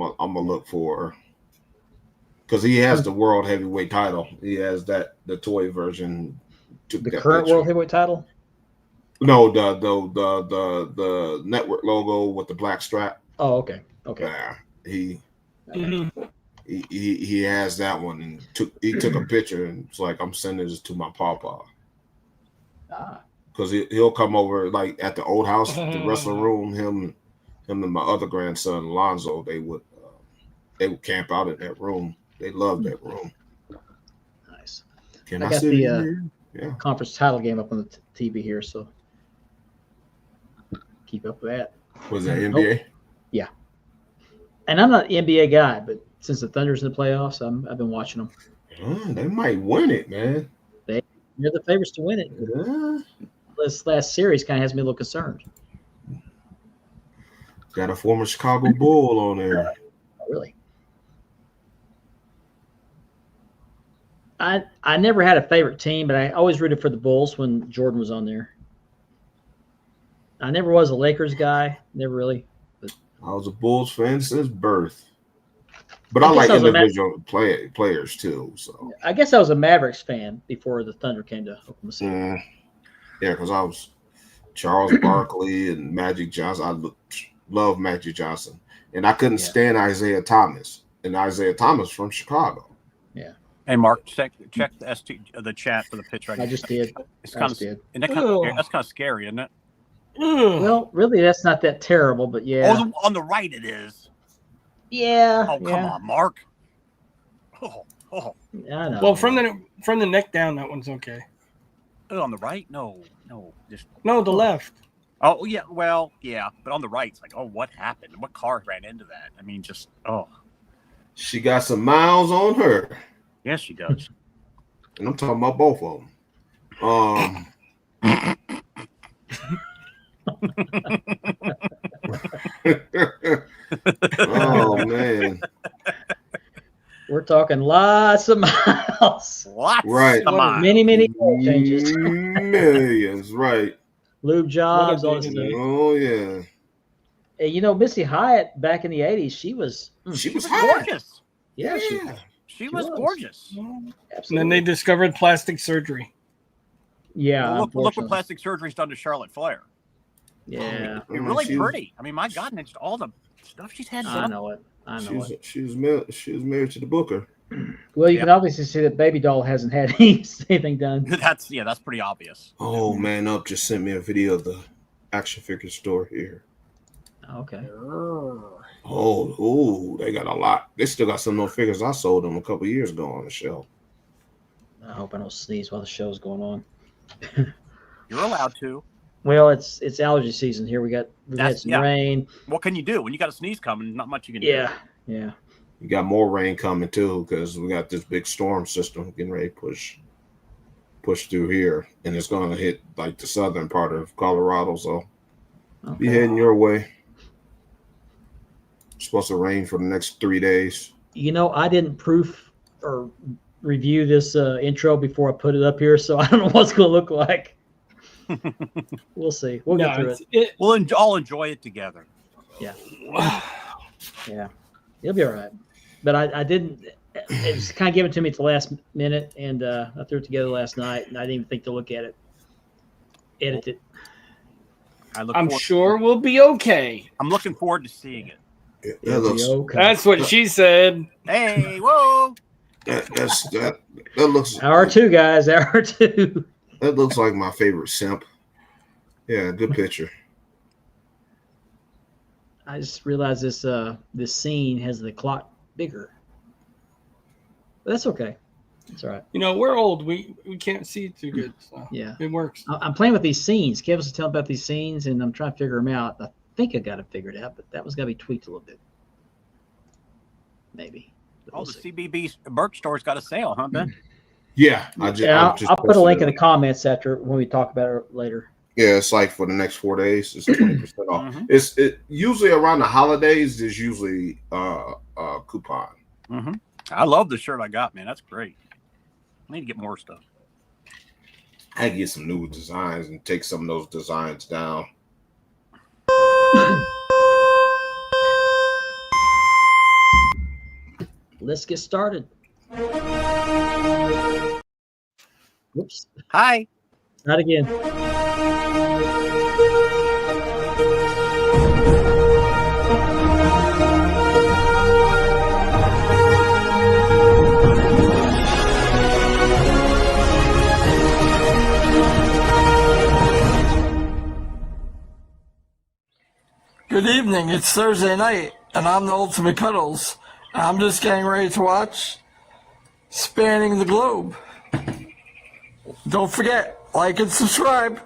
I'm gonna look for because he has the world heavyweight title. He has the toy version. Took The that current picture. world heavyweight title. No, the network logo with the black strap. Oh, okay. Okay. Yeah, he Mhm. he has that one and took a picture and it's like I'm sending this to my papa Ah, because he'll come over like at the old house, the wrestling room. Him and my other grandson Alonzo, they would camp out in that room. They love that room. nice. Can I I got sit the in here? Yeah. conference title game up on the TV here, so keep up with that. Was that NBA? Yeah. And I'm not an NBA guy, but since the Thunder's in the playoffs, I've been watching them. They might win it, man. They're the favorites to win it. Yeah. This last series kind of has me a little concerned. Got a former Chicago Bull on there. Oh, really? I never had a favorite team, but I always rooted for the Bulls when Jordan was on there. I never was a Lakers guy, never really. I was a Bulls fan since birth. But I like guess I was a individual players too. So I guess I was a Mavericks fan before the Thunder came to Oklahoma City. yeah, because I was Charles Barkley and Magic Johnson. I love Magic Johnson, and I couldn't stand Isaiah Thomas. And Isaiah Thomas from Chicago. Yeah. Hey, Mark, check the chat for the pitch right I just did. It's kind of Ugh. that's kind of scary, isn't it? Ugh. Well, really, that's not that terrible, but yeah. Oh, on the right it is. Yeah. Oh, come on, Mark. Oh, I know. Well, from the neck down, that one's okay. on the right? No, just No, the left. oh yeah, well yeah, but on the right, it's like, oh, what happened? What car ran into that? I mean, just She got some miles on her, yes, she does. and I'm talking about both of them. Oh man, We're talking lots of miles. Lots Right. of miles. Many changes. millions, right? Lube jobs, What a all this big stuff. Oh yeah, Hey, you know, Missy Hyatt back in the 80s, she was she was Gorgeous. yeah, She was gorgeous. And absolutely. then they discovered plastic surgery. yeah, Well, look what unfortunately. plastic surgery's done to Charlotte Flair. Yeah, I mean, really she was- pretty. I mean, my God, and just all the stuff she's had I done. know it. I She know was, it. she was married to the Booker. Well, you Yeah. can obviously see that Baby Doll hasn't had anything done. That's pretty obvious. Oh man, Up just sent me a video of the action figure store here. Okay. Oh, they got a lot. They still got some of those figures I sold them a couple years ago on the shelf. I hope I don't sneeze while the show's going on. You're allowed to. Well, it's allergy season here. We've had some yeah. rain. What can you do when you got a sneeze coming? Not much you can do. Yeah, yeah. You got more rain coming too because we got this big storm system getting ready to push through here, and it's going to hit like the southern part of Colorado. So be Okay. heading your way. It's supposed to rain for the next 3 days. You know, I didn't proof or review this intro before I put it up here, so I don't know what's going to look like. We'll see. We'll get through it. We'll all enjoy it together. Yeah, it'll be all right. But I didn't. It was kind of given to me at the last minute, and I threw it together last night, and I didn't even think to look at it, edit it. I'm sure we'll be okay. I'm looking forward to seeing it. That looks Okay. That's what she said. Hey, whoa! that looks Hour two, guys. Hour two. that looks like my favorite simp. Yeah, good picture. I just realized this scene has the clock bigger. But that's okay. It's all right. You know, we're old. We can't see too good. So Yeah. it works. I'm playing with these scenes. Kev was telling about these scenes, and I'm trying to figure them out. I think I got it figured out, but that one's got to be tweaked a little bit. Maybe. But Oh, we'll the see. CBB merch store's got a sale, huh, Ben? Yeah, Yeah, I'll put a link in the comments after when we talk about it later. Yeah, it's like for the next 4 days, it's 20% off. Mhm. It usually around the holidays. There's usually a coupon. Mm-hmm. I love the shirt I got, man. That's great. I need to get more stuff. I can get some new designs and take some of those designs down. let's get started. Whoops. Hi. Not again. Good evening. It's Thursday night, and I'm the Ultimate Cuddles. I'm just getting ready to watch Spanning the Globe. Don't forget, like and subscribe.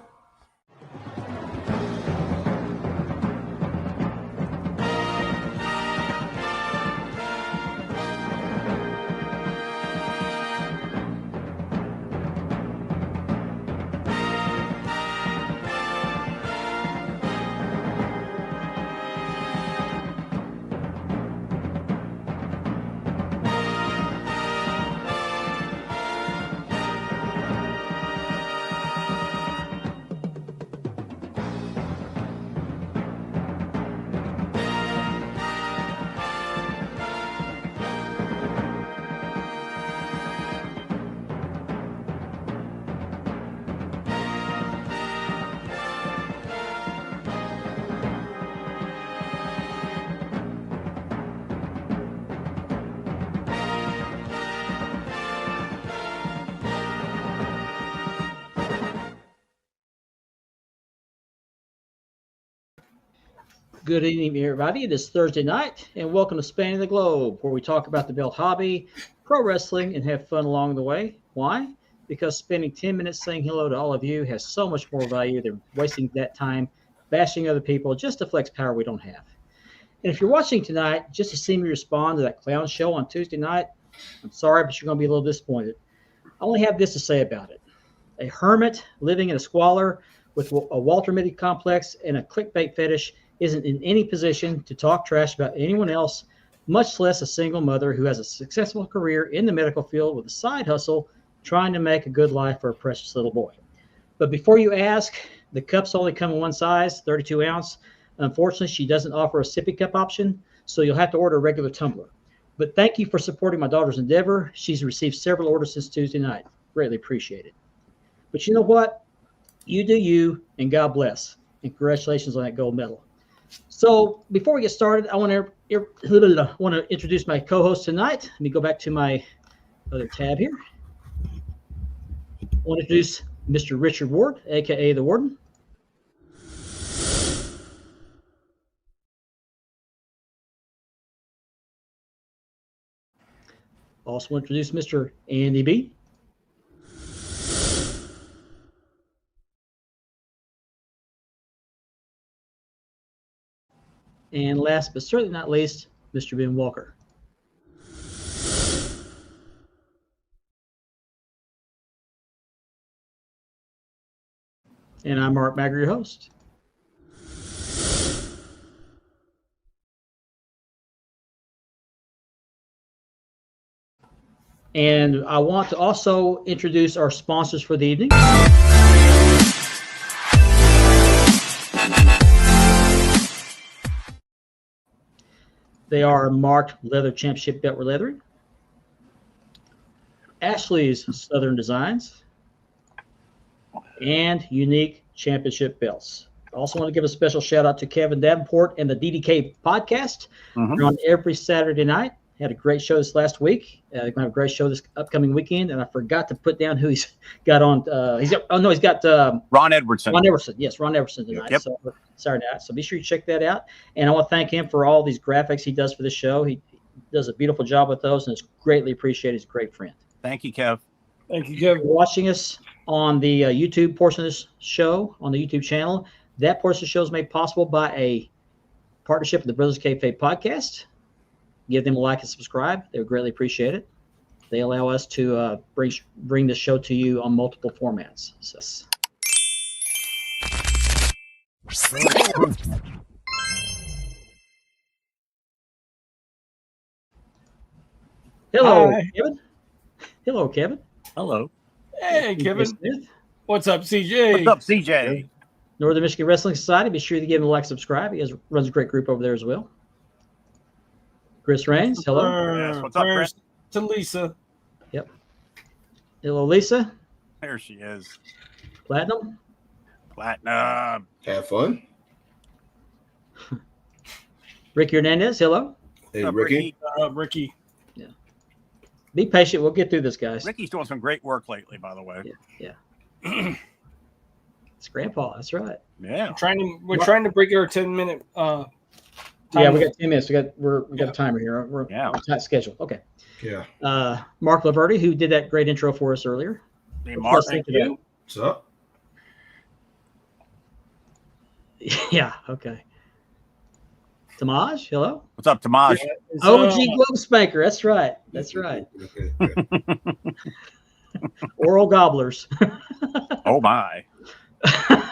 Good evening, everybody. It is Thursday night, and welcome to Spanning the Globe, where we talk about the belt hobby, pro wrestling, and have fun along the way. Why? Because spending 10 minutes saying hello to all of you has so much more value than wasting that time bashing other people just to flex power we don't have. And if you're watching tonight just to see me respond to that clown show on Tuesday night, I'm sorry, but you're going to be a little disappointed. I only have this to say about it. A hermit living in a squalor with a Walter Mitty complex and a clickbait fetish isn't in any position to talk trash about anyone else, much less a single mother who has a successful career in the medical field with a side hustle trying to make a good life for a precious little boy. But before you ask, the cups only come in one size, 32 ounce. Unfortunately, she doesn't offer a sippy cup option, so you'll have to order a regular tumbler. But thank you for supporting my daughter's endeavor. She's received several orders since Tuesday night. Greatly appreciate it. But you know what? You do you, and God bless. And congratulations on that gold medal. So before we get started, I want to introduce my co-host tonight. Let me go back to my other tab here. I want to introduce Mr. Richard Ward, a.k.a. the Warden. Also want to introduce Mr. Andy B. And last but certainly not least, Mr. Ben Walker. And I'm Mark Magger, your host. And I want to also introduce our sponsors for the evening. They are Marked Leather Championship Belt Leathering, Ashley's Southern Designs, and Unique Championship Belts. I also want to give a special shout out to Kevin Davenport and the DDK podcast. They're on every Saturday night. Had a great show this last week. They're going to have a great show this upcoming weekend, and I forgot to put down who he's got on. He's got Ron Edwardson. Ron Everson. Yes, Ron Everson tonight. Yep. So Saturday night. So be sure you check that out. And I want to thank him for all these graphics he does for the show. He does a beautiful job with those, and it's greatly appreciated. He's a great friend. Thank you, Kev. Thank you, Kevin. If you're watching us on the YouTube portion of this show, on the YouTube channel, that portion of the show is made possible by a partnership with the Brothers Kayfabe podcast. Give them a like and subscribe. They would greatly appreciate it. They allow us to bring this show to you on multiple formats. So. Hello, Hi. Kevin. Hello, Kevin. Hello. Hey, Kevin. Smith, What's up, CJ? What's up, CJ? Northern Michigan Wrestling Society. Be sure to give him a like, subscribe. He runs a great group over there as well. Chris Raines, hello. Yes, what's up, Chris? To Lisa. Hello, Lisa. There she is. Platinum. Platinum. Have fun. Ricky Hernandez, hello. Hey, What's up, Ricky. Ricky. Be patient. We'll get through this, guys. Ricky's doing some great work lately, by the way. Yeah. It's Grandpa. That's right. Yeah. We're trying to break our 10-minute Yeah, we got 10 minutes. We got a timer here. We're on a tight schedule. Okay. Yeah. Mark Laverty, who did that great intro for us earlier. Hey, What's Mark. us think of that? What's up? Yeah. Okay. Tamaj, hello. What's up, Tamaj? OG Globe Spanker. That's right. That's right. Okay. Oral gobblers. Oh, my.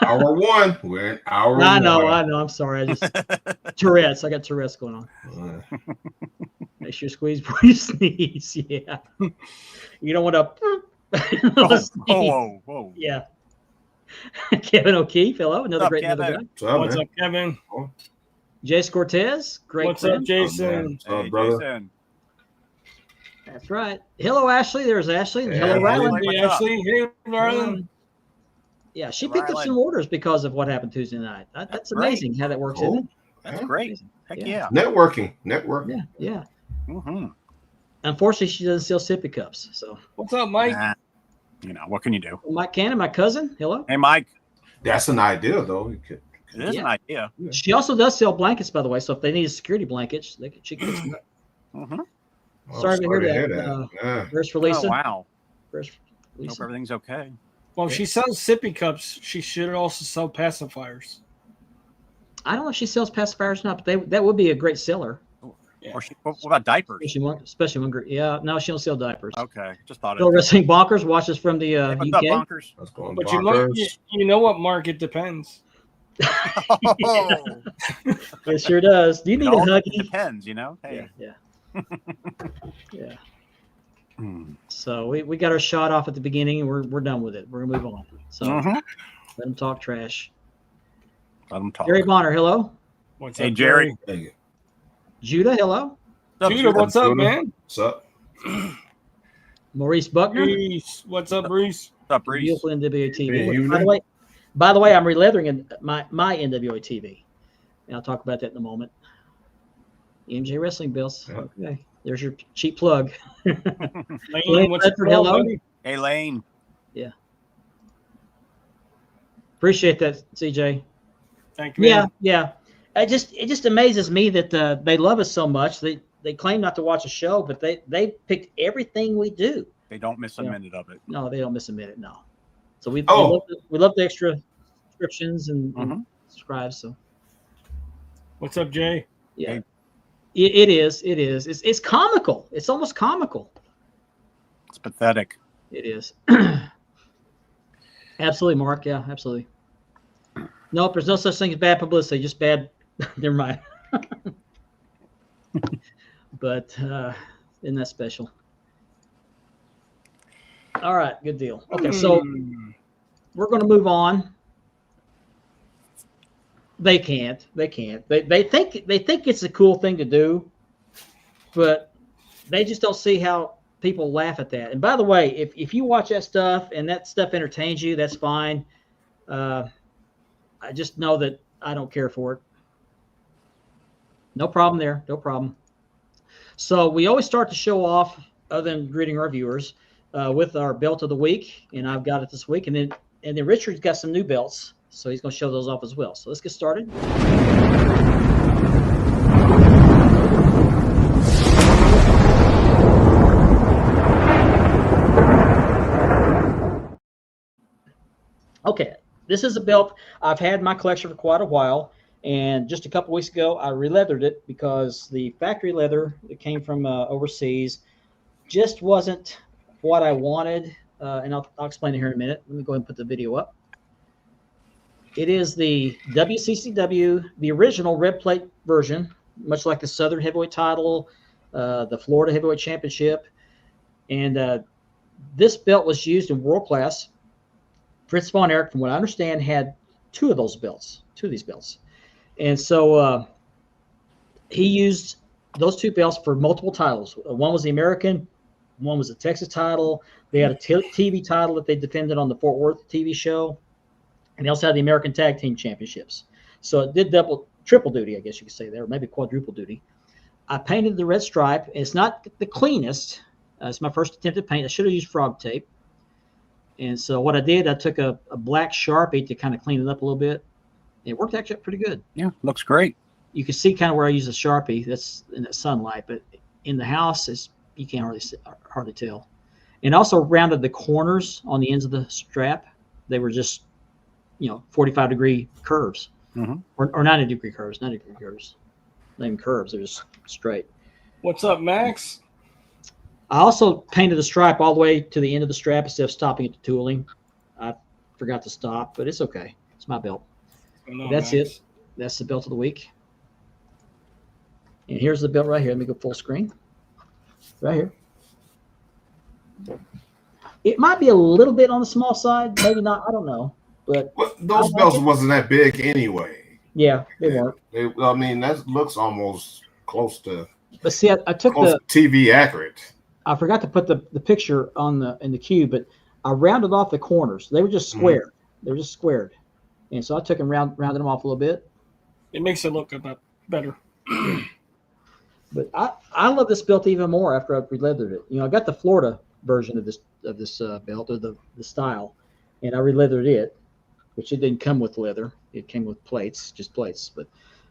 Hour one. We're in hour I know. one. I'm sorry. I just Tourette's. I got Tourette's going on. Uh, Make sure you squeeze before you sneeze. Yeah. You don't want to. Whoa. Yeah. Kevin O'Keefe, hello. Another What's up, great another Kevin? guy. what's up, What's man? up, Kevin? Jace Cortez, great What's up, friend. Jason? What's up, Hey, brother? Jason. That's right. Hello, Ashley. There's Ashley. And Yeah, hello, Ashley. Rylan. What's up? Ashley. Hey, Rylan. Yeah, she Hey, picked up Rylan. some orders because of what happened Tuesday night. That's Great. amazing how that works, Cool. isn't it? That's Yeah. great. Heck Yeah. yeah. Networking. Yeah. Mm-hmm. Unfortunately, she doesn't sell sippy cups. So, What's up, Mike? Nah, you know, what can you do? Mike Cannon, my cousin, hello. Hey, Mike. That's an idea, though. You could, It is Yeah. an idea. She also does sell blankets, by the way. So if they need security blankets, she can get some. Mm-hmm. oh, Sorry to hear that. Yeah. First for Lisa. Oh, wow. First for Hope Lisa. everything's okay. Well, if she sells sippy cups, she should also sell pacifiers. I don't know if she sells pacifiers or not, but that would be a great seller. Yeah. Or what about diapers? Especially when yeah, no, she don't sell diapers. Okay, just thought Bill it. Wrestling Bonkers watches from the Hey, what's up, UK. bonkers? That's going But bonkers. you know what, Mark? It depends. Oh, It sure does. Do you need it a all huggy? depends, you know. Hey. Yeah. Yeah. Hmm. So we got our shot off at the beginning, and we're done with it. We're gonna move on. So Mhm. let them talk trash. Let them talk. Jerry Bonner, hello. What's Hey, up, Jerry. Hey, Judah, hello. What's up, Judah, what's up, Judah? man? what's up? Maurice Buckner, Reese. What's up, Reese? What's up, Reese? beautiful NWA TV. Hey, you By the way, I'm releathering my NWA TV, and I'll talk about that in a moment. MJ Wrestling Bills. Yeah. Okay, there's your cheap plug. Lane, what's up, Bedford, hello. buddy? Hey, Lane. Appreciate that, CJ. Thank you, man. Yeah. It just amazes me that they love us so much. They claim not to watch a show, but they picked everything we do. They don't miss a Yeah. minute of it. No, they don't miss a minute. No. So we Oh. we love the extra subscriptions and Mhm. subscribes. So What's up, Jay? yeah, Hey. it is. It's comical. It's almost comical. It's pathetic. It is. Absolutely, Mark. Yeah, absolutely. Nope, there's no such thing as bad publicity, just bad. Never mind. But isn't that special? All right, good deal. Okay, so we're going to move on. They can't. They think it's a cool thing to do, but they just don't see how people laugh at that. And by the way, if you watch that stuff and that stuff entertains you, that's fine. I just know that I don't care for it. No problem there. No problem. So we always start the show off, other than greeting our viewers, with our belt of the week, and I've got it this week. And then Richard's got some new belts, so he's going to show those off as well. So let's get started. Okay, this is a belt I've had in my collection for quite a while, and just a couple weeks ago I re-leathered it because the factory leather that came from overseas just wasn't what I wanted, and I'll explain it here in a minute. Let me go ahead and put the video up. It is the WCCW, the original red plate version, much like the Southern Heavyweight title, the Florida Heavyweight Championship, and this belt was used in World Class. Fritz Von Erich, from what I understand, had two of these belts. And so he used those two belts for multiple titles. One was the American, one was the Texas title. They had a TV title that they defended on the Fort Worth TV show, and they also had the American Tag Team Championships. So it did triple duty, I guess you could say there, or maybe quadruple duty. I painted the red stripe. It's not the cleanest. It's my first attempt at paint. I should have used frog tape. And so what I did, I took a black Sharpie to kind of clean it up a little bit. It worked actually pretty good. Yeah, looks great. You can see kind of where I use a Sharpie. That's in that sunlight, but in the house, you can't hardly tell. And also rounded the corners on the ends of the strap. They were just, 45-degree curves, or 90-degree curves, 90-degree curves. Not even curves; they're just straight. What's up, Max? I also painted the stripe all the way to the end of the strap instead of stopping at the tooling. I forgot to stop, but it's okay. It's my belt. That's it. That's the belt of the week. And here's the belt right here. Let me go full screen. Right here. It might be a little bit on the small side, maybe not. I don't know. But those belts wasn't that big anyway. Yeah, they weren't. That looks almost close to. But see, I took the TV accurate. I forgot to put the picture in the cube, but I rounded off the corners. They were just squared. They were just squared, and so I took and rounded them off a little bit. It makes it look a bit better. But I love this belt even more after I've re-leathered it. I got the Florida version of this belt, or the style, and I re-leathered it, which it didn't come with leather. It came with plates, just plates. But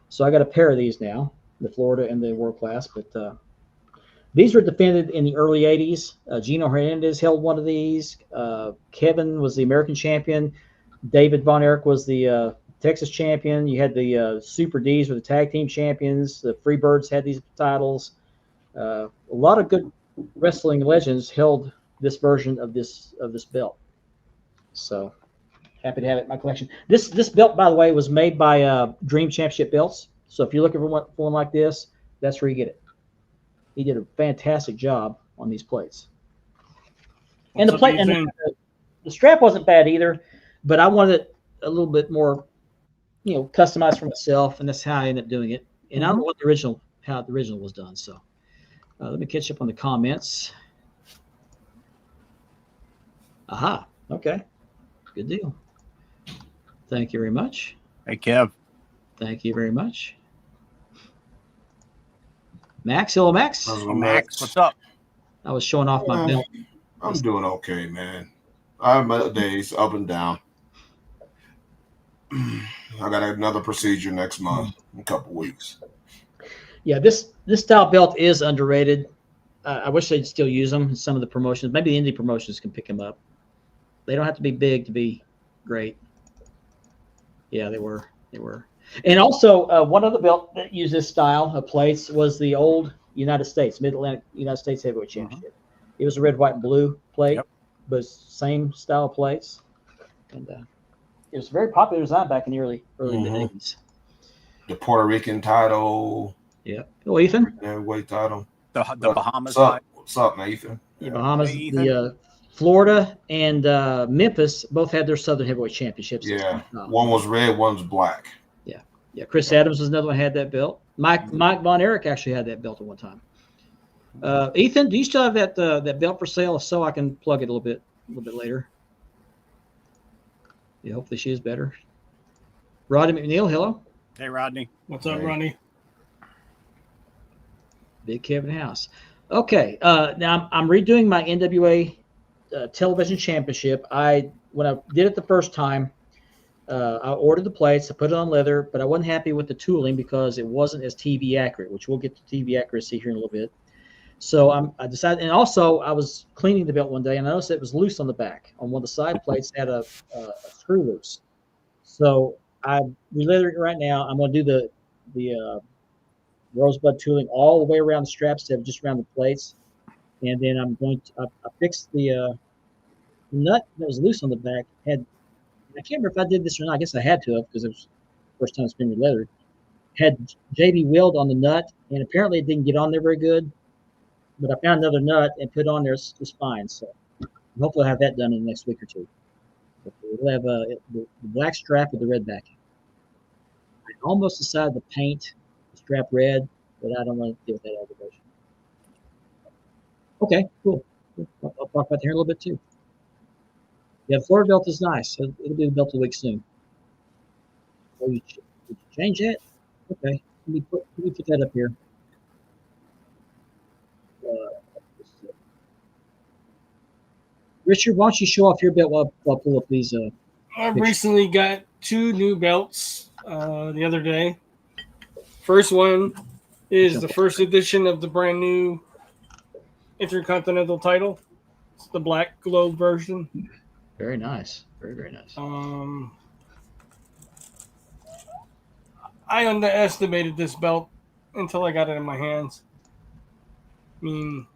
so I got a pair of these now, the Florida and the World Class. But these were defended in the early 80s. Gino Hernandez held one of these. Kevin was the American champion. David Von Erich was the Texas champion. You had the Super D's were the tag team champions. The Freebirds had these titles. A lot of good wrestling legends held this version of this belt. So happy to have it in my collection. This belt, by the way, was made by Dream Championship Belts. So if you're looking for one like this, that's where you get it. He did a fantastic job on these plates. And the plate and the strap wasn't bad either, but I wanted it a little bit more, customized for myself, and that's how I ended up doing it. And I don't know how the original was done. So let me catch up on the comments. Aha. Okay. Good deal. Thank you very much. Hey, Kev. Thank you very much. Max, hello, Max. Hello, Max, what's up? I was showing off my belt. I'm doing okay, man. I have my days up and down. I got another procedure next month, in a couple weeks. Yeah, this style belt is underrated. I wish they'd still use them in some of the promotions. Maybe the indie promotions can pick them up. They don't have to be big to be great. Yeah, they were. And also, one other belt that used this style of plates was the old United States, Mid-Atlantic United States Heavyweight Championship. It was a red, white, and blue plate, but same style of plates. And it was a very popular design back in the early mid-80s. The Puerto Rican title. Yeah. Hello, Ethan. Heavyweight title. The Bahamas. What's up, Nathan? The Bahamas, the Florida and Memphis both had their Southern Heavyweight Championships. Yeah, one was red, one's black. Yeah. Chris Adams was another one who had that belt. Mike Von Erich actually had that belt at one time. Ethan, do you still have that belt for sale? If so, I can plug it a little bit later. Yeah, hopefully she is better. Rodney McNeil, hello. Hey, Rodney. What's up, Ronnie? Big Kevin House. Okay, now I'm redoing my NWA television championship. When I did it the first time, I ordered the plates, I put it on leather, but I wasn't happy with the tooling because it wasn't as TV accurate, which we'll get to TV accuracy here in a little bit. So I decided, and also I was cleaning the belt one day and I noticed it was loose on the back. On one of the side plates had a screw loose. So I'm re-leathering it right now. I'm going to do the rosebud tooling all the way around the straps instead of just around the plates. And then I'm going to I fixed the nut that was loose on the back. I can't remember if I did this or not. I guess I had to have because it was the first time it's been re-leathered. Had JB weld on the nut, and apparently it didn't get on there very good. But I found another nut and put on there. It's fine. So hopefully I'll have that done in the next week or two. But we'll have the black strap with the red backing. I almost decided to paint the strap red, but I don't want to deal with that aggravation. Okay, cool. I'll talk about that here in a little bit too. Yeah, the Florida belt is nice. It'll be the belt of the week soon. Oh, did you change that? Okay, let me put that up here. Richard, why don't you show off your belt while I pull up these? I recently got 2 new belts the other day. First one is the first edition of the brand new Intercontinental title. It's the Black Globe version. Very nice. Very, very nice. I underestimated this belt until I got it in my hands. I mean,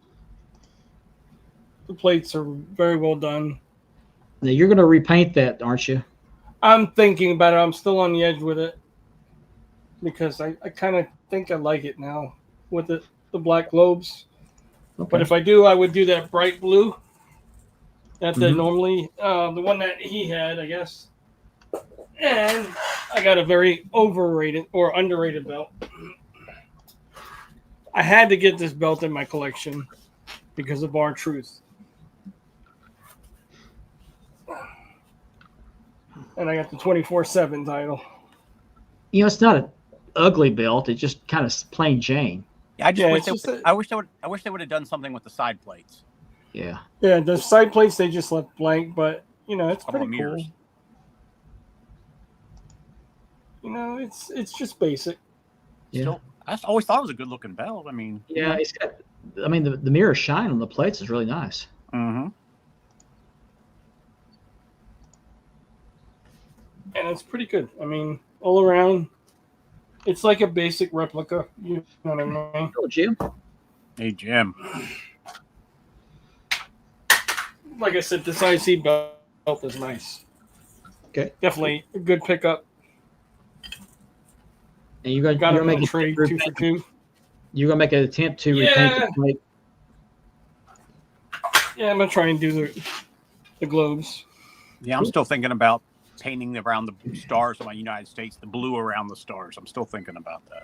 the plates are very well done. Now, you're going to repaint that, aren't you? I'm thinking about it. I'm still on the edge with it because I kind of think I like it now with the Black Globes. Okay. But if I do, I would do that bright blue. That normally, the one that he had, I guess. And I got a very overrated or underrated belt. I had to get this belt in my collection because of R-Truth. And I got the 24/7 title. You know, it's not an ugly belt. It's just kind of plain Jane. Yeah, I Yeah, wish they would have done something with the side plates. Yeah. Yeah, the side plates they just left blank, but you know it's Couple of pretty cool. mirrors. You know, it's just basic. Yeah. Still, I always thought it was a good looking belt. I mean, Yeah, it's got. I mean, the mirror shine on the plates is really nice. Mm-hmm. And it's pretty good. I mean, all around, it's like a basic replica. You know what I mean? Oh, Jim. Hey, Jim. Like I said, this IC belt is nice. Okay. Definitely a good pickup. And you're Got gonna it make on trade 2 for 2. You're gonna make an attempt to repaint the plate. Yeah, I'm gonna try and do the globes. Yeah, I'm still thinking about painting around the stars of my United States, the blue around the stars. I'm still thinking about that.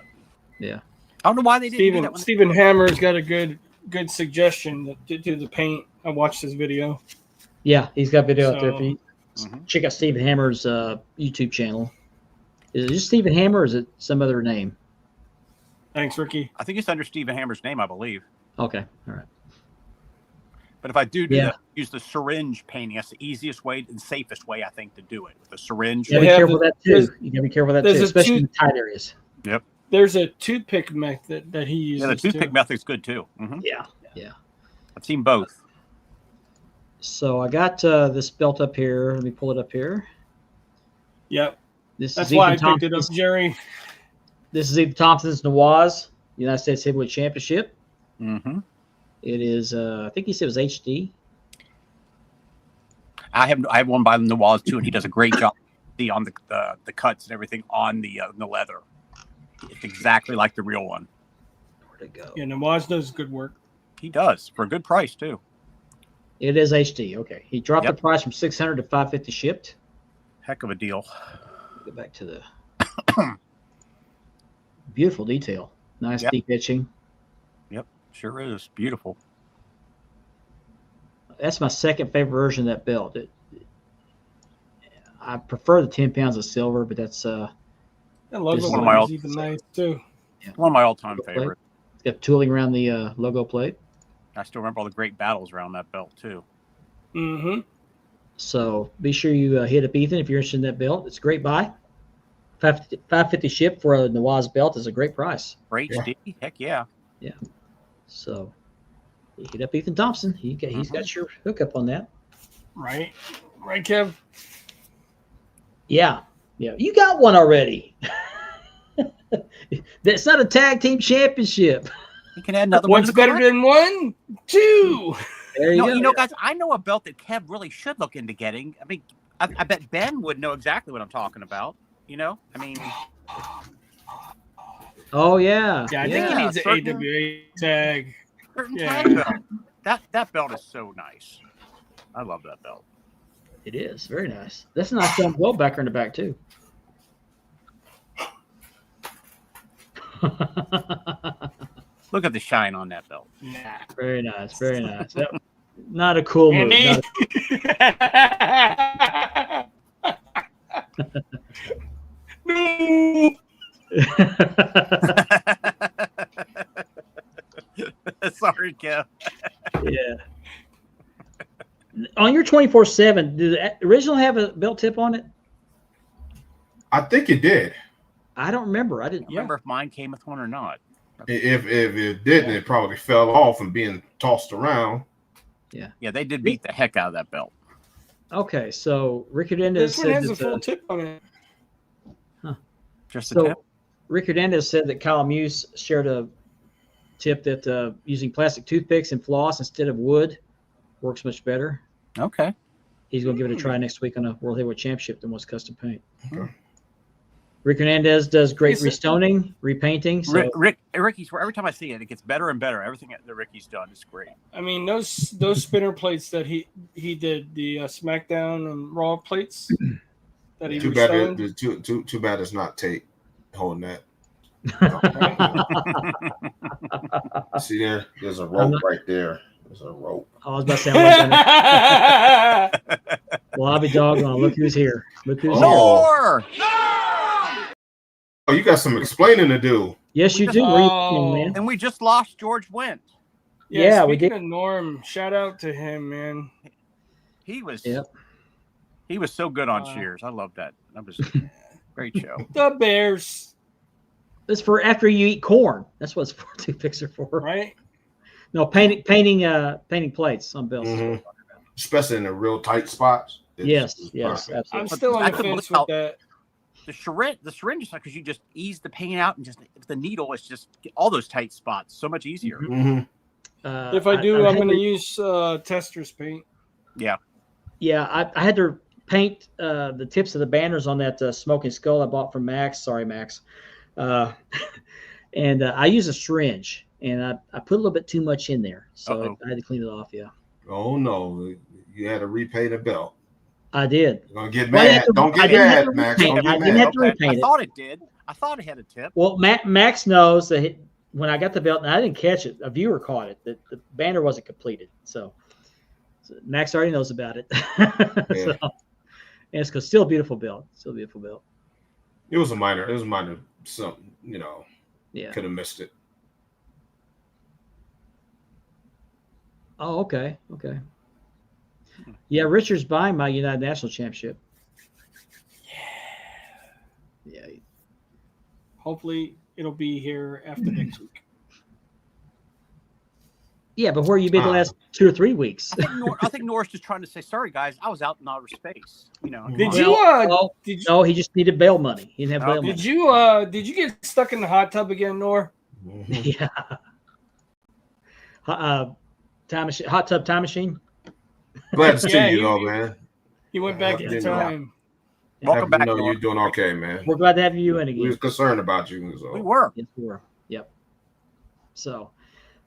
Yeah. I don't know why they didn't do that. Stephen Hammer's got a good suggestion to do the paint. I watched his video. Yeah, he's got video out there. So- For you. Check out Stephen Hammer's YouTube channel. Is it just Stephen Hammer, or is it some other name? Thanks, Ricky. I think it's under Stephen Hammer's name, I believe. Okay, all right. But if I do Yeah. that, use the syringe painting. That's the easiest way and safest way, I think, to do it. With the syringe. You gotta They be have careful of the- that too. You gotta be careful of that there's too, a especially in two- the tight areas. There's a toothpick method that he uses. Yeah, the toothpick too. method's good too. Mm-hmm. Yeah. I've seen both. So I got this belt up here. Let me pull it up here. Yep. This That's is why I Ethan picked it up, Thompson's. Jerry. This is Ethan Thompson's Nawaz United States Heavyweight Championship. Mm-hmm. It is, I think he said it was HD. I have one by the Nawaz too, and he does a great job. See on the cuts and everything on the leather. It's exactly like the real one. Where'd it go? Yeah, Nawaz does good work. He does for a good price too. It is HD. Okay, he dropped Yep. the price from $600 to $550 shipped. Heck of a deal. Go back to the beautiful detail. Nice Yep. deep etching. Sure is beautiful. That's my second favorite version of that belt. I prefer the 10 pounds of silver, but that's That This logo is one of one my is even nice too. One of my all-time Okay. favorites. it's got tooling around the logo plate. I still remember all the great battles around that belt too. Mm-hmm. So be sure you hit up Ethan if you're interested in that belt. It's a great buy. $550 ship for a Nawaz belt is a great price. For HD, heck yeah. So hit up Ethan Thompson. He's got your hookup on that. Right, Kev. Yeah. You got one already. That's not a tag team championship. You can add another one. What's to the better collection. than 1, 2? There you No, go. you know, guys, I know a belt that Kev really should look into getting. I mean, I bet Ben would know exactly what I'm talking about. You know, I mean, Oh yeah. Yeah, I think he needs an certain- AWA tag. certain Yeah. tag belt. That belt is so nice. I love that belt. It is very nice. That's a nice dumb belt backer in the back too. Look at the shine on that belt. Nah. Very nice. Very nice. That, not a cool move. Andy. Not No. Sorry, Kev. yeah. On your 24/7, did the original have a belt tip on it? I think it did. I don't remember. I didn't. I remember if mine came with one or not. If it didn't, it probably fell off and being tossed around. Yeah, they did beat the heck out of that belt. Okay, so Rick Hernandez This one said has a that, full tip on it. Just a so tip. Rick Hernandez said that Kyle Muse shared a tip that using plastic toothpicks and floss instead of wood works much better. Okay. He's going to give it a try next week on a World Heavyweight Championship that wants custom paint. Okay. Rick Hernandez does great Is it- restoning, repainting. So Ricky's, every time I see it, it gets better and better. Everything that Ricky's done is great. I mean, those spinner plates that he did, the SmackDown and Raw plates that he Too bad. restoned. Too bad it's not tape holding that. See there? There's a rope right there. There's a rope. I was about to say, I'm like, well, I'll be doggone. Look who's here. Look who's here. More! Oh, you got some explaining to do. Yes, you do. Where you going, man? And we just lost George Wendt. Yeah, we speaking did. of Norm, shout out to him, man. He was Yep. he was so good on Wow. Cheers. I love that. That was a great show. The Bears, It's for after you eat corn. That's what it's for. Toothpicks are for. right? No, painting plates on bills. Mhm. Especially in the real tight spots. Yes, It's yes, perfect. I'm absolutely. still on I the could fence look with out- that. The syringe is because you just ease the pain out and just the needle is just all those tight spots so much easier. Mhm. If I do, I'm had going to to- use Tester's paint. Yeah, I had to paint the tips of the banners on that smoking skull I bought from Max. Sorry, Max. And I use a syringe, and I put a little bit too much in there, so Uh-oh. I had to clean it off. Yeah, Oh no, you had to repay the belt. I did. You're gonna get Well, I mad. had to- Don't I get didn't have mad, to Max. repaint Don't it. I get didn't mad. have to repaint I it. thought it did. I thought it had a tip. Well, Max knows that when I got the belt, and I didn't catch it, a viewer caught it, that the banner wasn't completed. So Max already knows about it. Yeah. So, and it's still a beautiful belt. Still a beautiful belt. It was minor something, Yeah. could have missed it. Oh, okay. Okay. Yeah, Richard's buying my United National Championship. Yeah. Hopefully, it'll be here after next week. Yeah, but where you been the last 2 or 3 weeks? I think Norris just trying to say, sorry guys, I was out in outer space. Did Well, you? Did you? No, he just needed bail money. He didn't have bail Did money. you? Did you get stuck in the hot tub again, Nor? Mhm. Yeah. Time machine, hot tub time machine. Glad to see Yeah, you you- though, man. You went back in Yeah. time. Welcome back. You know Norris. you're doing okay, man. We're glad to have you in We again. was concerned about you. We So. were. Yes, we were. Yep. So,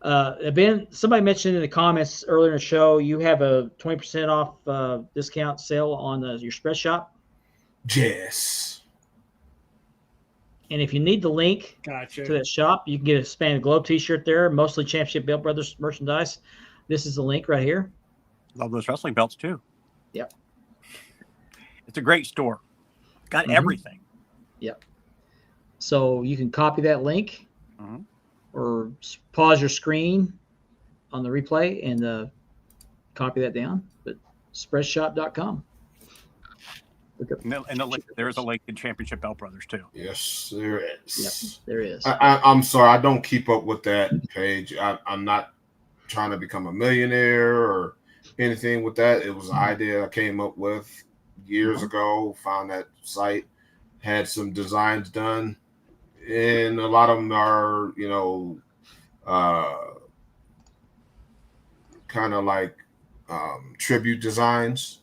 Ben, somebody mentioned in the comments earlier in the show, you have a 20% off discount sale on your spread shop. Yes. And if you need the link Gotcha. to that shop, you can get a Span the Globe t-shirt there, mostly Championship Belt Brothers merchandise. This is the link right here. Love those wrestling belts too. Yep. It's a great store. Got Mhm. everything. So you can copy that link Mhm. or pause your screen on the replay and copy that down. But spreadshop.com. Look up. There is a link in Championship Belt Brothers too. Yes, there Yep, is. there is. I'm sorry, I don't keep up with that page. I'm not trying to become a millionaire or anything with that. It was an idea I came up with years ago. Found that site, had some designs done, and a lot of them are, kind of like tribute designs.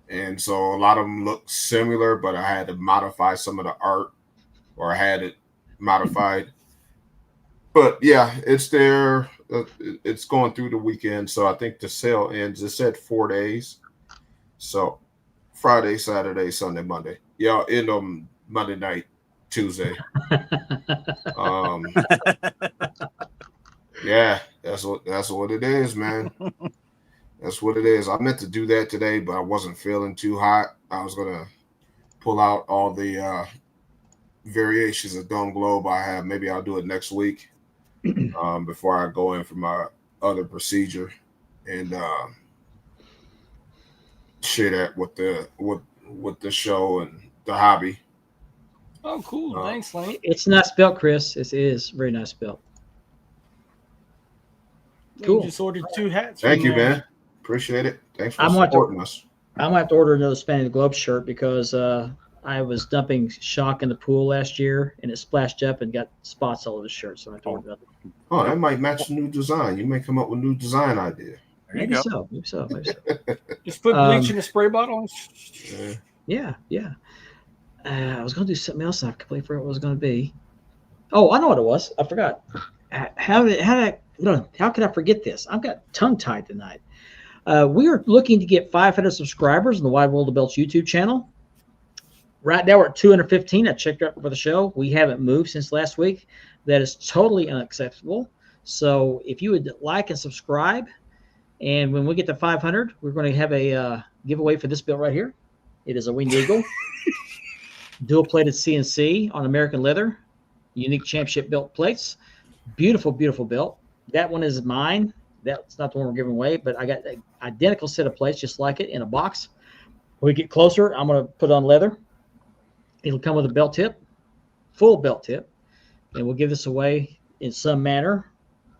And so a lot of them look similar, but I had to modify some of the art, or I had it modified. But yeah, it's there. It's going through the weekend, so I think the sale ends. It said 4 days, so Friday, Saturday, Sunday, Monday. Yeah, end on Monday night, Tuesday. Yeah, that's what it is, man. That's what it is. I meant to do that today, but I wasn't feeling too hot. I was gonna pull out all the variations of Dome Globe I have. Maybe I'll do it next week before I go in for my other procedure and share that with the show and the hobby. Oh, cool. Thanks, Lane. It's nice belt, Chris. It is very nice belt. Cool. You just ordered 2 hats. Thank from you, there. man. Appreciate it. Thanks for I'm going to- supporting us. I'm gonna have to order another Spanning the Globe shirt because I was dumping shock in the pool last year and it splashed up and got spots all over the shirt. So I have to order another. Oh, that might match the new design. You may come up with a new design idea. There you Maybe go. so. Maybe so. Just put bleach in a spray bottle. Yeah. Yeah. I was gonna do something else. I completely forgot what it was gonna be. Oh, I know what it was. I forgot. How could I forget this? I've got tongue tied tonight. We are looking to get 500 subscribers on the Wide World of Belts YouTube channel. Right now we're at 215. I checked up for the show. We haven't moved since last week. That is totally unacceptable. So if you would like and subscribe, and when we get to 500, we're going to have a giveaway for this belt right here. It is a Winged Eagle, dual-plated CNC on American leather, unique championship belt plates. Beautiful, beautiful belt. That one is mine. That's not the one we're giving away, but I got an identical set of plates just like it in a box. When we get closer, I'm going to put it on leather. It'll come with a belt tip, full belt tip, and we'll give this away in some manner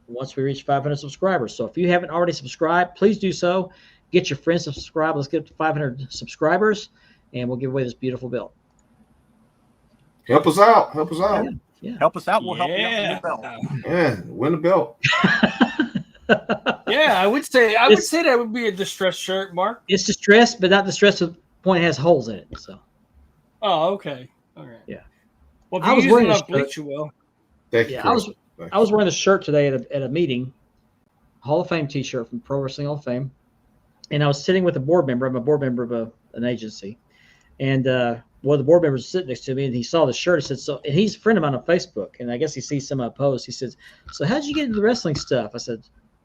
once we reach 500 subscribers. So if you haven't already subscribed, please do so. Get your friends to subscribe. Let's get to 500 subscribers, and we'll give away this beautiful belt. Help us out. Help us out. Yeah. Help us out. We'll help you out with the belt. Yeah, win the belt. Yeah, I would say that would be a distressed shirt, Mark. It's distressed, but not distressed to the point it has holes in it. So Oh, okay. All right. Yeah. Well, if I you was use wearing enough this shirt. bleach, you will. Thank you. yeah, Chris. I was wearing the shirt today at a meeting, Hall of Fame T-shirt from Pro Wrestling Hall of Fame, and I was sitting with a board member. I'm a board member of an agency, and one of the board members was sitting next to me, and he saw the shirt. He said, "So," and he's a friend of mine on Facebook, and I guess he sees some of my posts. He says, "So how'd you get into the wrestling stuff?" I said,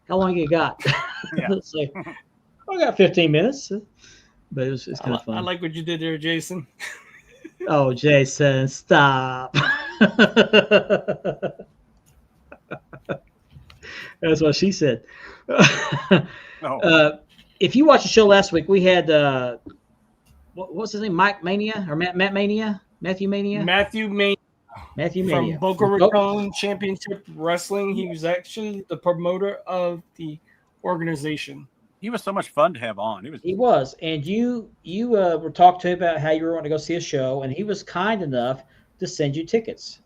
"How long you got?" Yeah. So, I got 15 minutes, but it's kind of fun. I like what you did there, Jason. Oh, Jason, stop. That's what she said. Oh. If you watched the show last week, we had, what's his name? Mike Mania or Matt Mania? Matthew Mania? Matthew Main Matthew from Mania. Boca Raton Championship Wrestling. He was actually the promoter of the organization. He was so much fun to have on. He was. And you were talking to him about how you were wanting to go see a show, and he was kind enough to send you tickets.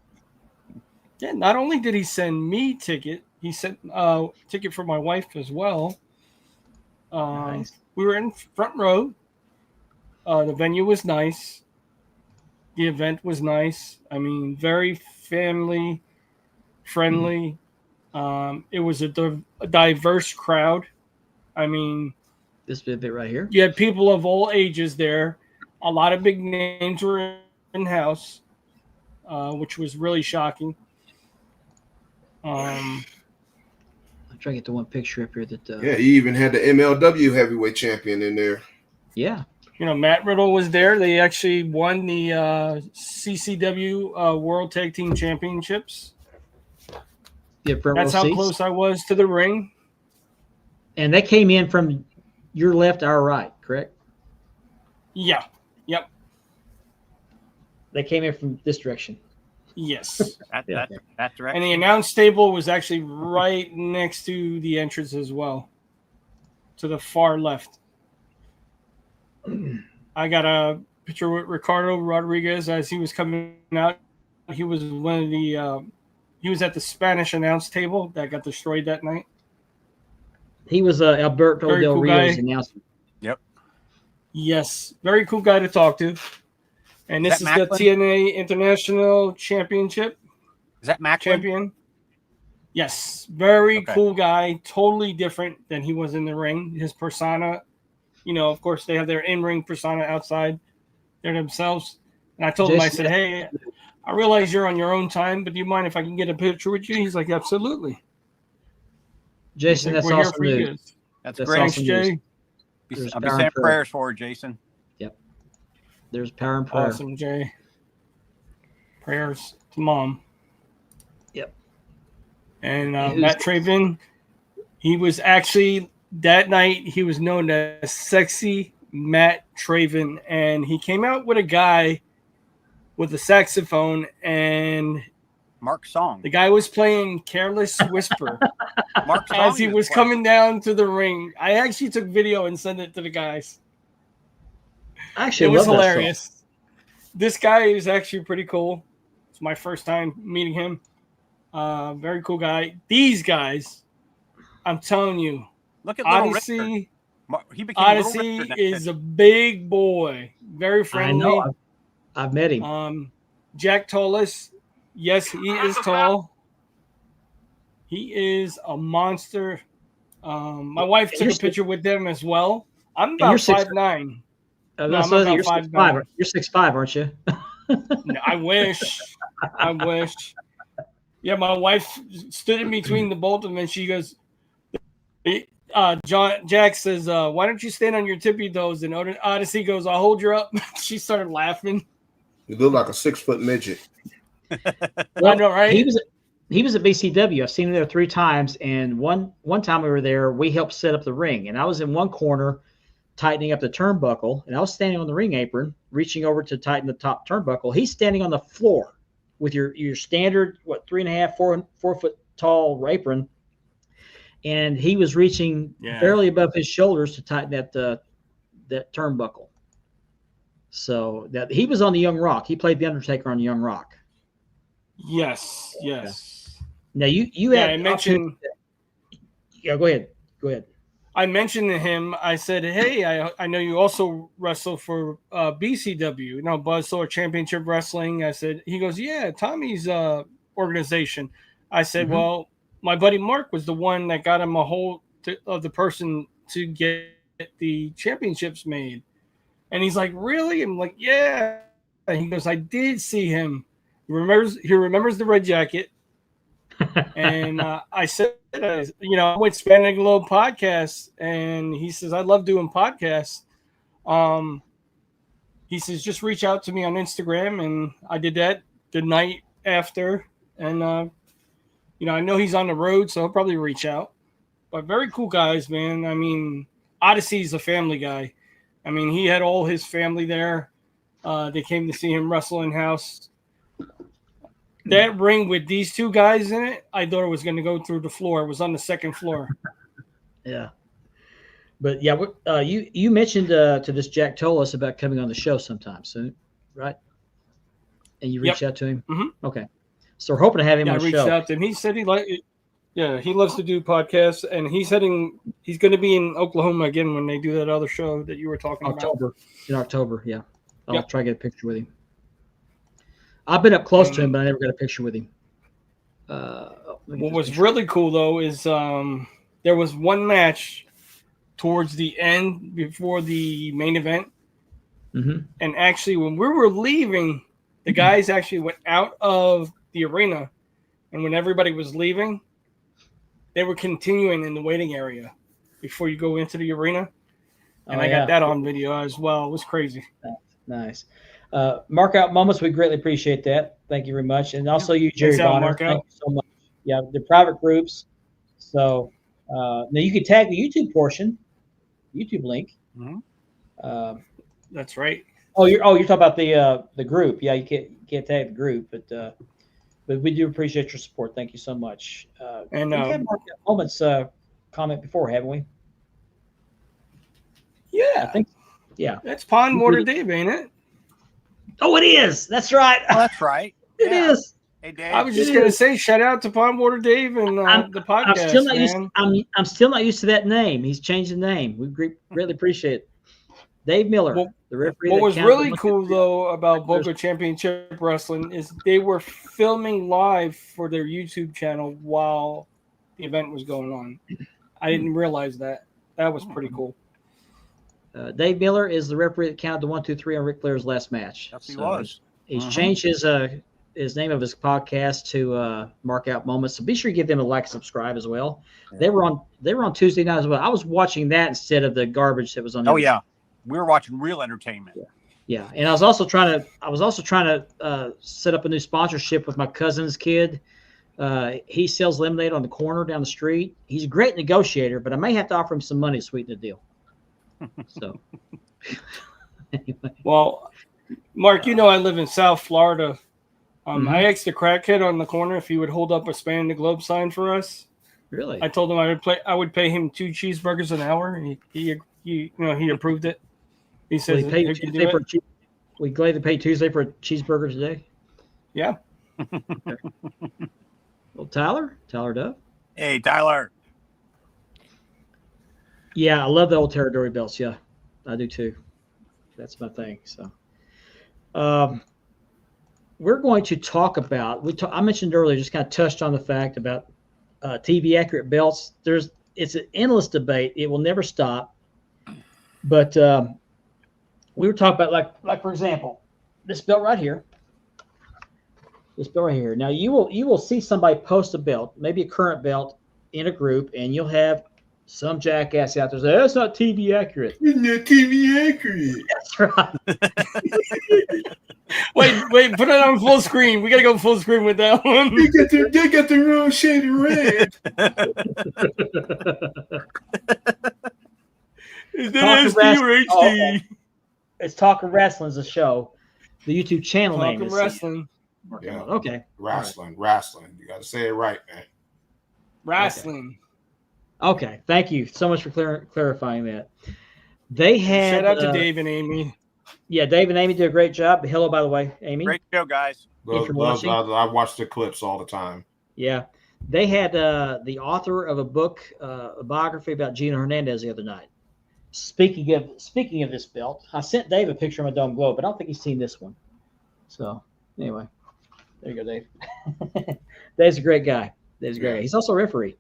Yeah, not only did he send me ticket, he sent ticket for my wife as well. Nice. We were in front row. The venue was nice. The event was nice. I mean, very family friendly. It was a diverse crowd. I mean, This bit right here. you had people of all ages there. A lot of big names were in house, which was really shocking. I'm trying to get the one picture up here that. Yeah, he even had the MLW heavyweight champion in there. Yeah. You know, Matt Riddle was there. They actually won the CCW World Tag Team Championships. Yeah, front That's row how seats. close I was to the ring. And they came in from your left, our right, correct? Yeah. Yep. They came in from this direction. Yes. That And direction. the announce table was actually right next to the entrance as well, to the far left. I got a picture with Ricardo Rodriguez as he was coming out. He was one of the he was at the Spanish announce table that got destroyed that night. He was Alberto Very Del cool Rio's guy. announcer. Yes, very cool guy to talk to. And this Is is that the Macklin? TNA International Championship Is that Macklin? champion. Yes, very Okay. cool guy. Totally different than he was in the ring. His persona, you know, of course, they have their in-ring persona outside there themselves. And I told him, I Jason- said, hey, I realize you're on your own time, but do you mind if I can get a picture with you? He's like, absolutely. Jason, that's We're here awesome for you news. guys. That's That's great. Thanks, awesome Jay. news. There's I'll be power saying in prayer. prayers for her, Jason. There's power in prayer. Awesome, Jay. Prayers to Mom. Yep. And Who's- Matt Traven, he was actually, that night, he was known as Sexy Matt Traven. And he came out with a guy with a saxophone, and Mark Song. the guy was playing Careless Whisper Mark Song as he is was playing. coming down to the ring. I actually took video and sent it to the guys. I It actually was love that song. hilarious. This guy is actually pretty cool. It's my first time meeting him. Very cool guy. These guys, I'm telling you, Look at Little Richard. Odyssey. He became Little Odyssey Richard. is a big boy. Very I friendly. know. I've met him. Jack Tollis. Yes, he is tall. He is a monster. My wife And took you're a picture with them as well. I'm you're about 6'9". 5'9". I was no, I'm gonna say, about you're 5'9". 6'5". You're 6'5", aren't you? No, I wish. I wish. Yeah, my wife stood in between the both of them, and she goes, Jack says, why don't you stand on your tippy toes? And Odyssey goes, I'll hold you up. She started laughing. You look like a 6-foot midget. I know, right? He was at BCW. I've seen him there 3 times, and one time we were there, we helped set up the ring, and I was in one corner tightening up the turnbuckle, and I was standing on the ring apron, reaching over to tighten the top turnbuckle. He's standing on the floor with your standard 3.5, 4 foot tall apron, and he was reaching barely above his shoulders to tighten that turnbuckle. So that he was on the Young Rock. He played the Undertaker on the Young Rock. Yes. Now you Yeah, had I mentioned. Yeah, go ahead. I mentioned to him. I said, "Hey, I know you also wrestle for BCW, Buzzsaw Championship Wrestling." I said, he goes, "Yeah, Tommy's organization." I said, Mhm. "Well, my buddy Mark was the one that got him a hold of the person to get the championships made." And he's like, "Really?" I'm like, "Yeah." And he goes, "I did see him. He remembers the red jacket." And I said, I went Spanning the Globe podcast, and he says, "I love doing podcasts." He says, "Just reach out to me on Instagram," and I did that the night after. And I know he's on the road, so he'll probably reach out. But very cool guys, man. I mean, Odyssey's a family guy. I mean, he had all his family there. They came to see him wrestle in house. That ring with these 2 guys in it, I thought it was going to go through the floor. It was on the second floor. Yeah. But yeah, you mentioned to this Jack Tollis about coming on the show sometime soon, right? And you reached out to him? Mhm. Okay. So we're hoping to have him Yeah, I on the reached show. out to him. He said he loves to do podcasts, and he's going to be in Oklahoma again when they do that other show that you were talking about. In October, yeah. I'll Yep. try to get a picture with him. I've been up close to him, but I never got a picture with him. What was really cool, though, is there was one match towards the end before the main event. Mm-hmm. And actually, when we were leaving, the guys actually went out of the arena. And when everybody was leaving, they were continuing in the waiting area before you go into the arena. And I got that on video as well. It was crazy. Nice. Mark Out Moments, we greatly appreciate that. Thank you very much. And also you, Jerry Thanks, Bonner. Mark Out. Thank you so much. Yeah, the private groups. So now you can tag the YouTube portion, YouTube link. Mhm. That's right. You're talking about the group. Yeah, you can't tag the group, but we do appreciate your support. Thank you so much. And we've had Mark Out Moments comment before, haven't we? yeah, I think. Yeah. that's Pond Water Dave, ain't it? Oh, it is. That's right. Oh, that's right. It is. Hey, Dave. I was just gonna say, shout out to Pond Water Dave and the podcast. I'm still not man. used. I'm still not used to that name. He's changed the name. We greatly appreciate it. Dave Miller, the referee. What that was counted really the- cool though about Boca Championship Wrestling is they were filming live for their YouTube channel while the event was going on. I didn't realize that. That was pretty cool. Dave Miller is the referee that counted the 1, 2, 3 on Ric Flair's last match. Yes, he So was. He's Mhm. changed his his name of his podcast to Mark Out Moments. So be sure you give them a like, subscribe as well. Yeah. They were on Tuesday night as well. I was watching that instead of the garbage that was on. Oh yeah, we were watching real entertainment. Yeah, and I was also trying to set up a new sponsorship with my cousin's kid. He sells lemonade on the corner down the street. He's a great negotiator, but I may have to offer him some money to sweeten the deal. So, anyway. Well, Mark, you know I live in South Florida. I asked the crackhead on the corner if he would hold up a Spanning the Globe sign for us. Really? I told him I would pay him 2 cheeseburgers an hour, and he approved it. He Will says he pay he can Tuesday do for it. we glad to pay Tuesday for a cheeseburger today? Yeah. Well, Tyler Dove. Hey, Tyler. Yeah, I love the old territory belts. Yeah, I do too. That's my thing. So, we're going to talk about. I mentioned earlier, just kind of touched on the fact about TV accurate belts. It's an endless debate. It will never stop. But we were talking about like for example, this belt right here. This belt right here. Now you will see somebody post a belt, maybe a current belt, in a group, and you'll have some jackass out there say, "That's not TV accurate." It's not TV accurate. That's right. Wait, put it on full screen. We gotta go full screen with that one. They got the wrong shade of red. Is Talking that SD or wrestling. HD? Oh, okay. It's Talking Wrestling's a show. The YouTube channel name Talking is wrestling. Yeah. Okay. Wrestling. You got to say it right, man. Wrestling. Okay. Thank you so much for clarifying that. They had Shout out to Dave and Amy. Yeah, Dave and Amy did a great job. Hello, by the way, Amy. Great show, guys. I watch the clips all the time. Yeah, they had the author of a book, a biography about Gino Hernandez the other night. Speaking of this belt, I sent Dave a picture of my Dome Globe, but I don't think he's seen this one. So anyway, there you go, Dave. Dave's a great guy. Dave's a great guy. He's also a referee.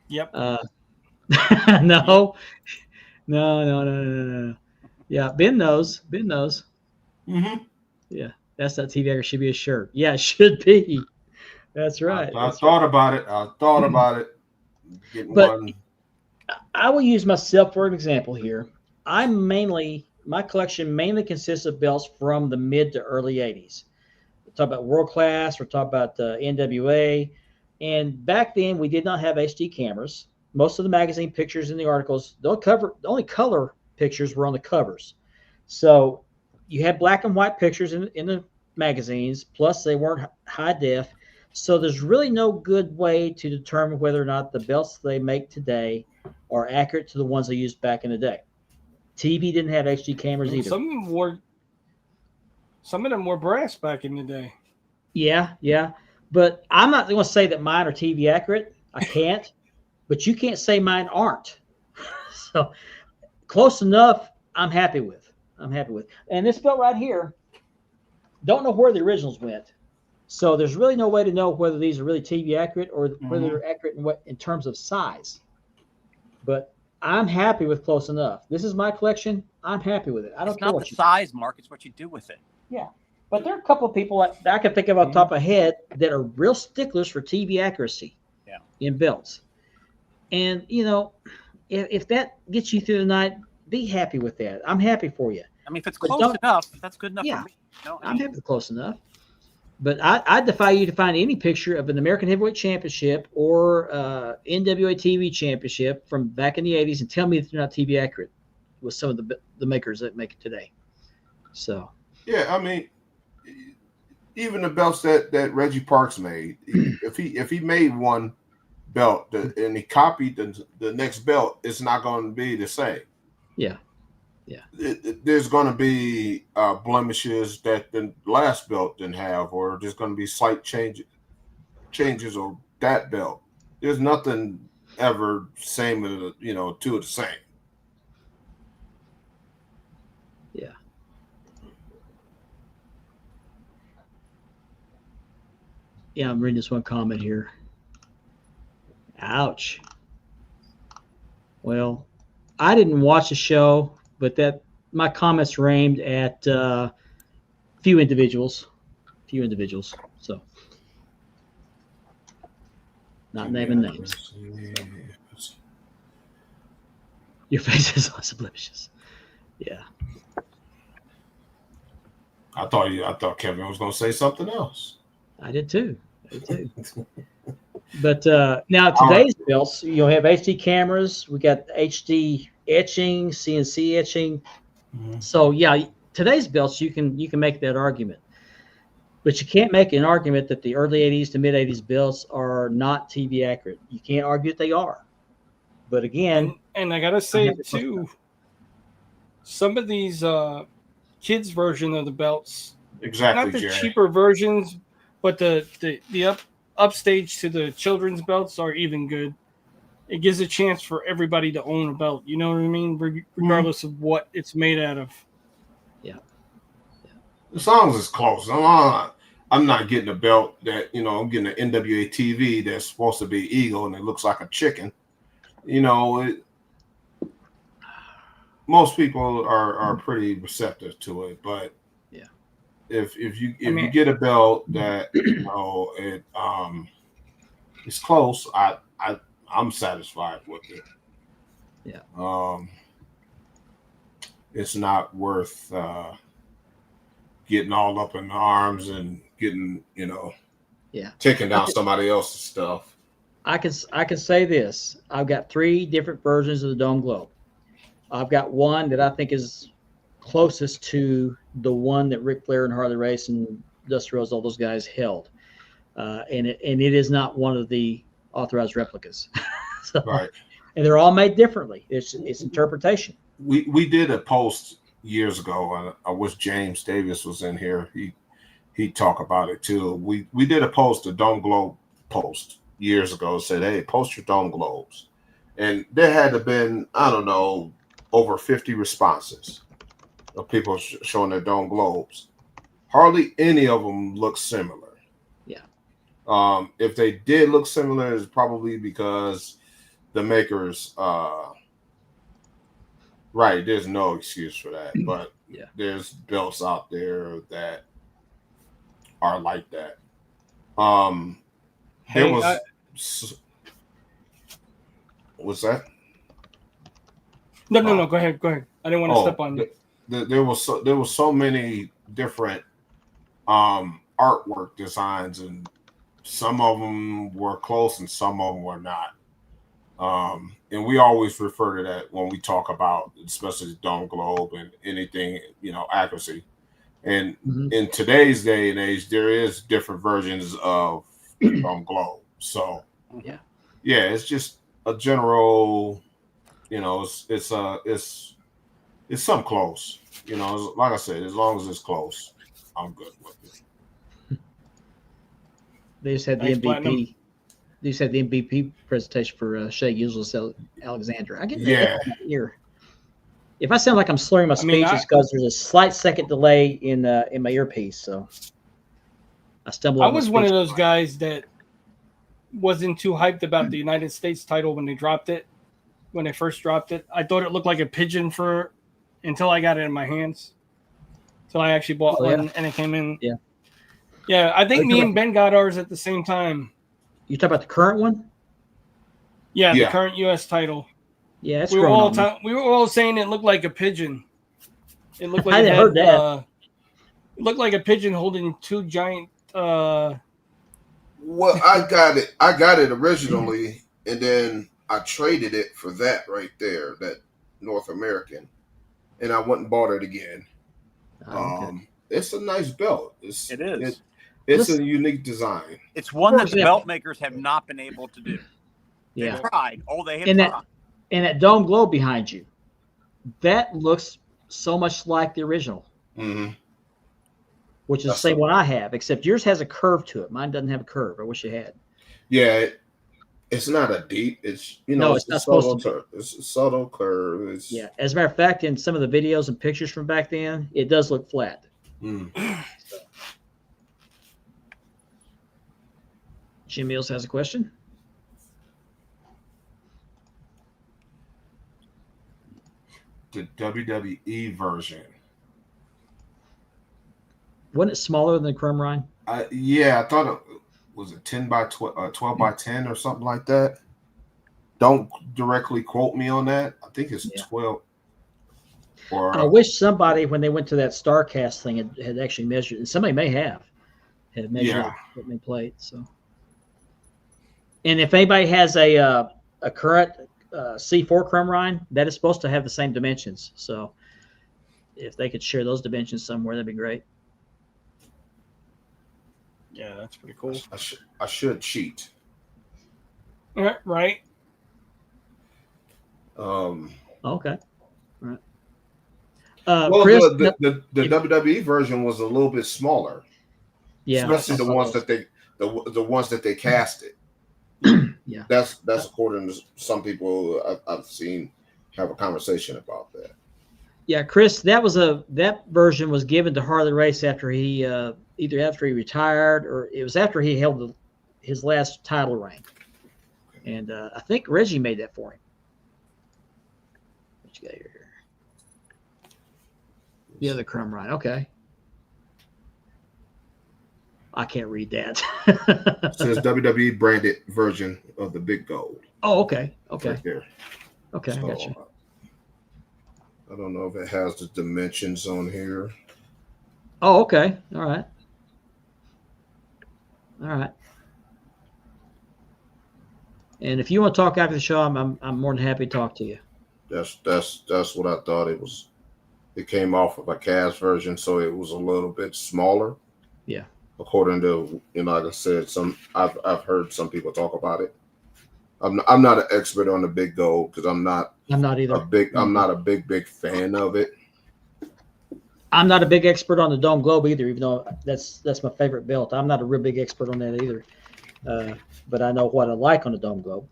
Yep. No. Yeah, Ben knows. Mm-hmm. Yeah, that's not TV accurate. Should be a shirt. Yeah, it should be. That's right. I thought about it. Getting But one. I will use myself for an example here. My collection mainly consists of belts from the mid to early 80s. We're talking about World Class. We're talking about NWA. And back then, we did not have HD cameras. Most of the magazine pictures in the articles, the only color pictures were on the covers. So you had black and white pictures in the magazines, plus they weren't high def. So there's really no good way to determine whether or not the belts they make today are accurate to the ones they used back in the day. TV didn't have HD cameras either. Some of them were brass back in the day. Yeah. But I'm not going to say that mine are TV accurate. I can't. But you can't say mine aren't. So close enough, I'm happy with. And this belt right here, don't know where the originals went. So there's really no way to know whether these are really TV accurate or whether they're accurate in terms of size. But I'm happy with close enough. This is my collection. I'm happy with it. I don't It's care not what the you size, Mark. It's what you do with it. Yeah. But there are a couple of people that I can think of off the top of my head that are real sticklers for TV accuracy in belts. And, if that gets you through the night, be happy with that. I'm happy for you. I mean, if it's But close enough, that's good enough Yeah. for me. No, I'm happy with close enough. But I defy you to find any picture of an American Heavyweight Championship or NWA TV Championship from back in the 80s and tell me that they're not TV accurate with some of the makers that make it today. So. Yeah, I mean, even the belts that Reggie Parks made, if he made one belt and he copied the next belt, it's not going to be the same. Yeah. There's going to be blemishes that the last belt didn't have, or there's going to be slight changes of that belt. There's nothing ever same as two of the same. Yeah. Yeah, I'm reading this one comment here. Ouch. Well, I didn't watch the show, but my comments were aimed at few individuals. So, not naming names. Your face has lots of blemishes. Yeah. I thought Kevin was going to say something else. I did too. But now today's belts, you'll have HD cameras. We got HD etching, CNC etching. So yeah, today's belts you can make that argument, but you can't make an argument that the early '80s to mid '80s belts are not TV accurate. You can't argue that they are. But again, and I gotta say too, some of these kids' version of the belts, Exactly, not the Jerry. cheaper versions, but the upstage to the children's belts are even good. It gives a chance for everybody to own a belt. You know what I mean? Regardless of what it's made out of. As long as it's close. I'm not getting a belt that, I'm getting an NWA TV that's supposed to be Eagle and it looks like a chicken. Most people are pretty receptive to it, but if you get a belt that it's close, I'm satisfied with it. Yeah. It's not worth getting all up in the arms and getting taking down somebody else's stuff. I can say this. I've got 3 different versions of the Dome Globe. I've got one that I think is closest to the one that Ric Flair and Harley Race and Dusty Rhodes, all those guys held, and it is not one of the authorized replicas. So, Right. And they're all made differently. It's interpretation. We did a post years ago, and I wish James Davis was in here. He'd talk about it too. We did a post, a Dome Globe post years ago. Said, hey, post your Dome Globes, and there had to been, I don't know, over 50 responses of people showing their Dome Globes. Hardly any of them look similar. Yeah. If they did look similar, it's probably because the makers, right, there's no excuse for that. But there's belts out there that are like that. What's that? No. Go ahead. I didn't want to step on you. There was so many different artwork designs, and some of them were close and some of them were not. And we always refer to that when we talk about, especially the Dome Globe and anything, accuracy. And in today's day and age, there is different versions of the Dome Globe. So it's just a general, it's something close. Like I said, as long as it's close, I'm good with it. They just had the MVP. Platinum. They just had the MVP presentation for Shea Useless Alexander. I get that ear. If I sound like I'm slurring my speech, it's because there's a slight second delay in my earpiece. So I stumbled. I was one of those guys that wasn't too hyped about the United States title when they dropped it. When they first dropped it, I thought it looked like a pigeon until I got it in my hands. Until I actually bought one and it came in. Yeah. I think me and Ben got ours at the same time. You talk about the current one? Yeah, the current U.S. title. Yeah, it's we were all saying it looked like a pigeon. It looked like I heard that. It looked like a pigeon holding 2 giant. Well, I got it originally, and then I traded it for that right there, that North American, and I went and bought it again. Okay. It's a nice belt. It is. It's a unique design. It's one that the belt makers have not been able to do. Yeah. They've tried. Oh, they have tried. And that Dome Globe behind you, that looks so much like the original. Mm-hmm. Which is the same one I have, except yours has a curve to it. Mine doesn't have a curve. I wish it had. Yeah, it's not a deep. It's no, it's not supposed to be. It's a subtle curve. As a matter of fact, in some of the videos and pictures from back then, it does look flat. So. Jim Mills has a question. The WWE version. Wasn't it smaller than the Chrome Rhine? Yeah, I thought it was it 10 by 12 by 10 or something like that. Don't directly quote me on that. I think it's Yeah. 12. Or I wish somebody, when they went to that StarCast thing, had actually measured, and somebody may have had measured Yeah. what they played. So, and if anybody has a current C4 Crumrine, that is supposed to have the same dimensions. So, if they could share those dimensions somewhere, that'd be great. Yeah, that's pretty cool. I should cheat. Right. Okay. All right. Well, Chris, the WWE version was a little bit smaller, yeah, especially the I saw ones those. that the ones that they casted. Yeah. That's according to some people I've seen have a conversation about that. Yeah, Chris, that version was given to Harley Race after he either after he retired or it was after he held his last title reign, and I think Reggie made that for him. What you got here? The other Crumrine, okay. I can't read that. It says WWE branded version of the Big Gold. Oh, okay, okay, Right there. okay. I So, got you. I don't know if it has the dimensions on here. Oh, okay. All right. All right. And if you want to talk after the show, I'm more than happy to talk to you. That's what I thought it was. It came off of a cast version, so it was a little bit smaller. Yeah. According to like I said, I've heard some people talk about it. I'm not an expert on the Big Gold because I'm not either. I'm not a big fan of it. I'm not a big expert on the Dome Globe either, even though that's my favorite belt. I'm not a real big expert on that either. But I know what I like on the Dome Globe.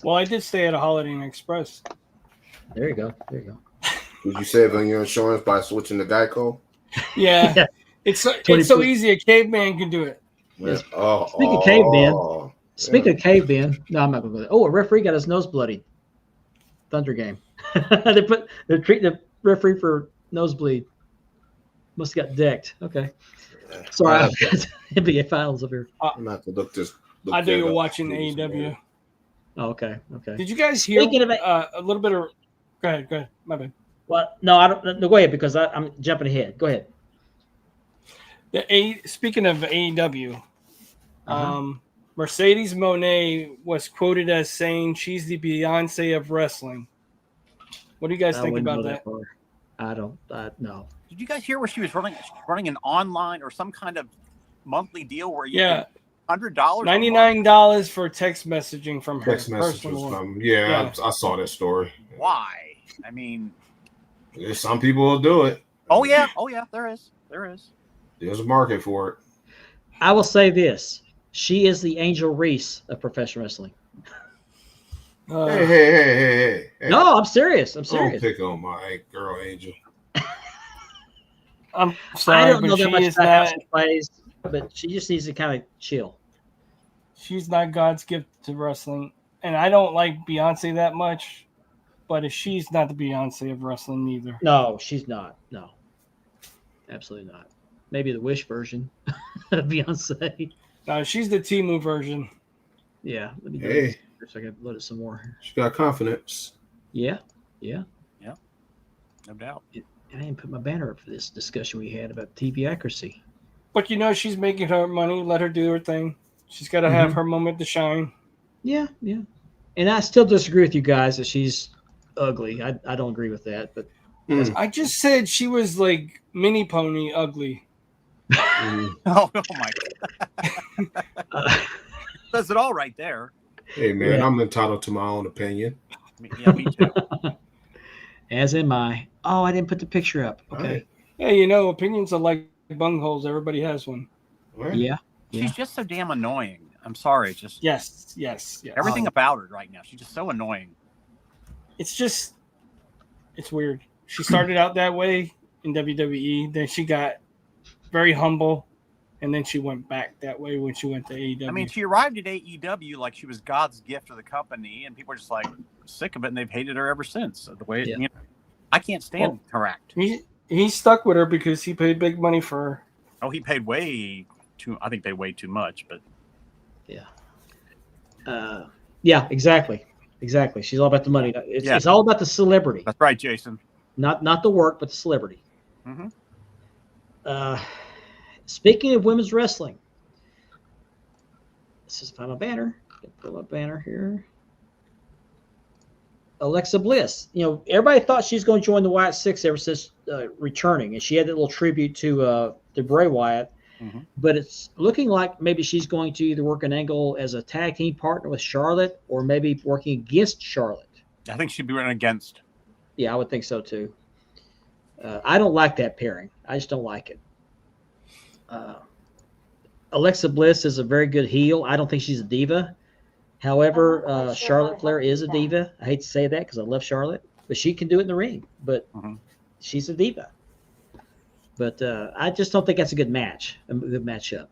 Well, I did stay at a Holiday Inn Express. There you go. There you go. Did you save on your insurance by switching to Geico? Yeah. Yeah. It's so 20%. easy. A caveman can do it. Yes. Oh, Speaking of caveman, yeah. Speaking of caveman, no, I'm not going to go there. Oh, a referee got his nose bloodied. Thunder game. they treat the referee for nosebleed. Must have got decked. Okay. Sorry, I've got NBA Finals up here. I'm gonna have to look I know that you're up. watching AEW. Oh, okay. Okay. Did you guys hear Speaking of a little bit of? Go ahead. My bad. Well, no, I don't. No, go ahead because I'm jumping ahead. Go ahead. Speaking of AEW, Uh-huh. Mercedes Moné was quoted as saying she's the Beyonce of wrestling. What do you guys I think wouldn't about go that? far. I don't. No. Did you guys hear where she was running an online or some kind of monthly deal where you Yeah, $100 $99 for text messaging from her. Text messages personal. from Yeah. I saw that story. Why? I mean, Some people will do it. oh yeah, there is. There's a market for it. I will say this: she is the Angel Reese of professional wrestling. Hey. No, I'm serious. I'm Don't serious. pick on my girl Angel. I'm I sorry, don't know but that she much is about how not. she plays, but she just needs to kind of chill. She's not God's gift to wrestling, and I don't like Beyonce that much. But she's not the Beyonce of wrestling either. No, she's not. No, absolutely not. Maybe the Wish version of Beyonce. No, she's the Temu version. Yeah. Let me do Hey. this so I can load it some more. She got confidence. Yeah. No doubt. I didn't put my banner up for this discussion we had about TV accuracy. But she's making her money. Let her do her thing. She's got to have her moment to shine. Yeah. And I still disagree with you guys that she's ugly. I don't agree with that, but I just said she was like mini pony ugly. Oh my God. Says it all right there. Hey man, Yeah. I'm entitled to my own opinion. Me too. as am I. Oh, I didn't put the picture up. Okay. Hey, opinions are like bungholes. Everybody has one. Right. Yeah. She's just so damn annoying. I'm sorry. Just Yes. everything about her right now. She's just so annoying. It's weird. She started out that way in WWE. Then she got very humble. And then she went back that way when she went to AEW. I mean, she arrived at AEW like she was God's gift to the company, and people are just like sick of it, and they've hated her ever since. So the way Yeah. I can't stand her act. he stuck with her because he paid big money for her. Oh, he paid way too. I think they weigh too much, but Yeah, exactly. Exactly. She's all about the money. It's all about the celebrity, that's right, Jason. not the work, but the celebrity. Mhm. Speaking of women's wrestling, this is final banner. Pull up banner here. Alexa Bliss. You know, everybody thought she's going to join the Wyatt Six ever since returning, and she had that little tribute to Bray Wyatt. Mhm. But it's looking like maybe she's going to either work an angle as a tag team partner with Charlotte, or maybe working against Charlotte. I think she'd be running against. Yeah, I would think so too. I don't like that pairing. I just don't like it. Alexa Bliss is a very good heel. I don't think she's a diva. However, Charlotte Flair is a diva. I hate to say that because I love Charlotte, but she can do it in the ring. But she's a diva. But I just don't think that's a good match, a good matchup.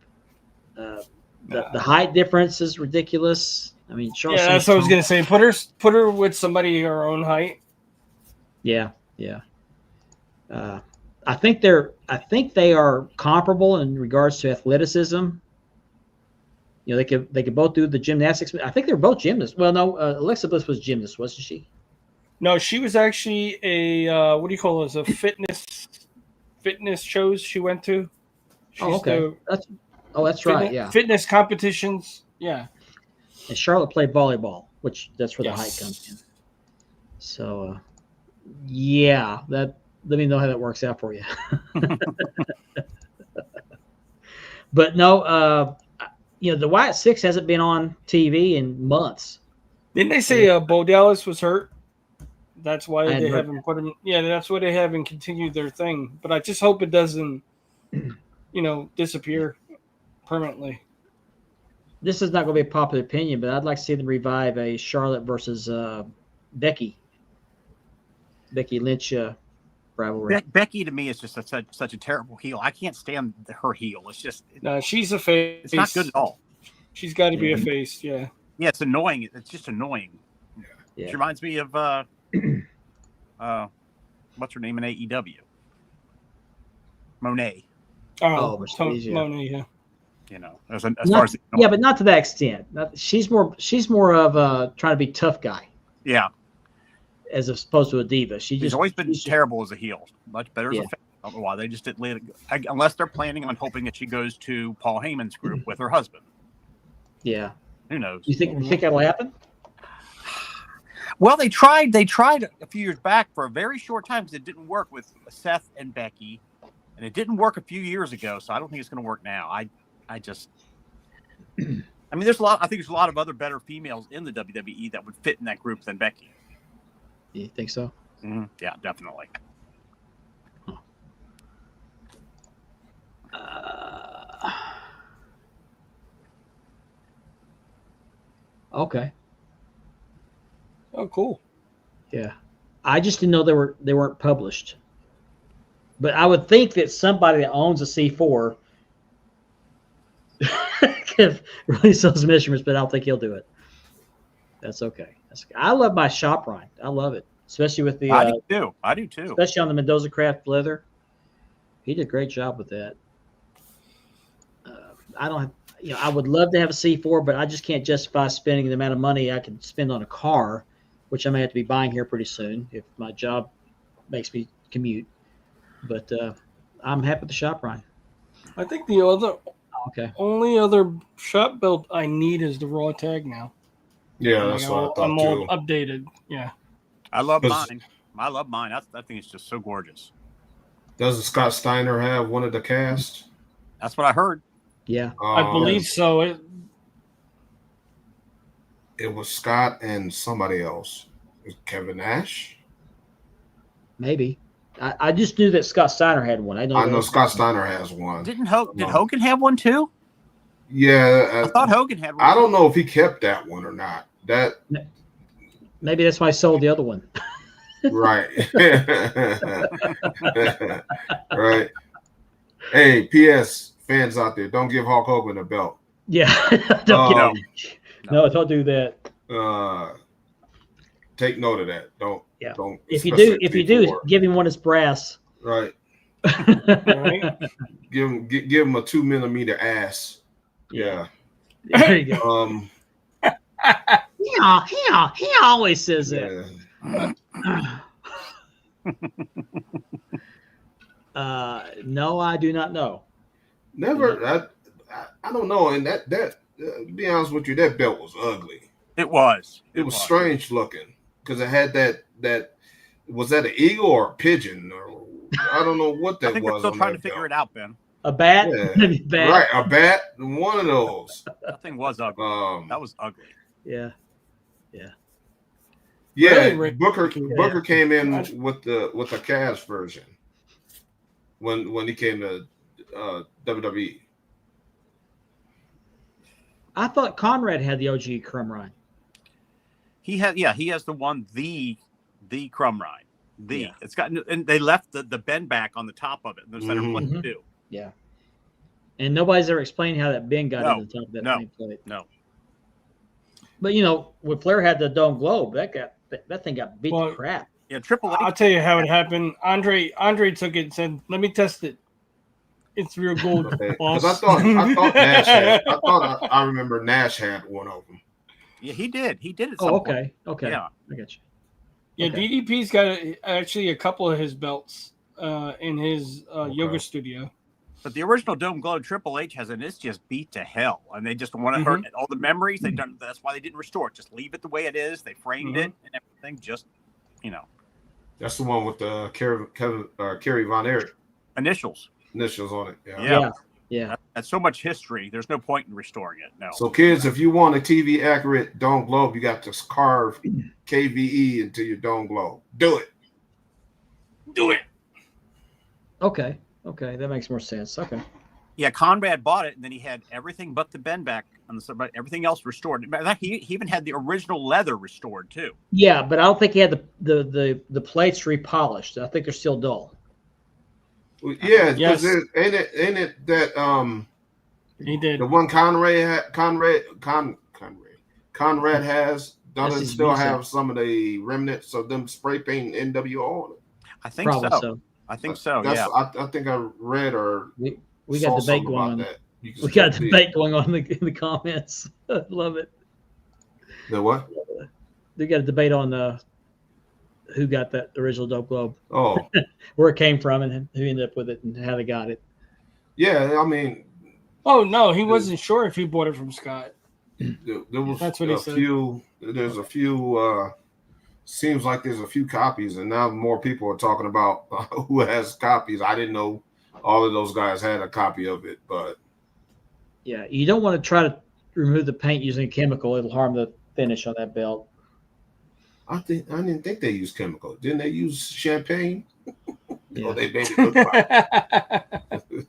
The height difference is ridiculous. I mean, Charlotte. Yeah, that's what I was gonna say. Put her with somebody her own height. Yeah. I think they are comparable in regards to athleticism. You know, they could both do the gymnastics. I think they're both gymnasts. Well, no, Alexa Bliss was gymnast, wasn't she? No, she was actually a what do you call it? A fitness shows she went to. Okay. That's right. Yeah. Fitness competitions. Yeah. And Charlotte played volleyball, which that's where the height comes in. So, yeah, let me know how that works out for you. But no, you know, the Wyatt Six hasn't been on TV in months. Didn't they say Bo Dallas was hurt? That's why I they hadn't heard haven't put him. Yeah, that's why they haven't continued their thing. But I just hope it doesn't, disappear permanently. This is not going to be a popular opinion, but I'd like to see them revive a Charlotte versus Becky Lynch rivalry. Becky to me is just such a terrible heel. I can't stand her heel. It's just No, she's a face. it's not good at all. She's got to be a face. Yeah. Yeah, it's annoying. It's just annoying. Yeah. She reminds me of what's her name in AEW? Monet. Oh, Mercedes, yeah. Monet, yeah. You know, as far as yeah, but not to that extent. She's more of trying to be tough guy yeah, as opposed to a diva. she's always been terrible as a heel. Much better as a face. I don't know why they just didn't let it go. Unless they're planning on hoping that she goes to Paul Heyman's group with her husband. Yeah. Who knows? You think that'll happen? Well, they tried a few years back for a very short time because it didn't work with Seth and Becky, and it didn't work a few years ago. So I don't think it's going to work now. I mean, there's a lot. I think there's a lot of other better females in the WWE that would fit in that group than Becky. You think so? Mm-hmm. Yeah, definitely. Okay. Oh, cool. Yeah. I just didn't know they weren't published. But I would think that somebody that owns a C4 could release those measurements, but I don't think he'll do it. That's okay. I love my shop ride. I love it, especially with the. I do too. Especially on the Mendoza Craft leather. He did a great job with that. I would love to have a C4, but I just can't justify spending the amount of money I can spend on a car, which I may have to be buying here pretty soon if my job makes me commute. But I'm happy with the shop ride. I think the only other shop belt I need is the Raw tag now. Yeah, that's what I thought I'm too. all updated. Yeah. I love mine. I love mine. I think it's just so gorgeous. Doesn't Scott Steiner have one of the cast? That's what I heard. Yeah. I believe so. It was Scott and somebody else. Was it Kevin Nash? Maybe. I just knew that Scott Steiner had one. I know Scott Steiner has one. Did Hogan have one too? Yeah. I thought Hogan had one. I don't know if he kept that one or not. Maybe that's why I sold the other one. Right. Right. Hey, P.S. fans out there, don't give Hulk Hogan a belt. Yeah. No, don't do that. Take note of that. Don't. Yeah. Don't. If you do, give him one as brass. Right. Right? Give him a 2 millimeter ass. Yeah. There you go. He always says that. Yeah. No, I do not know. Never. I don't know. And that to be honest with you, that belt was ugly. It was. It was strange looking because it had that. Was that an eagle or a pigeon? Or I don't know what that I think was. they're still on trying that to figure belt. it out, Ben. A bat? Yeah. Maybe bat. Right, a bat. One of those. That thing was ugly. That was ugly. Yeah. Yeah, Really, Booker Yeah. came in with the cash version when he came to WWE. I thought Conrad had the OG Crumb Ride. He has the one, the Crumb Ride. Yeah. It's got, and they left the bend back on the top of it. And there's that Mhm. what to do. Yeah. And nobody's ever explained how that bin got No, in the top of that no, nameplate. no. But when Flair had the Dome Globe, that thing got beat Well, to crap. Yeah, Triple H. I'll tell you how it happened. Andre took it and said, "Let me test it. It's real gold." Okay. boss." Because I thought Nash had. I remember Nash had one of them. Yeah, he did. He did it. Oh, okay. Okay. Yeah. I got you. Yeah, Okay. DDP's got actually a couple of his belts in his Okay. yoga studio. But the original Dome Globe Triple H has, and it's just beat to hell. And they just want to hurt all the memories. They done. That's why they didn't restore it. Just leave it the way it is. They framed it and everything. Just, That's the one with the Kerry Von Erich initials. initials on it. Yeah. Yeah. That's so much history. There's no point in restoring it. No. So, kids, if you want a TV accurate Dome Globe, you got to carve KVE into your Dome Globe. Do it. Do it. Okay. Okay. That makes more sense. Okay. Yeah, Conrad bought it, and then he had everything but the bend back on the side, but everything else restored. In fact, he even had the original leather restored too. Yeah, but I don't think he had the plates repolished. I think they're still dull. Well, yeah, Yes. because ain't it that He did. the one Conrad has doesn't That's his still visa. have some of the remnants of them spray painting NWO on it. I think Probably so. so. I think so. That's, Yeah. I think I read or We saw got debate something going about on. that. You can We still got see it. debate going on in the comments. Love it. The what? We got a debate on who got that original Dope Globe, Oh, where it came from, and who ended up with it, and how they got it. yeah. I mean, Oh no, he wasn't sure if he bought it from Scott. there was That's what he a said. few. There's a few. Seems like there's a few copies, and now more people are talking about who has copies. I didn't know all of those guys had a copy of it, but Yeah, you don't want to try to remove the paint using a chemical; it'll harm the finish on that belt. I didn't think they used chemical. Didn't they use champagne? Yeah. Oh, they made it look like.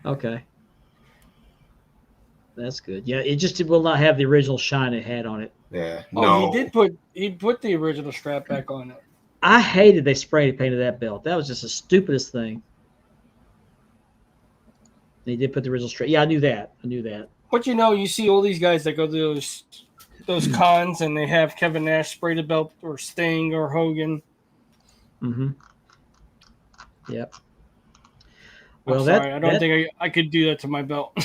Okay, that's good. Yeah, it will not have the original shine it had on it. Yeah, Oh, no. he put the original strap back on it. I hated they spray painted that belt. That was just the stupidest thing. They did put the original strap. Yeah, I knew that. But you see all these guys that go to those cons and they have Kevin Nash spray the belt, or Sting, or Hogan. Mm-hmm. Yep. I'm sorry, I don't think I could do that to my belt.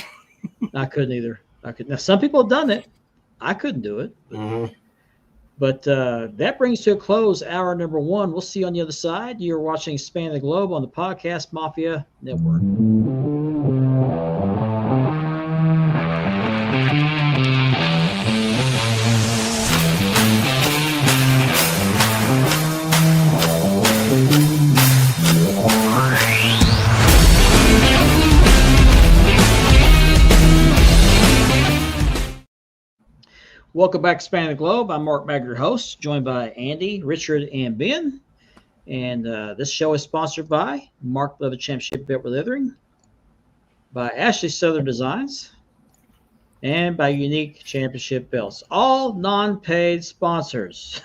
I couldn't either. Now, some people have done it. I couldn't do it. Mhm. But that brings to a close hour number 1. We'll see you on the other side. You're watching Span the Globe on the Podcast Mafia Network. Welcome back to Span the Globe. I'm Mark Bagger, your host, joined by Andy, Richard, and Ben. And this show is sponsored by Mark Levitt Championship Belt Leathering, by Ashley Southern Designs, and by Unique Championship Belts. All non-paid sponsors.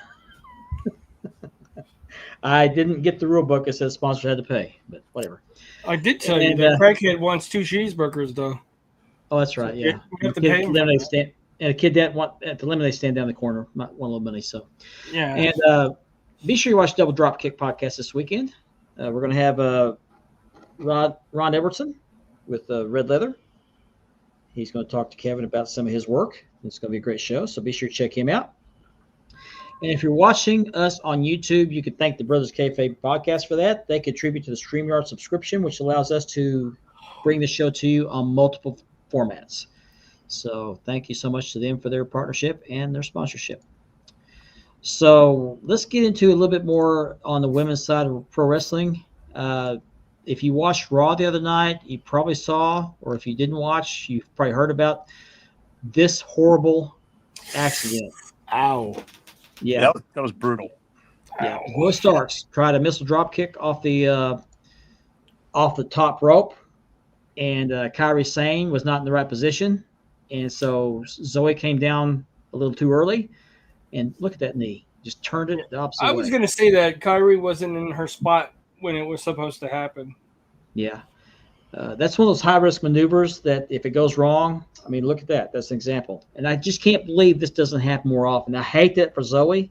I didn't get the rule book that says sponsors had to pay, but whatever. I did tell you And, that Crackhead wants 2 cheeseburgers, though. Oh, that's right. Yeah. You have to Kid pay him for lemonade that. stand, and a kid that want at the lemonade stand down the corner, not one little money. So. Yeah. And be sure you watch Double Drop Kick podcast this weekend. We're going to have Ron Everton with Red Leather. He's going to talk to Kevin about some of his work. It's going to be a great show, so be sure to check him out. And if you're watching us on YouTube, you can thank the Brothers Kayfabe podcast for that. They contribute to the StreamYard subscription, which allows us to bring the show to you on multiple formats. So thank you so much to them for their partnership and their sponsorship. So let's get into a little bit more on the women's side of pro wrestling. If you watched Raw the other night, you probably saw, or if you didn't watch, you've probably heard about this horrible accident. Ow. Yeah, that was brutal. yeah. Zoe Starks tried a missile drop kick off the top rope, and Kairi Sane was not in the right position, and so Zoe came down a little too early, and look at that knee, just turned it the opposite way. I was going to say that Kyrie wasn't in her spot when it was supposed to happen. Yeah. That's one of those high-risk maneuvers that if it goes wrong, I mean, look at that. That's an example. And I just can't believe this doesn't happen more often. I hate that for Zoe.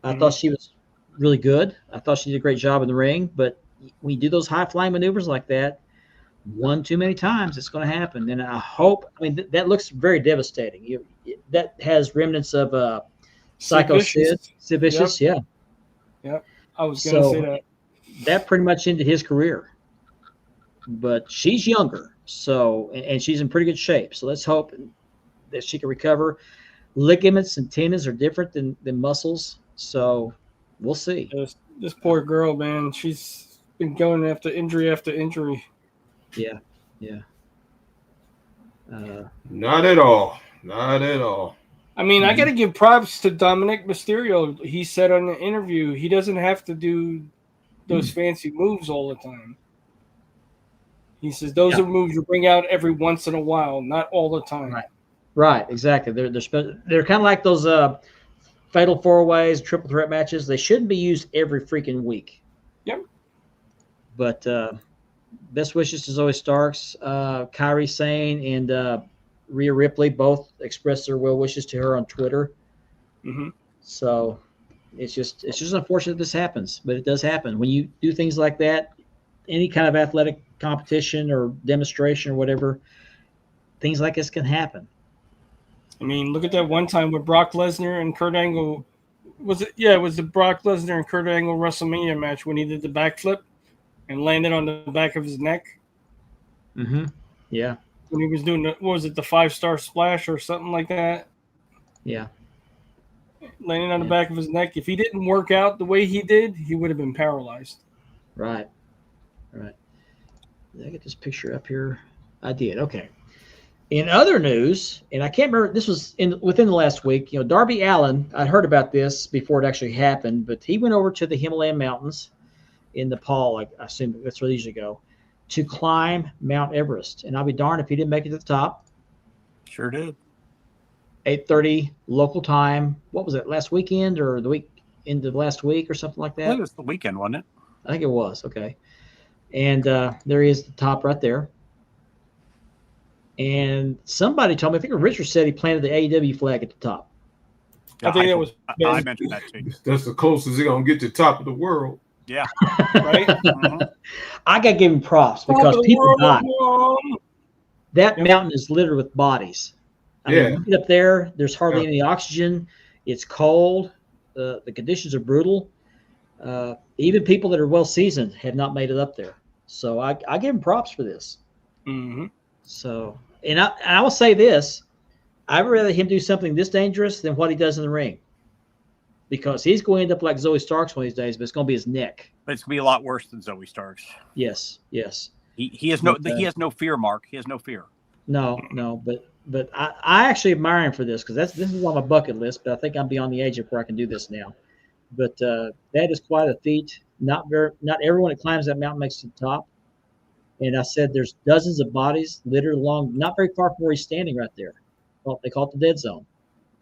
I thought she was really good. I thought she did a great job in the ring. But when you do those high-flying maneuvers like that, one too many times, it's going to happen. And I hope – I mean, that looks very devastating. That has remnants of Psycho Sid Vicious, Yep. I was going to say that. That pretty much ended his career. But she's younger, so and she's in pretty good shape. So let's hope that she can recover. Ligaments and tendons are different than muscles, so we'll see. This poor girl, man, she's been going after injury after injury. Yeah. Not at all. Not at all. I mean, I got to give props to Dominic Mysterio. He said on the interview he doesn't have to do those fancy moves all the time. He says those are moves you bring out every once in a while, not all the time. Right, exactly. They're kind of like those fatal 4-ways, triple threat matches. They shouldn't be used every freaking week. Yep. But best wishes to Zoe Starks, Kairi Sane, and Rhea Ripley both expressed their well wishes to her on Twitter. Mm-hmm. So it's just unfortunate this happens, but it does happen when you do things like that. Any kind of athletic competition or demonstration or whatever, things like this can happen. I mean, look at that one time with Brock Lesnar and Kurt Angle. Was it? Yeah, it was the Brock Lesnar and Kurt Angle WrestleMania match when he did the backflip and landed on the back of his neck. Mm-hmm. Yeah. When he was doing the 5-star splash or something like that. Yeah. Landing on the back of his neck. If he didn't work out the way he did, he would have been paralyzed. Right. Did I get this picture up here? I did. Okay. In other news, and I can't remember, this was within the last week, Darby Allin, I'd heard about this before it actually happened, but he went over to the Himalayan mountains in Nepal, I assume that's where they usually go, to climb Mount Everest. And I'll be darned if he didn't make it to the top. Sure did. 8:30 local time. What was it, last weekend or the week into last week or something like I that? think it was the weekend, wasn't it? I think it was. Okay. And there he is, the top right there. And somebody told me, I think Richard said he planted the AEW flag at the top. I think that was I mentioned that too. That's the closest they're gonna get to the top of the world. Yeah. right. I got to give him props because people die. That mountain is littered with bodies. I mean, you get up there, there's hardly any oxygen. It's cold. The conditions are brutal. Even people that are well seasoned have not made it up there. So I give him props for this. Mm-hmm. So, and I will say this: I'd rather him do something this dangerous than what he does in the ring, because he's going to end up like Zoe Starks one of these days, but it's going to be his neck. But it's gonna be a lot worse than Zoe Starks. Yes. He has no fear, Mark. He has no fear. No, but I actually admire him for this because this is on my bucket list. But I think I'm beyond the age of where I can do this now. But that is quite a feat. Not everyone that climbs that mountain makes it to the top. And I said there's dozens of bodies littered along, not very far from where he's standing right there. Well, they call it the dead zone.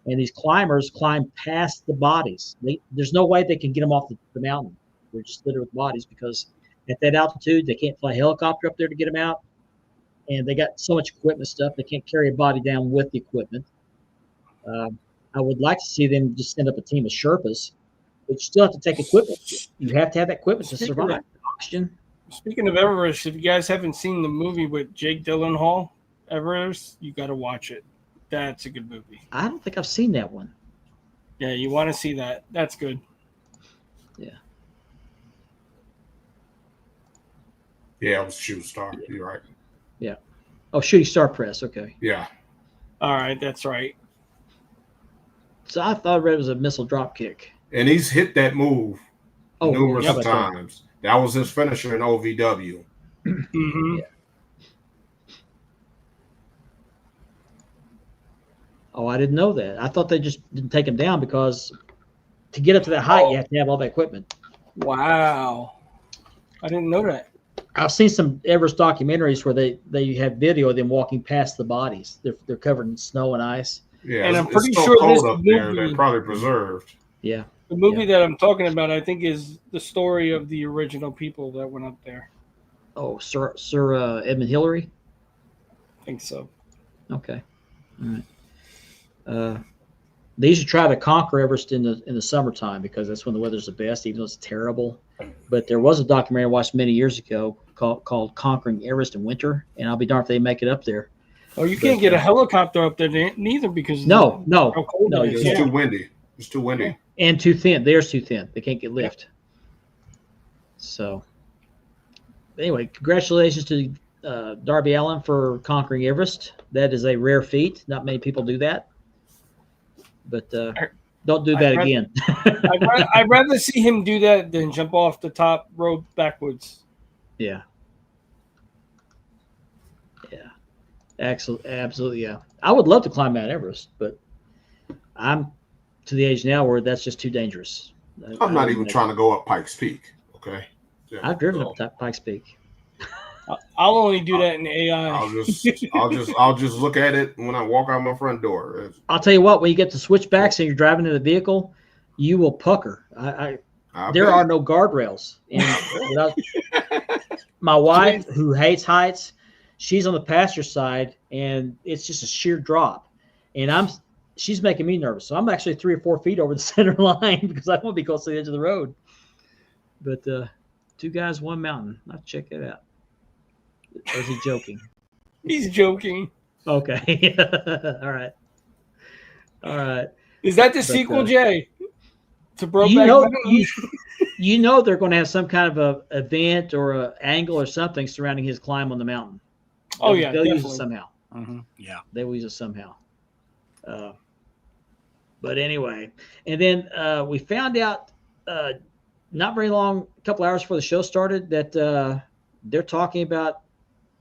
And these climbers climb past the bodies. There's no way they can get them off the mountain. They're just littered with bodies because at that altitude, they can't fly a helicopter up there to get them out. And they got so much equipment stuff, they can't carry a body down with the equipment. I would like to see them just send up a team of Sherpas, but you still have to take equipment. You have to have that equipment to survive. oxygen. Speaking of Everest, if you guys haven't seen the movie with Jake Gyllenhaal, Everest, you got to watch it. That's a good movie. I don't think I've seen that one. Yeah, you want to see that. That's good. Yeah, it was Shooting Star. You're right. Oh, Shooting Star Press. Okay. Yeah. All right, that's right. So I thought I read it was a missile drop kick. And he's hit that move numerous yeah, but, times. That was his finisher in OVW. Mm-hmm. Yeah. Oh, I didn't know that. I thought they just didn't take him down because to get up to that height, you have to have all that equipment. Wow. I didn't know that. I've seen some Everest documentaries where they have video of them walking past the bodies. They're covered in snow and ice. Yeah, And I'm it's pretty so sure cold this up there. movie- They're probably preserved. Yeah. The movie that I'm talking about, I think, is the story of the original people that went up there. Oh, Sir Edmund Hillary. I think so. Okay. All right. They usually try to conquer Everest in the summertime because that's when the weather's the best, even though it's terrible. But there was a documentary I watched many years ago called Conquering Everest in Winter, and I'll be darned if they make it up there. Oh, you can't get a helicopter up there neither because No, of how cold no, it is. It's Yeah. too windy. It's too windy. and too thin. Theirs too thin. They can't get lift. So, anyway, congratulations to Darby Allin for conquering Everest. That is a rare feat. Not many people do that. But don't do that again. I'd rather see him do that than jump off the top rope backwards. Yeah. Yeah. Absolutely, yeah. I would love to climb Mount Everest, but I'm to the age now where that's just too dangerous. I'm not even trying to go up Pikes Peak. Okay. Yeah, I've driven so up Pikes Peak. I'll only do that in AI. I'll just look at it when I walk out my front door. I'll tell you what, when you get to switchbacks and you're driving in the vehicle, you will pucker. There are no guardrails. And my wife, who hates heights, she's on the passenger side, and it's just a sheer drop. And she's making me nervous. So I'm actually 3 or 4 feet over the center line because I don't want to be close to the edge of the road. But 2 guys, 1 mountain. I'll check it out. Or is he joking? He's joking. Okay. All right. Is that the sequel, Jay? To Brokeback Mountain? You know they're going to have some kind of a event or an angle or something surrounding his climb on the mountain. Oh, yeah, they'll use it definitely. somehow. Mm-hmm. Yeah. They will use it somehow. But anyway, and then we found out not very long, a couple hours before the show started, that they're talking about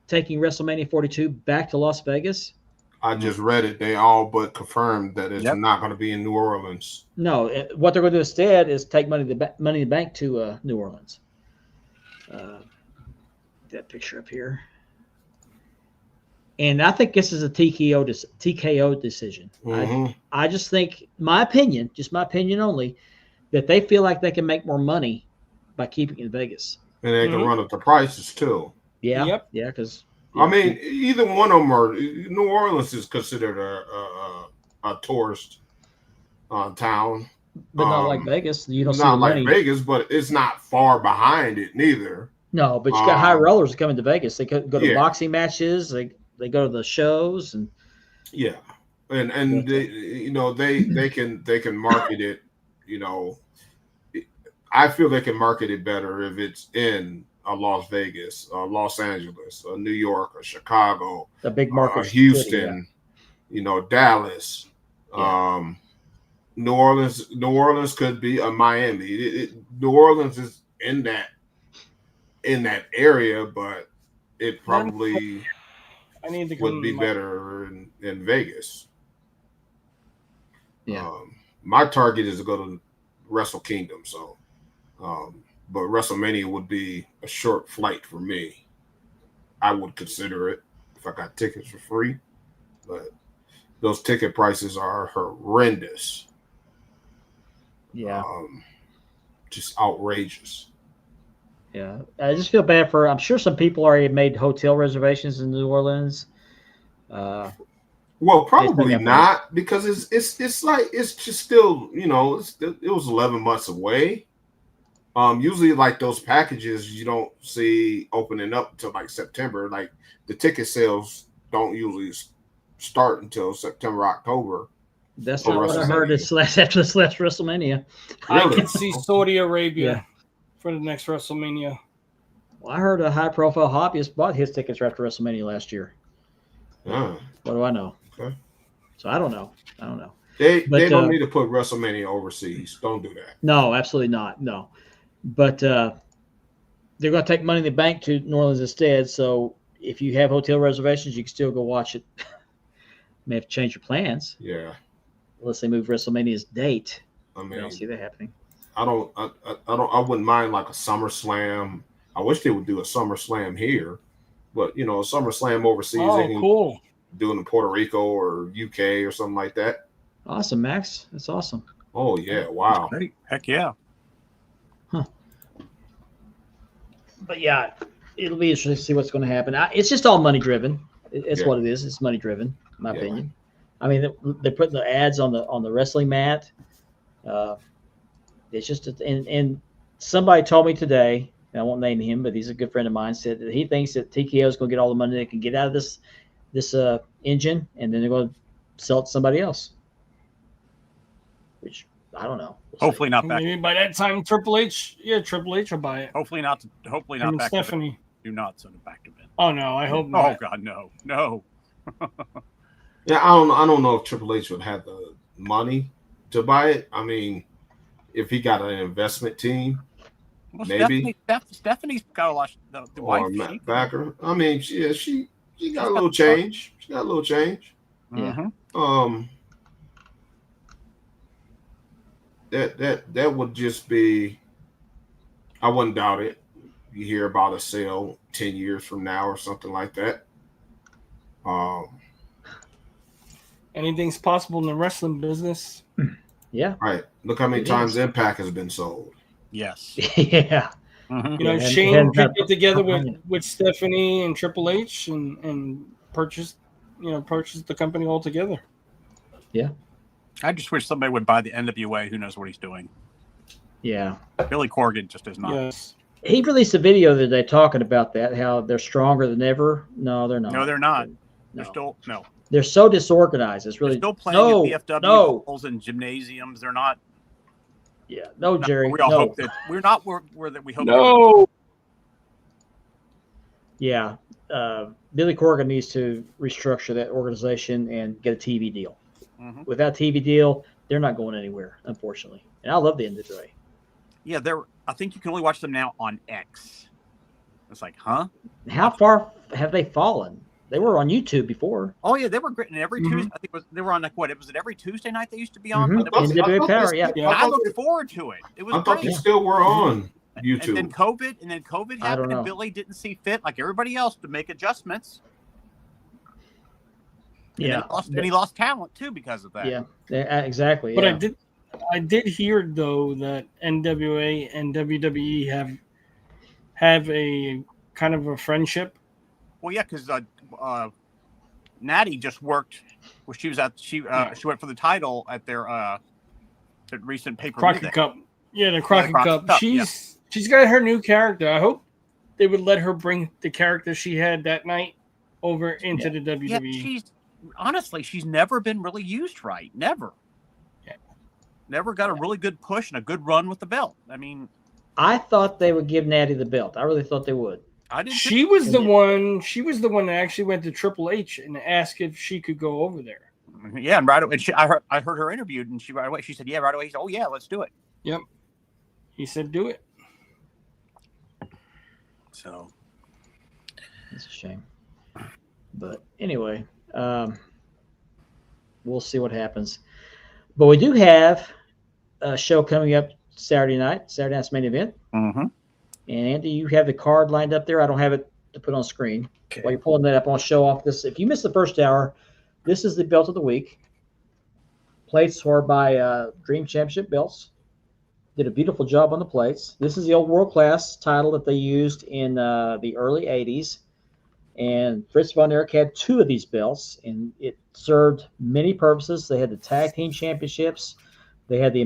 taking WrestleMania 42 back to Las Vegas. I just read it. They all but confirmed that it's Yep. not going to be in New Orleans. No, what they're going to do instead is take Money in the Bank to New Orleans. That picture up here. And I think this is a TKO decision. Mhm. I just think, just my opinion only, that they feel like they can make more money by keeping it in Vegas. And they can Mhm. run up the prices too. Yeah, Yep. yeah, because I mean, either one of them are. New Orleans is considered a tourist town. but not like Vegas. You don't see the Not like money. Vegas, but it's not far behind it neither. No, but you got high Um, rollers coming to Vegas. They go to yeah. boxing matches. They go to the shows and Yeah, and they, they can market it. I feel they can market it better if it's in a Las Vegas, Los Angeles, New York, or Chicago, the big market. Houston, Dallas. Yeah. New Orleans could be a Miami. New Orleans is in that area, but it probably I need to would come be better in Vegas. Yeah. My target is to go to Wrestle Kingdom, so but WrestleMania would be a short flight for me. I would consider it if I got tickets for free, but those ticket prices are horrendous. Yeah. Just outrageous. Yeah. I just feel bad I'm sure some people already made hotel reservations in New Orleans. Well, probably It's not, because it's just still, it was 11 months away. Usually like those packages you don't see opening up until like September. Like the ticket sales don't usually start until September, October. That's For not what I heard after this last WrestleMania. I Really? could see Saudi Arabia Yeah. for the next WrestleMania. Well, I heard a high-profile hobbyist bought his tickets after WrestleMania last year. Yeah. What do I know? Okay. So I don't know. They But, don't need to put WrestleMania overseas. Don't do that. No, absolutely not. No. But they're going to take Money in the Bank to New Orleans instead. So if you have hotel reservations, you can still go watch it. May have to change your plans Yeah. unless they move WrestleMania's date. I I mean, don't see that happening. I wouldn't mind like a SummerSlam. I wish they would do a SummerSlam here, but a SummerSlam overseas. They Oh, can cool. do it in Puerto Rico or UK or something like that. Awesome, Max. That's awesome. Oh yeah, wow. Great. Heck yeah. But yeah, it'll be interesting to see what's going to happen. It's just all money driven. It's Yeah. what it is. It's money driven, in my Yeah. opinion. I mean, they're putting the ads on the wrestling mat. It's just and somebody told me today, and I won't name him, but he's a good friend of mine, said that he thinks that TKO is going to get all the money they can get out of this engine, and then they're going to sell it to somebody else. Which I don't know. We'll see. Hopefully not back. Maybe by that time, Triple H will buy it. Hopefully not. Hopefully Him not and back. To Stephanie. do not send it back to Ben. Oh no, I hope Oh not. God, no. Yeah, I don't know if Triple H would have the money to buy it. I mean, if he got an investment team Well, Maybe. Stephanie's got a lot. The or wife. Matt Backer, I mean, she got a little change. She got a little change. Yeah. That would just be. I wouldn't doubt it. You hear about a sale 10 years from now or something like that. Anything's possible in the wrestling business. Yeah. Right. Look how many It times is. Impact has been sold. Yes. Yeah. Mhm. You know, Yeah, and- Shane and could that- get together with Stephanie and Triple H and purchase the company altogether. I just wish somebody would buy the NWA. Who knows what he's doing? Yeah. Billy Corgan just is not. Yes. He released a video the other day talking about that, how they're stronger than ever. No, they're not. No, they're not. They're No. still no. They're so disorganized. It's They're really still playing no, at VFW no. halls and gymnasiums. They're not. Yeah, no, not Jerry. where we all no. hope that we're not where that we hope. No. Yeah, Billy Corgan needs to restructure that organization and get a TV deal. Mhm. Without TV deal, they're not going anywhere, unfortunately. And I love the NWA. Yeah, they're. I think you can only watch them now on X. It's like, huh? How far have they fallen? They were on YouTube before. Oh yeah, they were great. And every Mhm. Tuesday, I think they were on like what? It was it every Tuesday night they used to be on. Mhm. It was- NWA Power, yeah. Yeah. I looked forward to it. It was I thought great. you still were on And YouTube. then COVID I don't happened, know. and Billy didn't see fit, like everybody else, to make adjustments. And Yeah, then he lost talent too because of that. yeah, exactly. But yeah. I did hear though that NWA and WWE have a kind of a friendship. Well, yeah, because Natty just worked. Well, she went for the title at their the recent pay per Crockett Cup. Yeah, the Crockett Crockett Cup. Cup, She's got her new character. I hope they would let her bring the character she had that night over into the Yeah, WWE. she's never been really used right. Never. Yeah. Never got a really good push and a good run with the belt. I mean, I thought they would give Natty the belt. I really thought they would. I didn't. She was the one. She was the one that actually went to Triple H and asked if she could go over there. Yeah, and right away, I heard her interviewed, and she right away she said, "Yeah, right away." He said, "Oh yeah, let's do it." Yep. He said, "Do it." So It's a shame. But anyway, we'll see what happens. But we do have a show coming up Saturday night's main event. mm-hmm. And Andy, you have the card lined up there. I don't have it to put on screen. Okay. While you're pulling that up, I want to show off this. If you missed the first hour, this is the belt of the week. Plates were by Dream Championship Belts. Did a beautiful job on the plates. This is the old World Class title that they used in the early 80s. And Fritz von Erich had two of these belts, and it served many purposes. They had the Tag Team Championships. They had the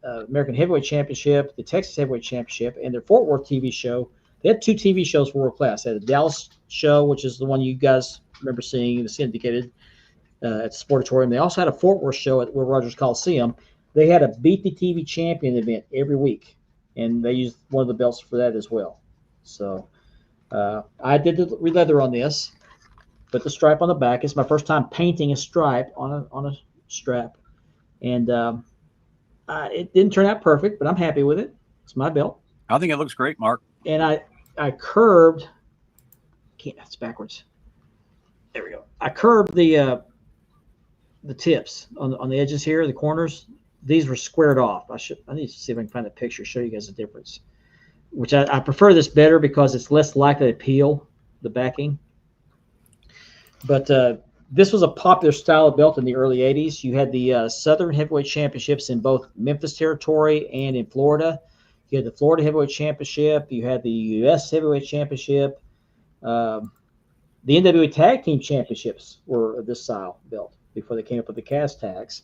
American Heavyweight Championship, the Texas Heavyweight Championship, and their Fort Worth TV show. They had 2 TV shows for World Class. They had the Dallas show, which is the one you guys remember seeing, the syndicated at the Sportatorium. They also had a Fort Worth show at Will Rogers Coliseum. They had a Beat the TV Champion event every week, and they used one of the belts for that as well. So I did the re-leather on this, put the stripe on the back. It's my first time painting a stripe on a strap, and it didn't turn out perfect, but I'm happy with it. It's my belt. I think it looks great, Mark. And I curved. That's backwards. There we go. I curved the tips on the edges here, the corners. These were squared off. I need to see if I can find a picture, show you guys the difference. Which I prefer this better because it's less likely to peel the backing. But this was a popular style of belt in the early 80s. You had the Southern Heavyweight Championships in both Memphis territory and in Florida. You had the Florida Heavyweight Championship. You had the U.S. Heavyweight Championship. The NWA Tag Team Championships were this style belt before they came up with the cast tags.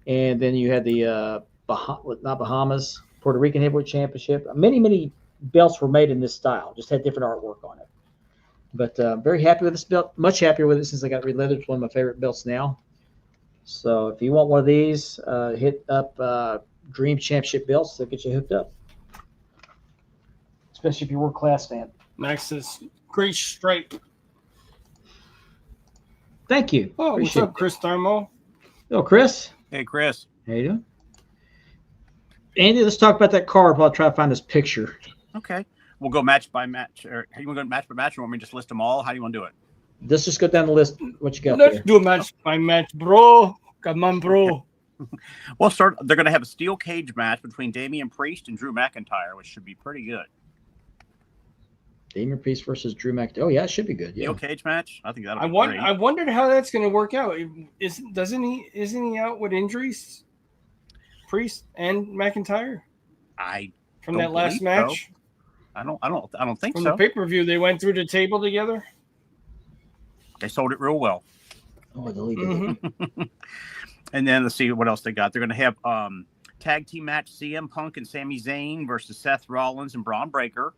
And then you had the Bahamas, Puerto Rican Heavyweight Championship. Many belts were made in this style, just had different artwork on it. But very happy with this belt, much happier with it since I got re-leathered. It's one of my favorite belts now. So if you want one of these, hit up Dream Championship belts. They'll get you hooked up, especially if you're a World Class fan. Max says, great stripe. Thank you. Oh, Appreciate what's up, Chris Darmo? Hello, Chris. Hey, Chris. How you doing? Andy, let's talk about that card while I try to find this picture. Okay. We'll go match by match. Or you want to go match by match, or want me to just list them all? How do you want to do it? Let's just go down the list. What you got Let's there? do a match by match, bro. Come on, bro. We'll start. They're going to have a steel cage match between Damian Priest and Drew McIntyre, which should be pretty good. Damian Priest versus Drew McIntyre. Oh yeah, it should be good. Yeah. Steel cage match. I think that'll be great. I wondered how that's going to work out. Isn't he out with injuries? Priest and McIntyre I from don't that last believe match. so. I don't think From so. the pay-per-view, they went through the table together. They sold it real well. Oh, I deleted it. Mhm. And then let's see what else they got. They're going to have tag team match CM Punk and Sami Zayn versus Seth Rollins and Braun Breaker.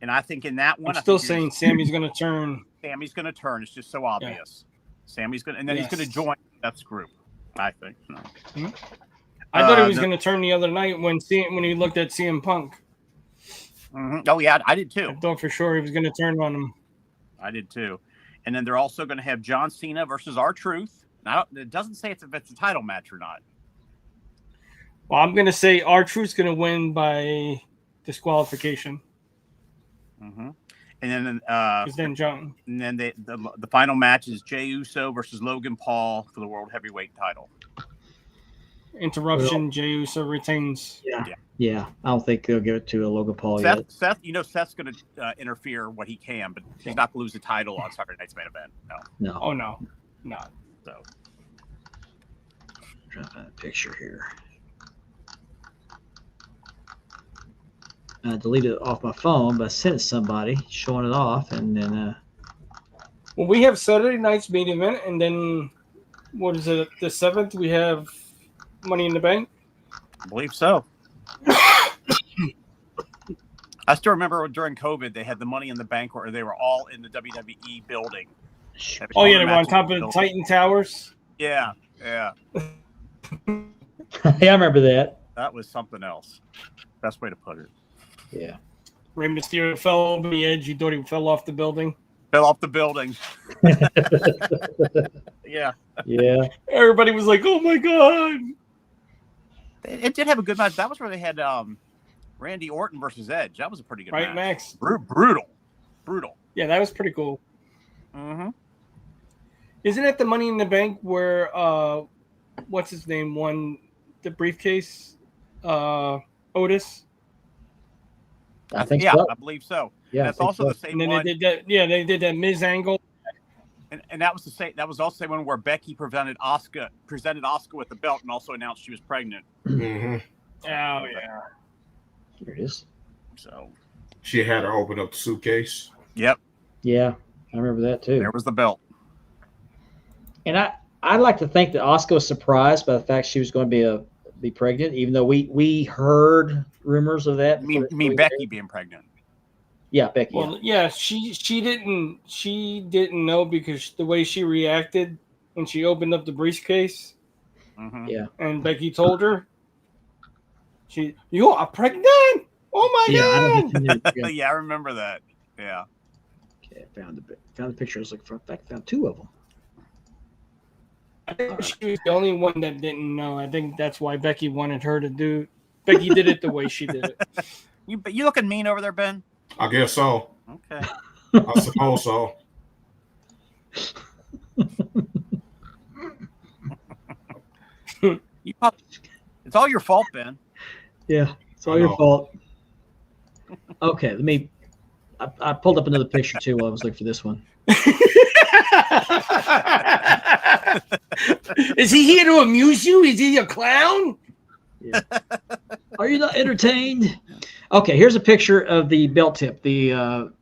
And I think in that one, I'm still saying Sammy's going to turn. Sammy's going to turn. It's just so obvious. Sammy's going, and then he's going to join Seth's group. I think. No. I thought he was going to turn the other night when he looked at CM Punk. Mm-hmm. Oh yeah, I did too. I thought for sure he was going to turn on him. I did too. And then they're also going to have John Cena versus R-Truth. Now it doesn't say if it's a title match or not. Well, I'm going to say R-Truth's going to win by disqualification. Mm-hmm. And then John. And then the final match is Jey Uso versus Logan Paul for the World Heavyweight title. Interruption. Jey Uso retains. Yeah. I don't think they'll give it to Logan Paul yet. Seth, Seth's going to interfere what he can, but he's not going to lose the title on Saturday Night's Main Event. No. Oh no. So. Trying to find a picture here. I deleted it off my phone, but I sent it to somebody showing it off, and then. Well, we have Saturday night's main event, and then what is it? The 7th, we have Money in the Bank. I believe so. I still remember during COVID, they had the Money in the Bank where they were all in the WWE building. Oh yeah, they were on top of the Titan Towers. Yeah. Yeah, I remember that. That was something else. Best way to put it. Yeah. Rey Mysterio fell over the edge. He thought he fell off the building. Fell off the building. Yeah. Yeah. Everybody was like, "Oh my god!" It did have a good match. That was where they had Randy Orton versus Edge. That was a pretty good match. Right, Max? Brutal. Yeah, that was pretty cool. Mm-hmm. Isn't it the Money in the Bank where what's his name won the briefcase? Otis. I think yeah, so. I believe so. Yeah, That's also the same And then one. they did that. Yeah, they did that Miz angle. And that was the same. That was also the one where Becky presented Asuka with the belt and also announced she was pregnant. Mm-hmm. Oh yeah. Here it is. So She had her open up the suitcase. yep, Yeah, I remember that too. there was the belt. And I'd like to think that Asuka was surprised by the fact she was going to be be pregnant, even though we heard rumors of that. You mean Becky being pregnant? Yeah, Becky. Well, yeah, she didn't know because the way she reacted when she opened up the briefcase, Mm-hmm. Yeah. and Becky told her, "You are pregnant? Oh my Yeah, I god!" don't think she knew. Yeah, I remember that. Yeah. Okay, I found the picture. I was looking for. In fact, I found two of them. I think she was the only one that didn't know. I think that's why Becky wanted her to do. Becky did it the way she did it. You looking mean over there, Ben? I guess so. Okay. I suppose so. It's all your fault, Ben. Yeah, it's all I your know. fault. Okay, let me. I pulled up another picture too while I was looking for this one. Is he here to amuse you? Is he a clown? Are you not entertained? Okay, here's a picture of the belt tip. The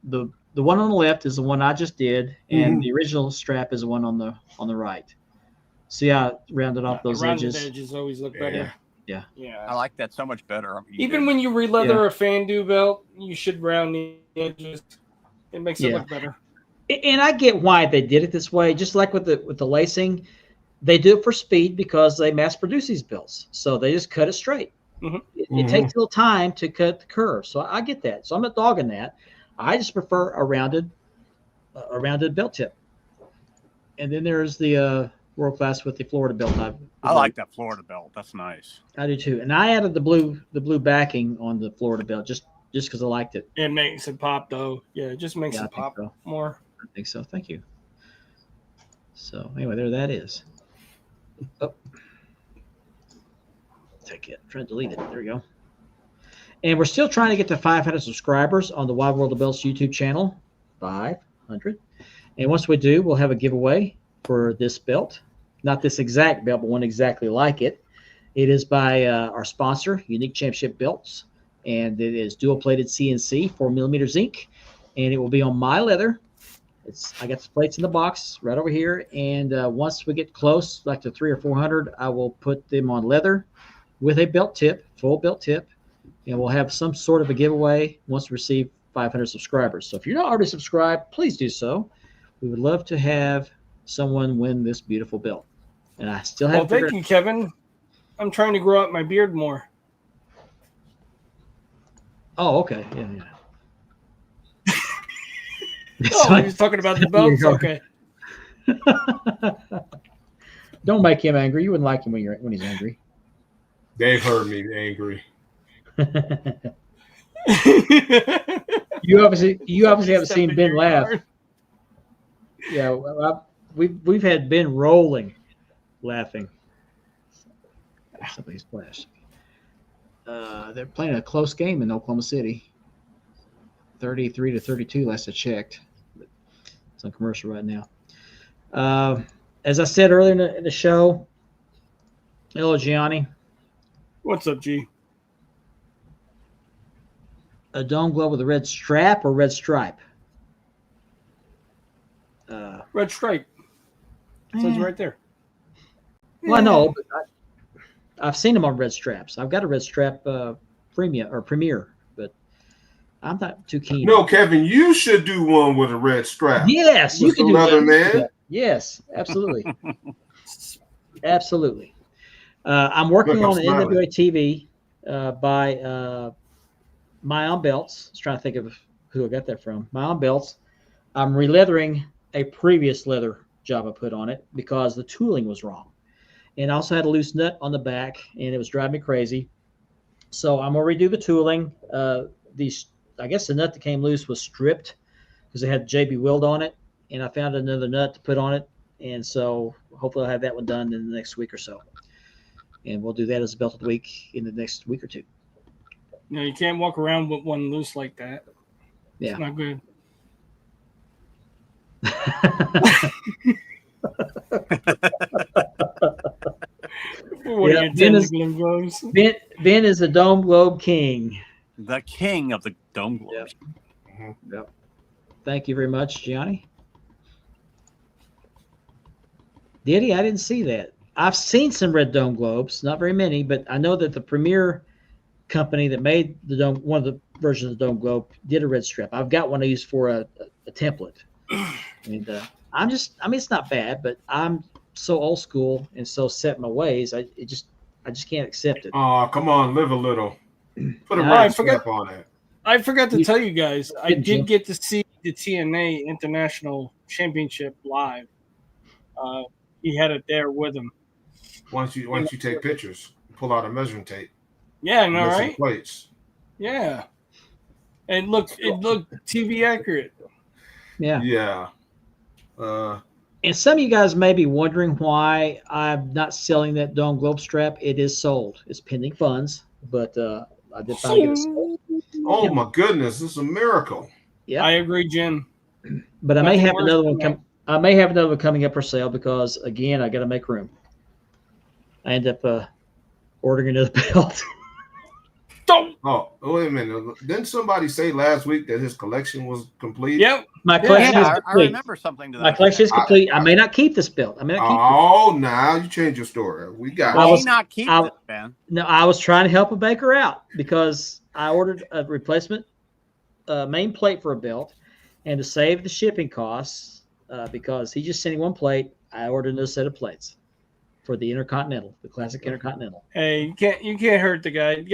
one on the left is the one I just did, and the original strap is the one on the right. See how I rounded off those Rounded edges? always look Yeah. better. Yeah. Yeah. I like that so much better. Even when you re-leather a Fandu belt, you should round the edges. It makes it Yeah. look better. And I get why they did it this way. Just like with the lacing, they do it for speed because they mass produce these belts, so they just cut it straight. Mhm. It takes a little time to cut the curve, so I get that. So I'm not dogging that. I just prefer a rounded belt tip. And then there's the world class with the Florida belt. I like that Florida belt. That's nice. I do too. And I added the blue backing on the Florida belt just because I liked it. It makes it pop, though. Yeah, it just makes Yeah, I it think pop so. more. I think so. Thank you. So anyway, there that is. Oh. Take it. Try to delete it. There we go. And we're still trying to get to 500 subscribers on the Wild World of Belts YouTube channel. 500. And once we do, we'll have a giveaway for this belt. Not this exact belt, but one exactly like it. It is by our sponsor, Unique Championship Belts. And it is dual-plated CNC, 4mm zinc. And it will be on my leather. I got the plates in the box right over here. And once we get close, like to 300 or 400, I will put them on leather with a belt tip, full belt tip. And we'll have some sort of a giveaway once we receive 500 subscribers. So if you're not already subscribed, please do so. We would love to have someone win this beautiful belt. And I still Well, haven't thank figured you, Kevin. I'm trying to grow out my beard more. Oh, okay. Yeah. Oh, he was talking about the belts? go. Okay. Don't make him angry. You wouldn't like him when he's angry. They've heard me angry. You obviously haven't seen Ben laugh. Yeah, well, we've had Ben rolling, laughing. Somebody's flashed. They're playing a close game in Oklahoma City. 33-32, last I checked. But it's on commercial right now. As I said earlier in the show, hello, Gianni. What's up, G? A dome glove with a red strap or red stripe? Red stripe. It says right there. Well, I know, but I've seen them on red straps. I've got a red strap Premier, but I'm not too keen. No, Kevin, you should do one with a red strap. Yes, you With can the do leather that. man. Yes, absolutely. Absolutely. I'm working Look, I'm on an smiling. NWA TV by My Own Belts. I was trying to think of who I got that from. My Own Belts. I'm releathering a previous leather job I put on it because the tooling was wrong. And I also had a loose nut on the back, and it was driving me crazy. So I'm going to redo the tooling. I guess the nut that came loose was stripped because it had JB Weld on it, and I found another nut to put on it. And so hopefully I'll have that one done in the next week or so. And we'll do that as a belt of the week in the next week or two. No, you can't walk around with one loose like that. Yeah. It's not good. What Yeah, are you, Ben 10 is- glove gloves? Ben is the Dome Globe King. The king of the dome globes. Yep. Thank you very much, Gianni. Did he? I didn't see that. I've seen some red dome globes, not very many, but I know that the premier company that made the dome, one of the versions of the dome globe, did a red strap. I've got one I use for a template, and I mean, it's not bad, but I'm so old school and so set in my ways. I just can't accept it. Oh, come on, live a little. Put a No, red I strap on it. I forgot to You- tell you guys, I Didn't you? did get to see the TNA International Championship live. He had it there with him. Once you take pictures, pull out a measuring tape. Yeah, I know, measure the right? plates. Yeah. It looked TV accurate. Yeah. Yeah. And some of you guys may be wondering why I'm not selling that dome globe strap. It is sold. It's pending funds, but I did finally get it sold. Oh Yeah. my goodness, this is a miracle. Yeah. I agree, Jim. But I may Nothing have worse another than one come. I may have another one coming up for sale because again, I got to make room. I end up ordering another belt. Don't. Oh, wait a minute. Didn't somebody say last week that his collection was complete? Yep. My collection is Yeah, I complete. remember something to that. My collection is complete. I may not keep this belt. I may not keep it. Oh, now you change your story. We got I Why was- not keep I- it, Ben? No, I was trying to help a baker out because I ordered a replacement main plate for a belt, and to save the shipping costs, because he's just sending one plate, I ordered another set of plates for the Intercontinental, the classic Intercontinental. Hey, you can't hurt the guy.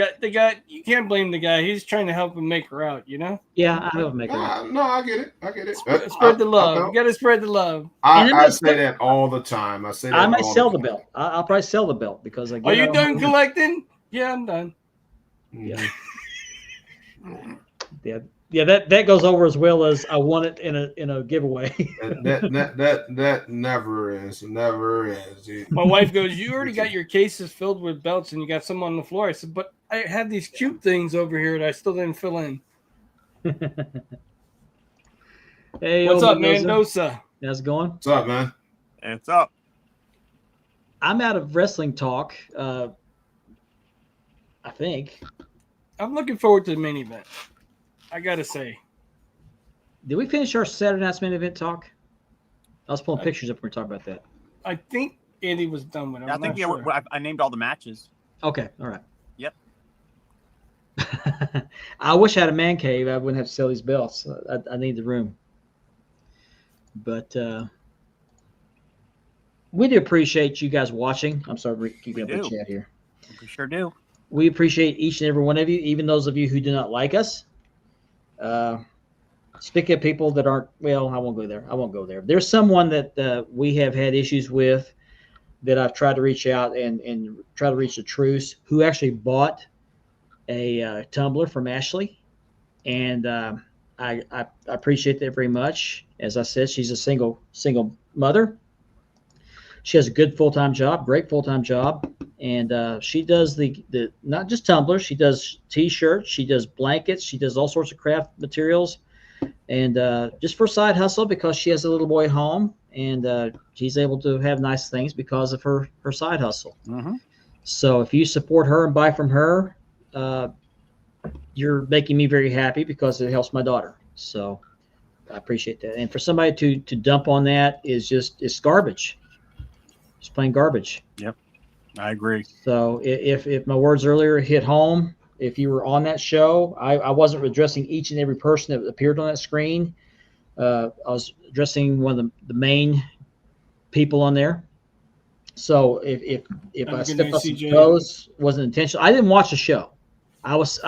You can't blame the guy. He's trying to help him make her out, you know? Yeah, I will make it. Right. No, I get it. I get it. Spread the love. You gotta spread the love. And I it say that all the time. I say that. I might all sell the time. belt. I'll probably sell the belt because again, Are I you don't done have- collecting? Yeah, I'm done. Yeah. Yeah, that goes over as well as I won it in a giveaway. That never is. My wife goes, "You already got your cases filled with belts, and you got some on the floor." I said, "But I had these cute things over here that I still didn't fill in." Hey, What's old up, Mendoza. Mendoza? How's it going? What's up, man? It's up. I'm out of wrestling talk. I think. I'm looking forward to the main event. I gotta say, Did we finish our Saturday night's main event talk? I was pulling pictures up when we were talking about that. I think Andy was done with it. I I'm think not sure. I named all the matches. Okay, all right. Yep. I wish I had a man cave. I wouldn't have to sell these belts. I need the room. But we do appreciate you guys watching. I'm sorry, we're keeping up We the do. chat here. We sure do. We appreciate each and every one of you, even those of you who do not like us. Speaking of people that aren't, well, I won't go there. There's someone that we have had issues with that I've tried to reach out and try to reach a truce, who actually bought a tumbler from Ashley. And I appreciate that very much. As I said, she's a single mother. She has a good full-time job, great full-time job. And she does the not just tumblers, she does T-shirts, she does blankets, she does all sorts of craft materials, and just for side hustle because she has a little boy at home, and she's able to have nice things because of her side hustle. Mm-hmm. So if you support her and buy from her, you're making me very happy because it helps my daughter. So I appreciate that. And for somebody to dump on that it's garbage. It's plain garbage. I agree. So if my words earlier hit home, if you were on that show, I wasn't addressing each and every person that appeared on that screen. I was addressing one of the main people on there. So if Have a I good stepped night, on some CJ. toes, wasn't intentional. I didn't watch the show. I was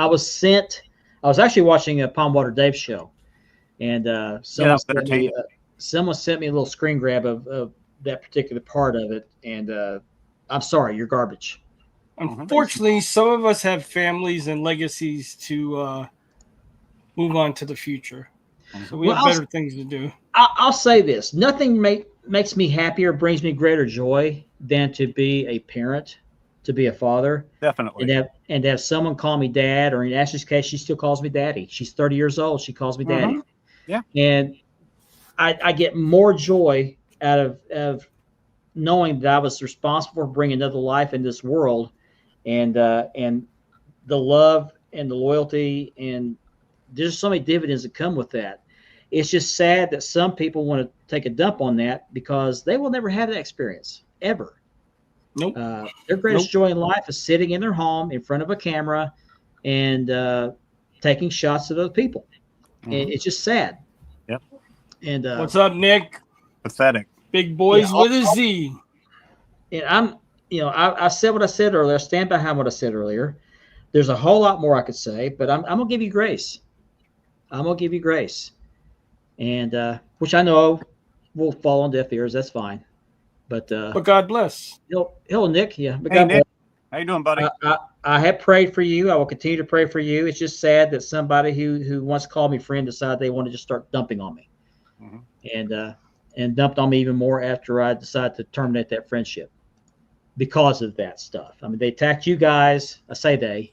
actually watching a Palm Water Dave show, and someone sent me a little screen grab of that particular part of it, and I'm sorry, you're garbage. Unfortunately, some of us have families and legacies to move on to the future. So we have better things to do. I'll say this: nothing makes me happier, brings me greater joy than to be a parent, to be a father, Definitely. and to have someone call me dad. Or in Ashley's case, she still calls me daddy. She's 30 years old. She calls me daddy. Yeah. And I get more joy out of knowing that I was responsible for bringing another life in this world, and the love and the loyalty, and there's so many dividends that come with that. It's just sad that some people want to take a dump on that because they will never have that experience ever. Nope. Their greatest joy in life is sitting in their home in front of a camera and taking shots at other people. And it's just sad. Yep. And What's up, Nick? Pathetic. Big boys Yeah, with a Z. and I said what I said earlier. I stand behind what I said earlier. There's a whole lot more I could say, but I'm gonna give you grace. I'm gonna give you grace, and which I know will fall on deaf ears. That's fine. But God bless. hello, Nick. Yeah, but Hey, God Nick. How you doing, buddy? I have prayed for you. I will continue to pray for you. It's just sad that somebody who once called me friend decided they want to just start dumping on me, and dumped on me even more after I decided to terminate that friendship because of that stuff. I mean, they attacked you guys. I say they.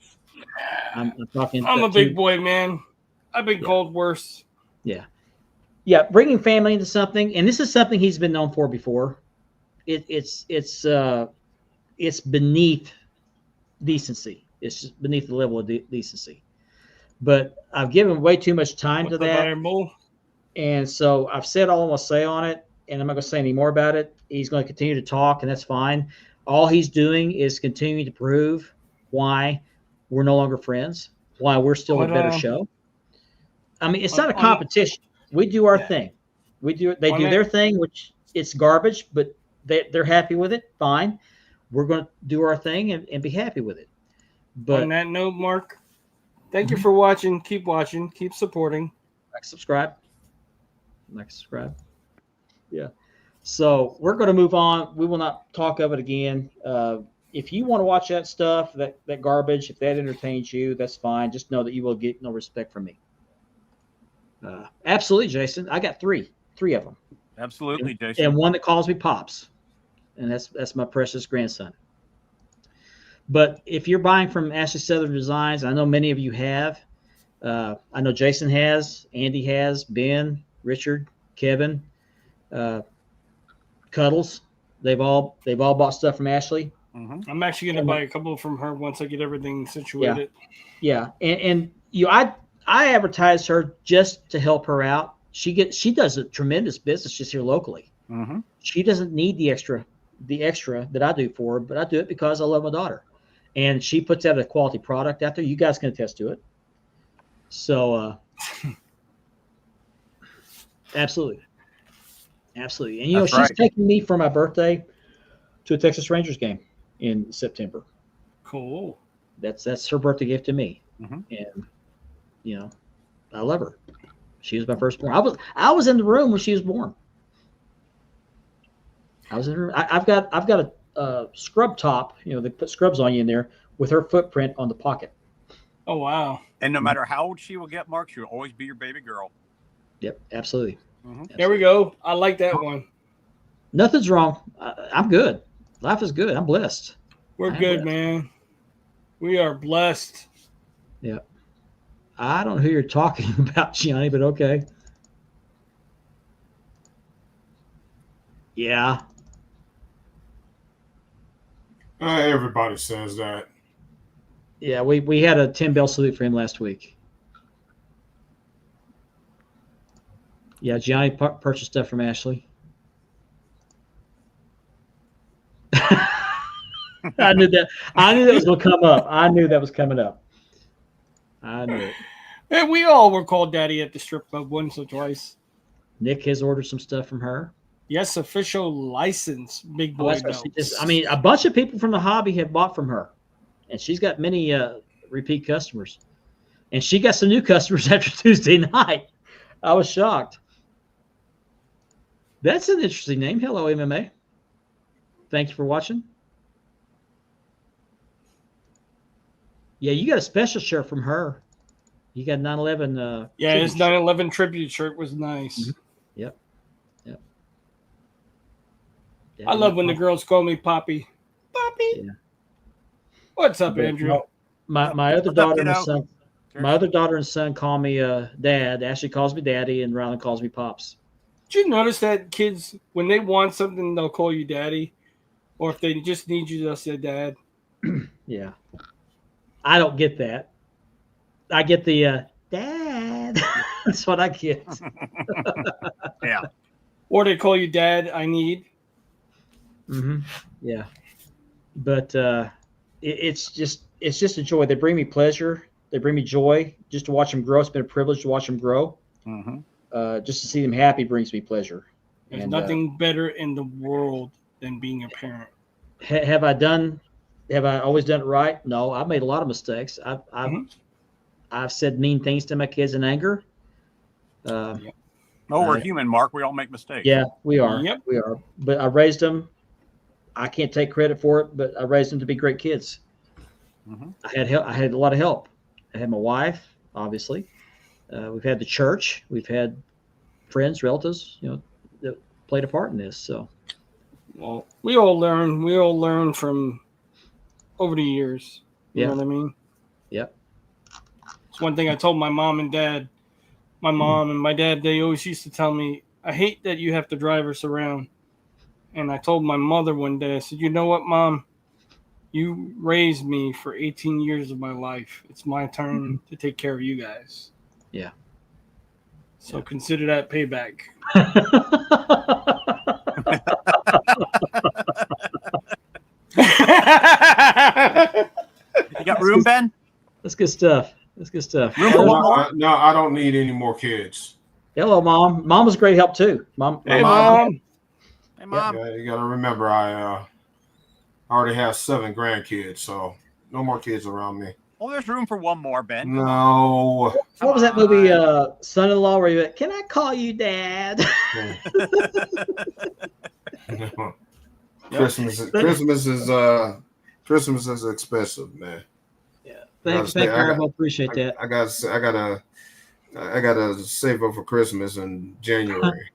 I'm talking. I'm a to- big boy, man. I've been called worse. Yeah, bringing family into something, and this is something he's been known for before. It's beneath decency. It's just beneath the level of decency. But I've given way too much time to that, Iron Bull. and so I've said all I'm gonna say on it, and I'm not gonna say any more about it. He's going to continue to talk, and that's fine. All he's doing is continuing to prove why we're no longer friends, why we're still a better show. I mean, it's not a competition. We do our thing. They do their thing, which it's garbage, but they're happy with it. Fine. We're going to do our thing and be happy with it. But on that note, Mark, thank you for watching. Keep watching. Keep supporting. subscribe. Yeah. So we're going to move on. We will not talk of it again. If you want to watch that stuff, that garbage, if that entertains you, that's fine. Just know that you will get no respect from me. Absolutely, Jason. I got three of them, Absolutely, Jason. and one that calls me Pops, and that's my precious grandson. But if you're buying from Ashley Southern Designs, I know many of you have. I know Jason has, Andy has, Ben, Richard, Kevin, Cuddles. They've all bought stuff from Ashley. I'm actually going to buy a couple from her once I get everything situated. Yeah, and I advertised her just to help her out. She does a tremendous business just here locally. She doesn't need the extra that I do for her, but I do it because I love my daughter, and she puts out a quality product out there. You guys can attest to it. So, absolutely, and she's taking me for my birthday to a Texas Rangers game in September. Cool. That's her birthday gift to me, and I love her. She was my firstborn. I was in the room when she was born. I was in her. I've got a scrub top. They put scrubs on you in there with her footprint on the pocket. Oh wow! And no matter how old she will get, Mark, she will always be your baby girl. Yep, absolutely. There we go. I like that one. Nothing's wrong. I'm good. Life is good. I'm blessed. We're I'm good, blessed. man. We are blessed. Yeah. I don't know who you're talking about, Gianni, but okay. Yeah. Everybody says that. Yeah, we had a 10-bell salute for him last week. Yeah, Gianni purchased stuff from Ashley. I knew that was going to come up. I knew that was coming up. I knew it. Hey, we all were called daddy at the strip club once or twice. Nick has ordered some stuff from her. Yes, official license, big boy belts. A bunch of people from the hobby have bought from her, and she's got many repeat customers. And she got some new customers after Tuesday night. I was shocked. That's an interesting name. Hello, MMA. Thank you for watching. Yeah, you got a special shirt from her. You got 9/11. Yeah, his 9/11 tribute shirt was nice. Yep. I love when the girls call me Poppy. Poppy. Yeah. What's up, Andrew? My other daughter and son. My other daughter and son call me Dad. Ashley calls me Daddy, and Rylan calls me Pops. Did you notice that kids, when they want something, they'll call you Daddy, or if they just need you, they'll say Dad. Yeah. I don't get that. I get the Dad. That's what I get. Yeah. Or they call you Dad, I need. Yeah. but it's just a joy. They bring me pleasure. They bring me joy just to watch them grow. It's been a privilege to watch them grow. Mm-hmm. Just to see them happy brings me pleasure. There's And, nothing better in the world than being a parent. Have I always done it right? No, I've made a lot of mistakes. I've said mean things to my kids in anger. We're human, Mark. We all make mistakes. Yeah, we are. Yep. We are. But I raised them. I can't take credit for it, but I raised them to be great kids. Mm-hmm. I had a lot of help. I had my wife, obviously. We've had the church. We've had friends, relatives, that played a part in this. So, Well, we all learn. We all learn from over the years. You know what I mean? Yep. It's one thing I told my mom and dad. My mom and my dad, they always used to tell me, I hate that you have to drive us around. And I told my mother one day, I said, you know what, Mom? You raised me for 18 years of my life. It's my turn to take care of you guys. Yeah. So consider that payback. You got room, Ben? That's good stuff. Room for one more? No, I don't need any more kids. Hello, Mom. Mom was great help too. Mom. Hey, Mom. Mom. Hey, Mom. Yeah, you got to remember, I already have 7 grandkids, so no more kids around me. Oh, there's room for one more, Ben. No. What was that movie, Son-in-Law, where you went, can I call you Dad? No. Christmas is expensive, man. Thank you, Marvel. Appreciate that. I gotta save up for Christmas in January.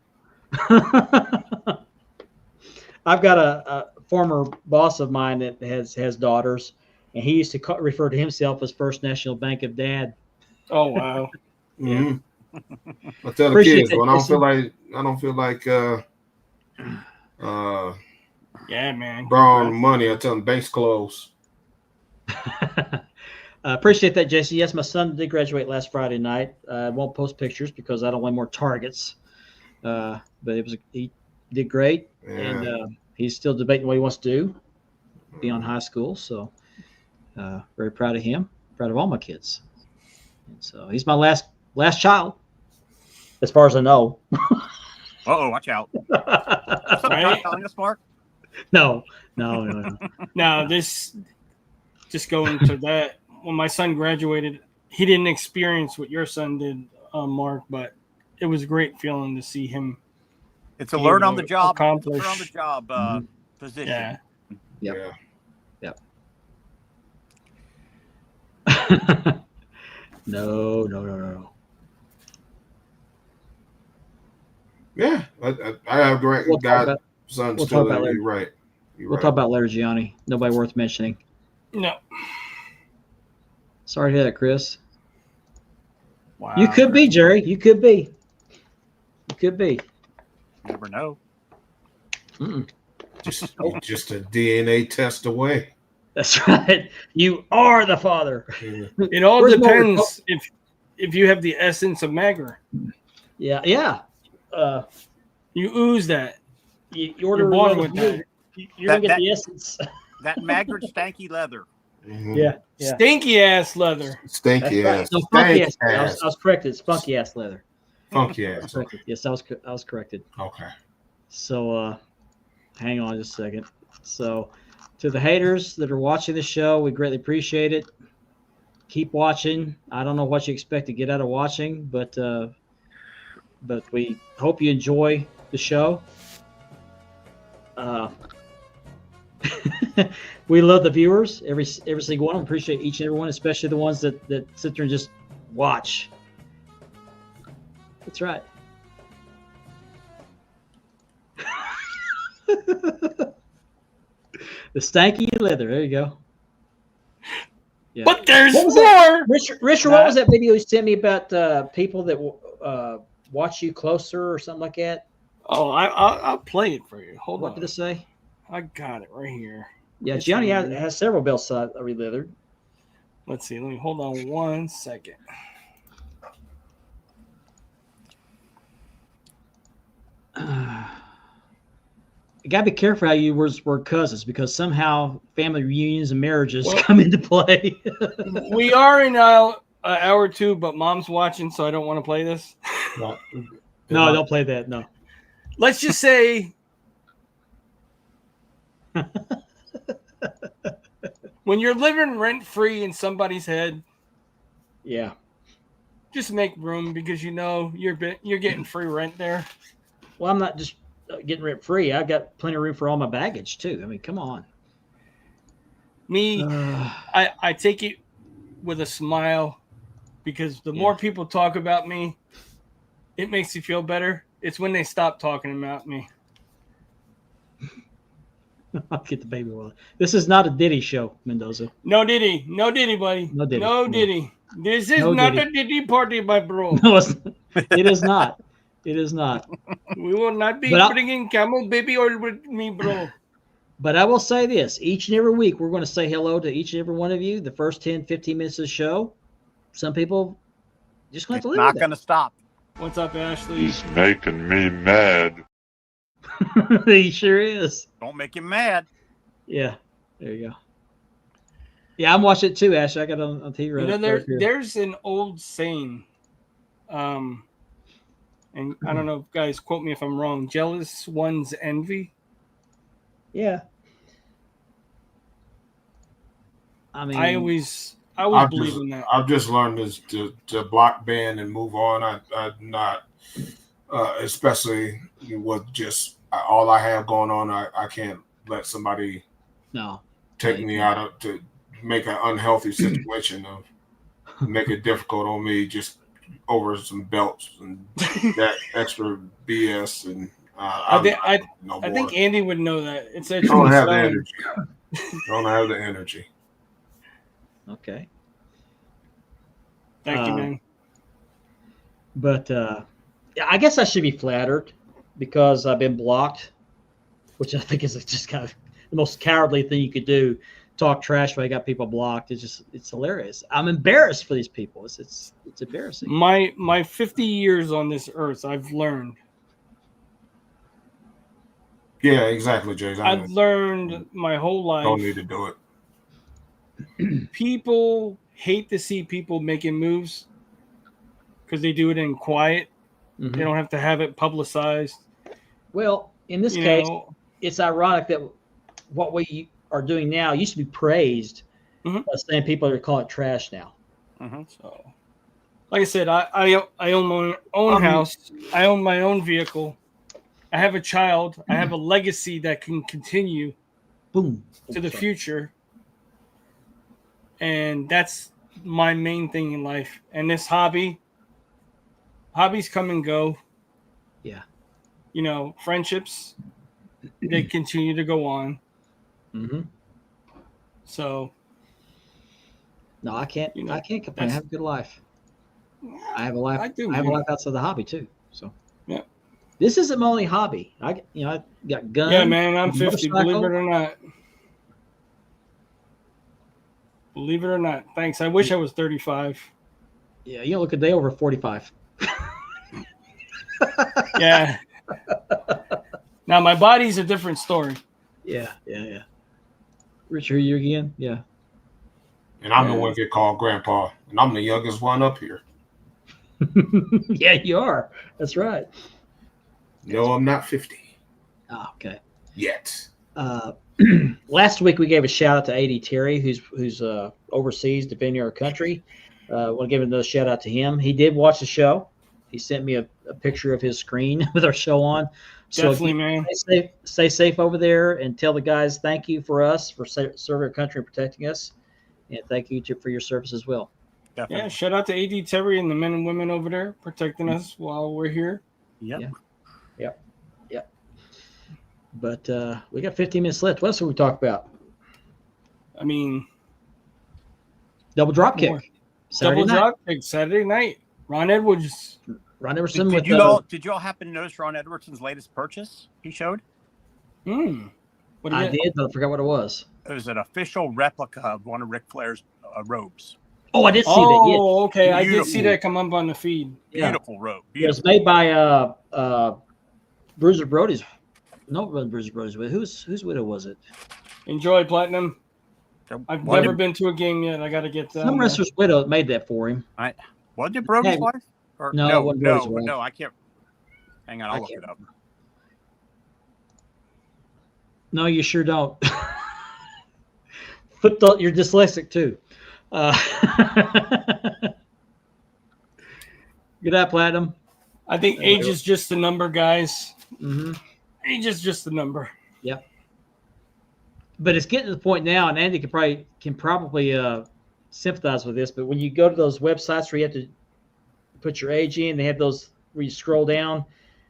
I've got a former boss of mine that has daughters, and he used to refer to himself as First National Bank of Dad. Oh, wow. Mm-hmm. I tell the Appreciate kids that, when I don't Jason. feel like Yeah, man. borrowing money, I tell them banks close. Appreciate that, Jason. Yes, my son did graduate last Friday night. I won't post pictures because I don't want more targets. But he did great, Yeah. and he's still debating what he wants to do beyond high school. So very proud of him. Proud of all my kids. And so he's my last child, as far as I know. Uh-oh, watch out. Something Right? not telling us, Mark? No. Now, this, just going to that, when my son graduated, he didn't experience what your son did, Mark, but it was a great feeling to see him. It's a learn on the job. Accomplish. Learn on the job position. Yeah. Yep. Yeah. No. Yeah. I have great We'll talk about- sons we'll still talk about there. later. You're right. We'll talk about later, Gianni. Nobody worth mentioning. No. Sorry to hear that, Chris. Wow. You could be, Jerry. You could be. Never know. Mm-mm. just a DNA test away. That's right. You are the father. It all Where's depends if you have the essence of Magger. Yeah. You ooze that. You order You're born one with of that. you're gonna get the essence. That Maggard stanky leather. Mhm. Yeah. Stinky ass leather. Stinky That's right. ass. No, funky Stank ass. I was corrected. It's funky ass leather. Funky I was ass. corrected. Yes, I was corrected. Okay. So hang on just a second. So to the haters that are watching the show, we greatly appreciate it. Keep watching. I don't know what you expect to get out of watching, but we hope you enjoy the show. We love the viewers, every single one. We appreciate each and every one, especially the ones that sit there and just watch. That's right. The stanky leather. There you go. Yeah. But there's What was more. Richard, what was that video you sent me about people that watch you closer or something like that? Oh, I'll play it for you. Hold What on. did it say? I got it right here. Yeah, It's Gianni right here. has several belts re-leathered. Let's see. Let me hold on 1 second. You gotta be careful how you use word cousins because somehow family reunions and marriages Well- come into play. We are in hour 2, but Mom's watching, so I don't want to play this. No, don't play that. No. Let's just say when you're living rent free in somebody's head, Yeah. just make room because you know you're getting free rent there. Well, I'm not just getting rent free. I've got plenty of room for all my baggage too. I mean, come on. Me, I take it with a smile because the more people talk about me, it makes you feel better. It's when they stop talking about me. I'll get the baby wallet. This is not a Diddy show, Mendoza. No Diddy, buddy. No Diddy. No No. Diddy. This is No not Diddy. a Diddy party, my bro. No, it is not. It is not. We will not be But I'll- bringing camel baby oil with me, bro. But I will say this. Each and every week, we're going to say hello to each and every one of you. The first 10, 15 minutes of the show. Some people just going It's to have to not live going to stop. What's up, Ashley? He's making me mad. with it. He sure is. Don't make him mad. Yeah. There you go. Yeah, I'm watching it too, Ash. I got it on TV right, You know, right here. there's an old saying, and I don't know, if guys, quote me if I'm wrong. Jealous one's envy. Yeah. I mean, I always I've believe just, in that. I've just learned this to block, ban, and move on. I'm not, especially with just all I have going on. I can't let somebody no. take me out of to make an unhealthy situation of make it difficult on me just over some belts and that extra BS. And I no think more. Andy would know that. It's I actually don't have the selling. energy. Don't have the energy. Okay. Thank you, man. But yeah, I guess I should be flattered because I've been blocked, which I think is just kind of the most cowardly thing you could do. Talk trash when I got people blocked. It's hilarious. I'm embarrassed for these people. It's embarrassing. My 50 years on this earth, I've learned. Yeah, exactly, Jay. I've learned my whole life. Don't need to do it. People hate to see people making moves because they do it in quiet. Mhm. They don't have to have it publicized. Well, in this You case, know, it's ironic that what we are doing now used to be praised. Mhm. By saying people are calling it trash now. so, like I said, I own my own house. I own my own vehicle. I have a child. I have a legacy that can continue Boom. to the future. And that's my main thing in life. And this hobbies come and go. Yeah. You know, friendships, they continue to go on. Mm-hmm. So, No, I can't. You know, I can't complain. I that's- have a good life. I have a life. I do, I have a man. life outside the hobby too. So. Yeah. This isn't my only hobby. I got guns. yeah, man, I'm 50, believe motorcycle. it or not. Believe it or not. Thanks. I wish I was 35. Yeah, you don't look a day over 45. Yeah. Now, my body's a different story. Yeah. Richard, you again? Yeah. And I'm the one get called grandpa, and I'm the youngest one up here. Yeah, you are. That's right. No, I'm not 50 Oh, okay. yet. Last week we gave a shout out to AD Terry, who's overseas defending our country. Want to give another shout out to him. He did watch the show. He sent me a picture of his screen with our show on. So Definitely, man. stay safe over there, and tell the guys thank you for us for serving our country and protecting us, and thank you for your service as well. Yeah, shout out to AD Terry and the men and women over there protecting us while we're here. Yep. Yeah. But we got 15 minutes left. What else will we talk about? I mean, Double drop kick. More. Saturday double night. drop kick Saturday night. Ron Edwards. Ron Everson Did with you all happen to notice Ron Edwardson's latest purchase he showed? What do you I get? did, but I forgot what it was. It was an official replica of one of Ric Flair's robes. Oh, I did see that. Yeah. Oh, okay. I did see Beautiful. that come up on the feed. Yeah. Beautiful robe. It was Beautiful. made by Bruiser Brody's No, Bridges Brothers. Whose widow was it? Enjoy Platinum. I've Wasn't never it- been to a game yet. I got to get Some wrestler's widow made that for him. Wasn't it Brody's Hey, wife? Or, no, it wasn't Brody's wife. no, I can't. Hang on, I I'll look can't it up. No, you sure don't. You're dyslexic too. Good night, Platinum. I think age is just a number, guys. Mm-hmm. Age is just a number. Yep. But it's getting to the point now, and Andy can probably sympathize with this. But when you go to those websites where you have to put your age in, they have those where you scroll down.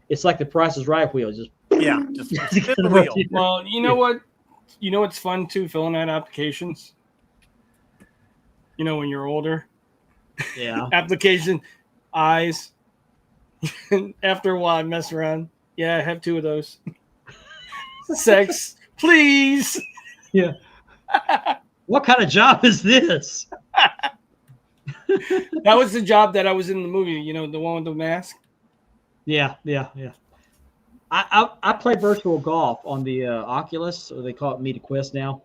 It's like the Price is Right wheel. Just Yeah, just spin the wheel. Well, you know what? You know what's fun too, filling out applications. You know, when you're older, yeah. application eyes. After a while, I mess around. Yeah, I have 2 of those. Sex, please. Yeah. What kind of job is this? That was the job that I was in the movie. You know, the one with the mask. Yeah. I play virtual golf on the Oculus, or they call it Meta Quest now.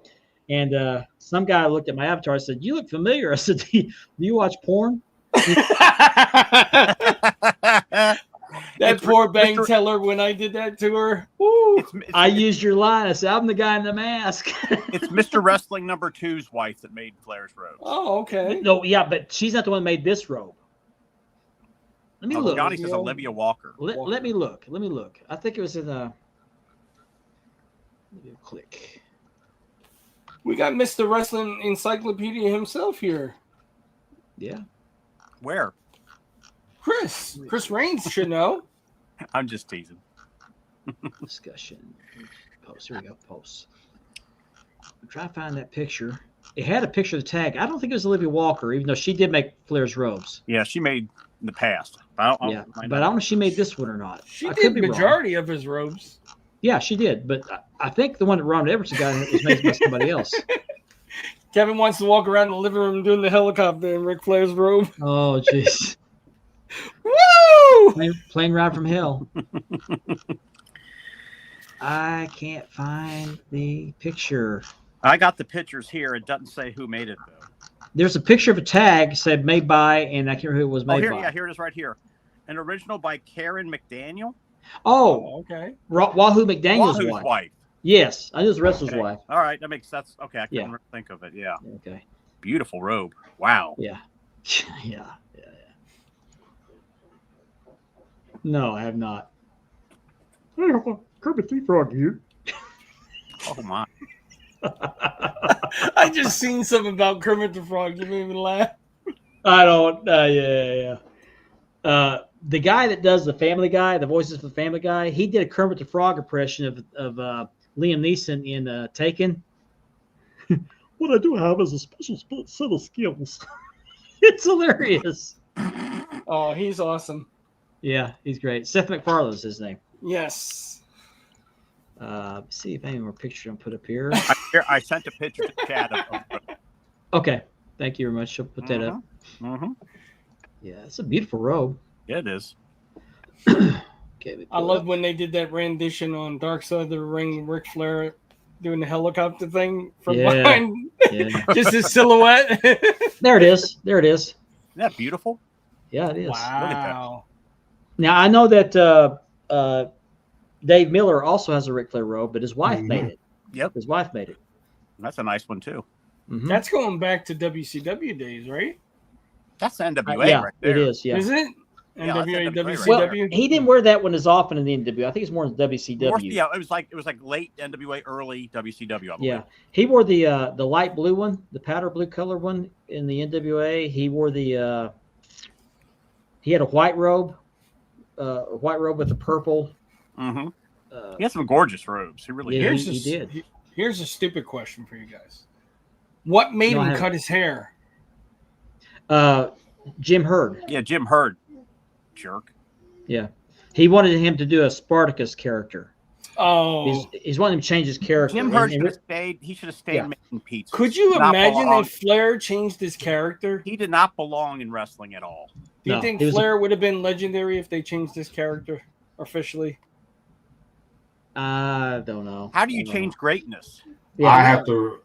And some guy looked at my avatar and said, "You look familiar." I said, "Do you watch porn?" That poor bank teller when I did that to her. Woo. I used your line. I said, "I'm the guy in the mask." It's Mr. Wrestling number 2's wife that made Flair's robes. Oh, okay. No, yeah, but she's not the one that made this robe. Let me look. Johnny says Olivia Walker. Let me look. Let me look. I think it was in Let me click. We got Mr. Wrestling Encyclopedia himself here. Yeah. Where? Chris Reigns should know. I'm just teasing. Discussion. Post. Here we go. Post. I'm trying to find that picture. It had a picture of the tag. I don't think it was Olivia Walker, even though she did make Flair's robes. Yeah, she made in the past. But I don't know if she made this one or not. She I did could the be wrong. majority of his robes. Yeah, she did. But I think the one that Ron Everson got was made by somebody else. Kevin wants to walk around the living room doing the helicopter in Ric Flair's robe. Oh, jeez. Woo! Plane ride from hell. I can't find the picture. I got the pictures here. It doesn't say who made it though. There's a picture of a tag said made by, and I can't remember who it was made here, by. yeah, here it is right here. An original by Karen McDaniel. Oh, Okay. Wahoo McDaniel's Wahoo's wife. Yes, I know it's the wrestler's Okay. wife. All right, that makes sense. Okay, I Yeah. couldn't think of it. Yeah, Okay. beautiful robe. Wow. Yeah. Yeah. No, I have not. I have a Kermit the Frog here. Oh my. I just seen something about Kermit the Frog. You made me laugh. I don't. Yeah. The guy that does the Family Guy, the voices for the Family Guy, he did a Kermit the Frog impression of Liam Neeson in Taken. What I do have is a special set of skills. It's hilarious. Oh, he's awesome. Yeah, he's great. Seth MacFarlane's his name. Yes. See if any more pictures I put up here. I sent a picture to Chad of Okay, thank you very much. I'll put that up. Mm-hmm. Yeah, it's a beautiful robe. Yeah, it is. Okay, I love when they did that rendition on Dark Side of the Ring, Ric Flair doing the helicopter thing from behind. Yeah. Just his silhouette. There it is. Isn't that beautiful? Yeah, it is. Wow. Now I know that Dave Miller also has a Ric Flair robe, but his wife made it. Yep. His wife made it. That's a nice one too. Mhm. That's going back to WCW days, right? That's NWA yeah, right there. it is. Yeah. Is it? Yeah, that's NWA, NWA. Well, WCW? he didn't wear that one as often in the NWA. I think it's more in WCW. More- yeah, it was like late NWA, early WCW. I believe. Yeah, he wore the light blue one, the powder blue color one in the NWA. He wore the he had a white robe with the purple. Mm-hmm. He had some gorgeous robes. He really Yeah, did. Here's he a, did. Here's a stupid question for you guys. What made No, I him haven't. cut his hair? Jim Hurd. Yeah, Jim Hurd, jerk. Yeah, he wanted him to do a Spartacus character. Oh, He's wanting him to change his character. Jim Hurd And- should have stayed. He should have stayed Yeah. making pizza. could you Not imagine belong- if Flair changed his character? He did not belong in wrestling at all. Do you No, think he was a- Flair would have been legendary if they changed his character officially? I don't know. How do you I don't change know. greatness? Yeah, I have to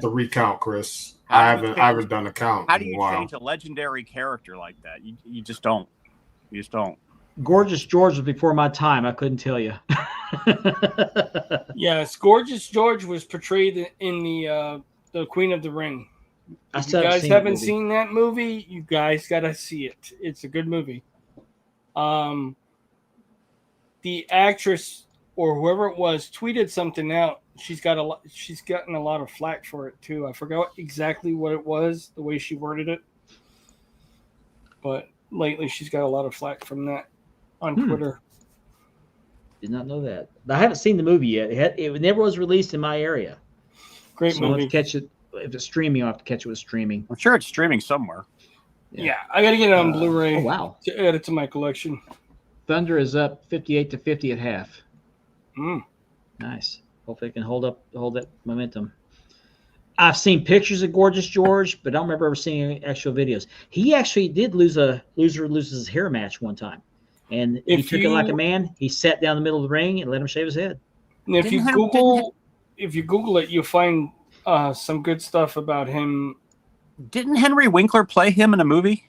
recount, Chris. I haven't done a count How do in a you while. change a legendary character like that? You just don't. You just don't. Gorgeous George was before my time. I couldn't tell you. Yes, Gorgeous George was portrayed in the Queen of the Ring. I If you still haven't guys seen the haven't movie. seen that movie, you guys gotta see it. It's a good movie. The actress or whoever it was tweeted something out. She's gotten a lot of flack for it too. I forgot exactly what it was, the way she worded it. But lately she's got a lot of flack from that on Twitter. Did not know that. But I haven't seen the movie yet. It never was released in my area. Great So I'll have movie. to catch it. If it's streaming, I'll have to catch it with streaming. I'm sure it's streaming somewhere. Yeah, I got to get it on Blu-ray Oh, wow. to add it to my collection. Thunder is up 58-50 at half. Mm. Nice. Hopefully it can hold that momentum. I've seen pictures of Gorgeous George, but I don't remember ever seeing any actual videos. He actually did loses his hair match one time. And he took it like a man. He sat down in the middle of the ring and let him shave his head. And if you Google it, you'll find some good stuff about him. Didn't Henry Winkler play him in a movie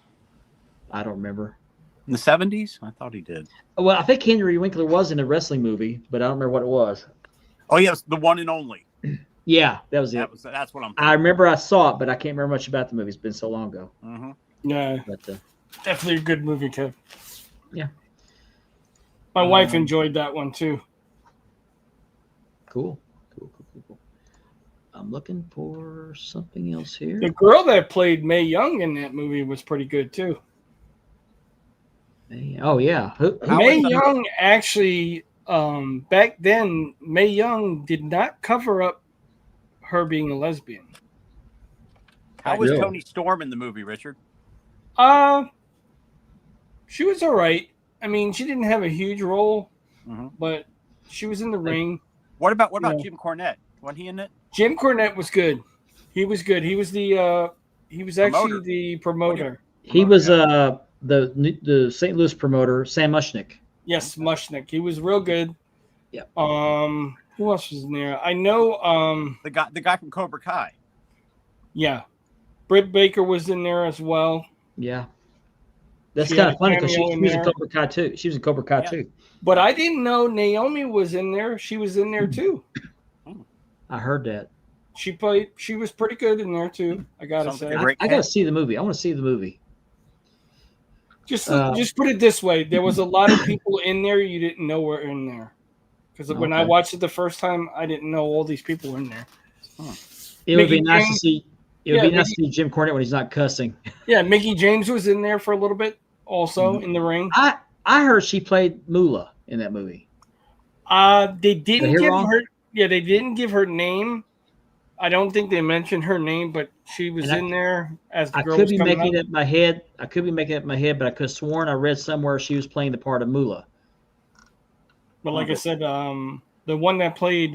I don't remember. in the 70s? I thought he did. Well, I think Henry Winkler was in a wrestling movie, but I don't remember what it was. Oh, yes, the one and only. Yeah, that was it. That's what I'm I remember I saw it, but I can't remember much about the movie. It's been so long ago. Mm-hmm. Yeah, But definitely a good movie, Kev. Yeah. My wife enjoyed that one too. cool. I'm looking for something else here. The girl that played Mae Young in that movie was pretty good too. Oh yeah, Mae Young actually, back then, Mae Young did not cover up her being a lesbian. How was Really? Tony Storm in the movie, Richard? She was all right. I mean, she didn't have a huge role, Mm-hmm. but she was in the ring. What about Yeah. Jim Cornette? Wasn't he in it? Jim Cornette was good. He was good. He was actually Promoter. the promoter. he was the St. Louis promoter, Sam Mushnick. Yes, Mushnick. He was real good. Yeah. Who else was in there? I know. The guy from Cobra Kai. Yeah, Britt Baker was in there as well. Yeah, that's She kind had of funny a because she cameo in was in there. Cobra Kai too. She was in Cobra Kai Yeah. too. But I didn't know Naomi was in there. She was in there too. I heard that. She was pretty good in there too. I gotta Sounds say. like a great I gotta see the movie. I want to see the movie. Just put it this way: there was a lot of people in there you didn't know were in there. Because when I Okay. watched it the first time, I didn't know all these people were in there. It would be Mickey nice to James- see. It would Yeah, be nice to see Jim Cornette when he's not cussing. Yeah, Mickey James was in there for a little bit, also in the ring. I heard she played Moolah in that movie. They didn't hear give wrong? her. Yeah, they didn't give her name. I don't think they mentioned her name, but she was And I- in there as the I girl could was be coming making up. it in my head. But I could have sworn I read somewhere she was playing the part of Moolah. But like I said, the one that played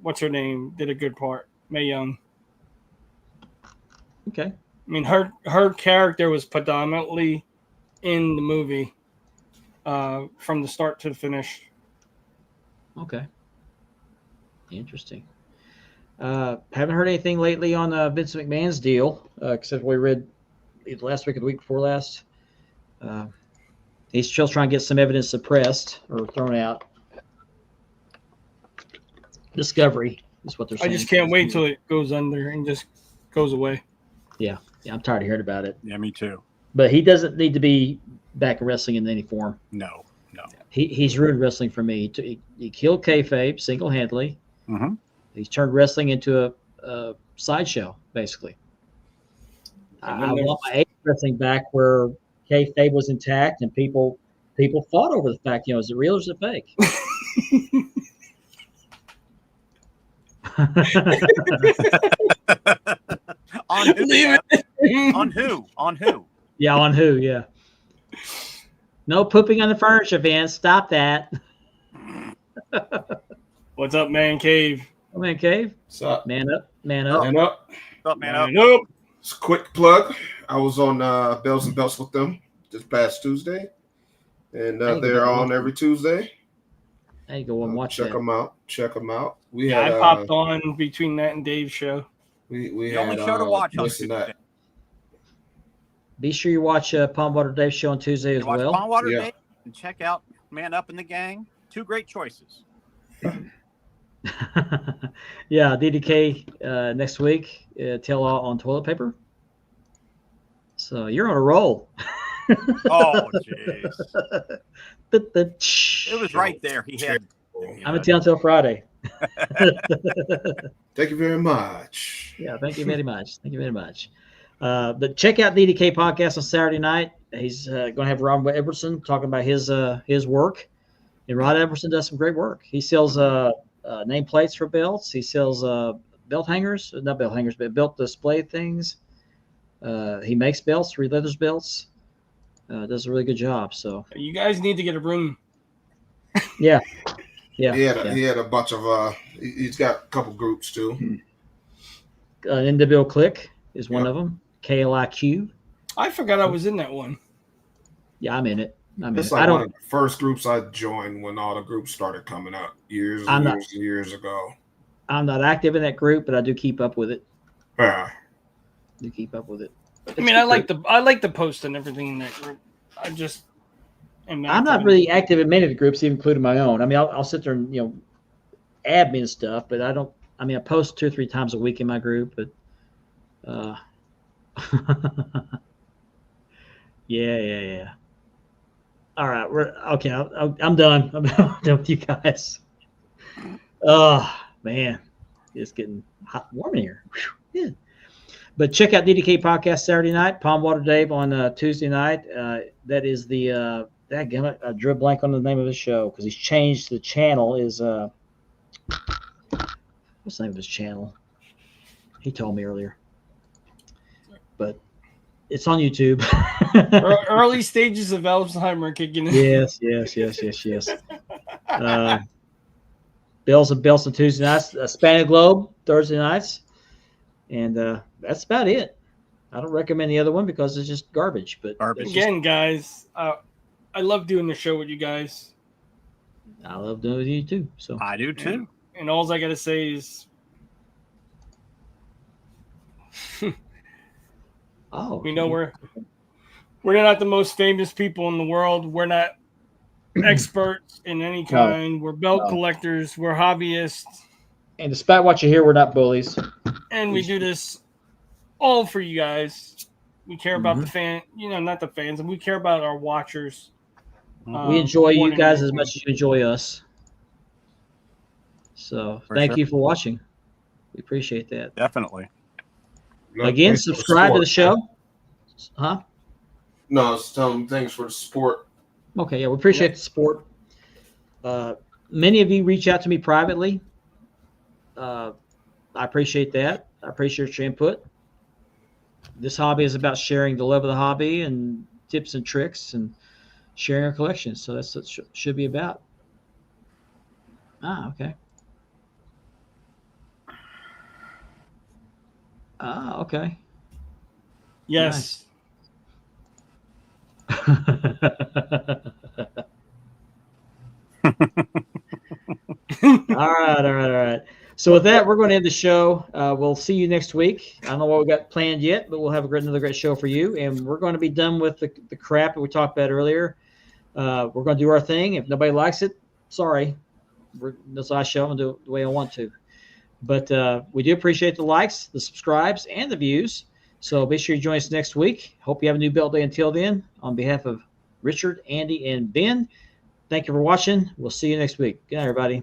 what's her name did a good part. Mae Young. Okay. I mean, her character was predominantly in the movie from the start to the finish. Okay. Interesting. Haven't heard anything lately on Vince McMahon's deal, except we read either last week or the week before last. He's still trying to get some evidence suppressed or thrown out. Discovery is what they're I saying. just can't wait till it goes under and just goes away. Yeah, I'm tired of hearing about it. Yeah, me too. But he doesn't need to be back in wrestling in any form. No. He's ruined wrestling for me. He killed kayfabe single-handedly. Mm-hmm. He's turned wrestling into a sideshow, basically. And I then want my age wrestling back where kayfabe was intact and people fought over the fact, is it real or is it fake? On who? Leave On who? On who? Yeah, on who? Yeah. No pooping on the furniture, Vince. Stop that. What's up, Man Cave? Come in, Cave. What's up? Man up. Man up. Man up. What's up, man? Up? Nope. It's a quick plug. I was on Bells and Belts with them this past Tuesday, and Thank you. they're on every Tuesday. Hey, go and watch Check that. them out. Check them out. We Yeah, had I popped on between that and Dave's show. we The had only show to watch on this and that. Tuesday. Be sure you watch Palmwater Dave's show on Tuesday as You watch well. Pondwater Yeah. Day and check out Man Up in the Gang. Two great choices. Yeah, DDK next week. Tell all on toilet paper. So you're on a roll. Oh, jeez. It It was right there. He had. I'm in town until Friday. Thank you very much. Yeah, thank you very much. Thank you very much. But check out DDK podcast on Saturday night. He's going to have Ron Everson talking about his work. And Rod Everson does some great work. He sells nameplates for belts. He sells belt hangers, not belt hangers, but belt display things. He makes belts, re-leathers belts. Does a really good job. So You guys need to get a room. yeah. He had a bunch of he's got a couple groups too. NWO Click is one Yep. of them. KLIQ. I forgot I was in that one. Yeah, I'm in it. It's I like one don't. of the first groups I joined when all the groups started coming up years I'm and not- years and years ago. I'm not active in that group, but I do keep up with it. Yeah. Do keep up with it. I mean, I like the post and everything in that group. I just am I'm not really active in many of the groups, even including my own. I mean, I'll sit there and admin stuff, but I don't. I mean, I post 2 or 3 times a week in my group, but yeah. All right, we're okay. I'm done. I'm done with you guys. Oh man, it's getting hot, warm in here. Whew, yeah. But check out DDK podcast Saturday night, Palmwater Dave on Tuesday night. That is the dadgummit, I drew a blank on the name of his show because he's changed the channel. Is what's the name of his channel? He told me earlier, but it's on YouTube. Early stages of Alzheimer kicking in. Yes. Bells and Bells on Tuesday nights, Spanish Globe Thursday nights, and that's about it. I don't recommend the other one because it's just garbage. But Garbage. it's just- Again, guys, I love doing the show with you guys. I love doing it with you too. So I do too. And all I got to say is, we know we're not the most famous people in the world. We're not experts in any kind. We're belt collectors. We're hobbyists. And despite what you hear, we're not bullies. And we do this all for you guys. We care about the fan, not the fans, and we care about our watchers. We enjoy more you than guys as anything. much as you enjoy us. So thank sure. you for watching. We appreciate that. Definitely. No, Again, thanks for the subscribe to the support. show. Huh? No, it's telling them thanks for the support. Okay, yeah, we appreciate the support. Many of you reach out to me privately. I appreciate that. I appreciate your input. This hobby is about sharing the love of the hobby and tips and tricks and sharing our collection. So that's what it should be about. Okay. Okay. Yes. All right. So with that, we're going to end the show. We'll see you next week. I don't know what we got planned yet, but we'll have another great show for you. And we're going to be done with the crap that we talked about earlier. We're going to do our thing. If nobody likes it, sorry. That's our show and do it the way I want to. But we do appreciate the likes, the subscribes, and the views. So be sure you join us next week. Hope you have a new belt day until then. On behalf of Richard, Andy, and Ben, thank you for watching. We'll see you next week. Good night, everybody.